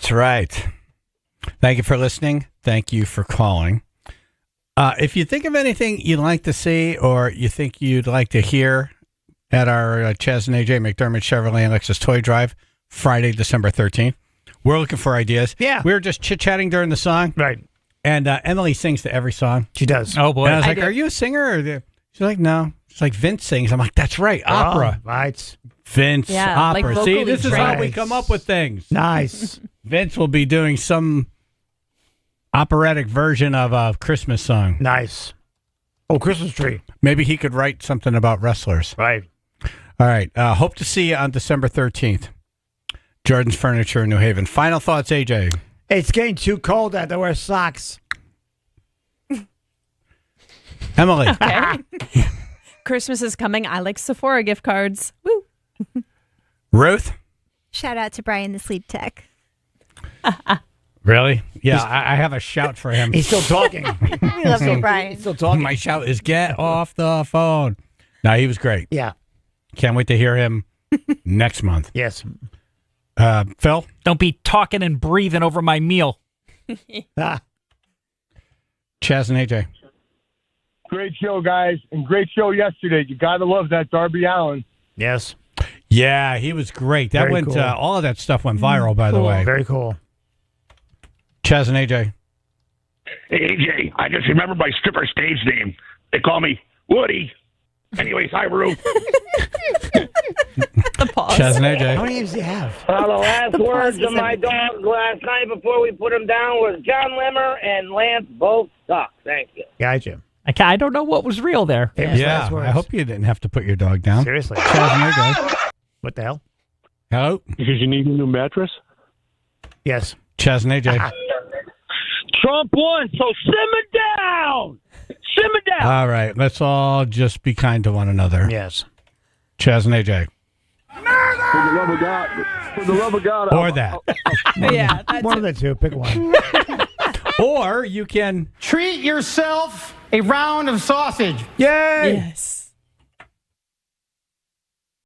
B: That's right. Thank you for listening. Thank you for calling. If you think of anything you'd like to see or you think you'd like to hear at our Chaz and AJ McDermott Chevrolet and Lexus Toy Drive, Friday, December 13th, we're looking for ideas.
C: Yeah.
B: We were just chit-chatting during the song.
C: Right.
B: And Emily sings to every song.
C: She does.
D: Oh, boy.
B: And I was like, are you a singer? She's like, no. She's like, Vince sings. I'm like, that's right. Opera.
C: Oh, right.
B: Vince,
G: Yeah, like
B: opera. See, this is how
C: trained.
B: we come up with things.
C: Nice.
B: Vince will be doing some operatic version of a Christmas song.
C: Nice. Oh, Christmas tree.
B: Maybe he could write something about wrestlers.
C: Right.
B: All right. Hope to see you on December 13th. Jordan's Furniture in New Haven. Final thoughts, AJ.
C: It's getting too cold out to wear socks.
B: Emily.
G: Okay. Christmas is coming. I like Sephora gift cards. Woo.
B: Ruth.
K: Shout out to Brian the Sleep Tech.
B: Really? Yeah, I have a shout for him.
C: He's still talking.
K: We love you, Brian.
C: He's still talking.
B: My shout is get off the phone. No, he was great.
C: Yeah.
B: Can't wait to hear him next month.
C: Yes.
B: Phil?
D: Don't be talking and breathing over my meal.
C: Ah.
B: Chaz and AJ.
P: Great show, guys, and great show yesterday. You got to love that Darby Allin.
C: Yes.
B: Yeah, he was great. That
C: Very
B: went.
C: cool.
B: All of that stuff went viral, by the way.
C: Very cool.
B: Chaz and AJ.
R: Hey, AJ, I just remember my stripper stage name. They call me Woody. Anyways, hi, Ruth.
G: The pause.
B: Chaz and AJ.
C: How many names do you have?
W: The last
G: The
W: words
G: pause
W: of my
G: is
W: dog last night before we put him down was John Limmer and Lance both suck. Thank you.
C: Gotcha.
D: I don't know what was real there.
C: Famous
B: Yeah,
C: last words.
B: I hope you didn't have to put your dog down.
C: Seriously.
B: Chaz and AJ.
C: What the hell?
B: Hello?
P: Because you need a new mattress?
C: Yes.
B: Chaz and AJ.
W: Trump won, so simmer down. Simmer down.
B: All right, let's all just be kind to one another.
C: Yes.
B: Chaz and AJ.
P: For the love of God. For the love of God.
B: Or that.
G: Yeah. That's
C: One of the two. Pick one.
B: Or you can
X: Treat yourself a round of sausage.
C: Yay!
G: Yes.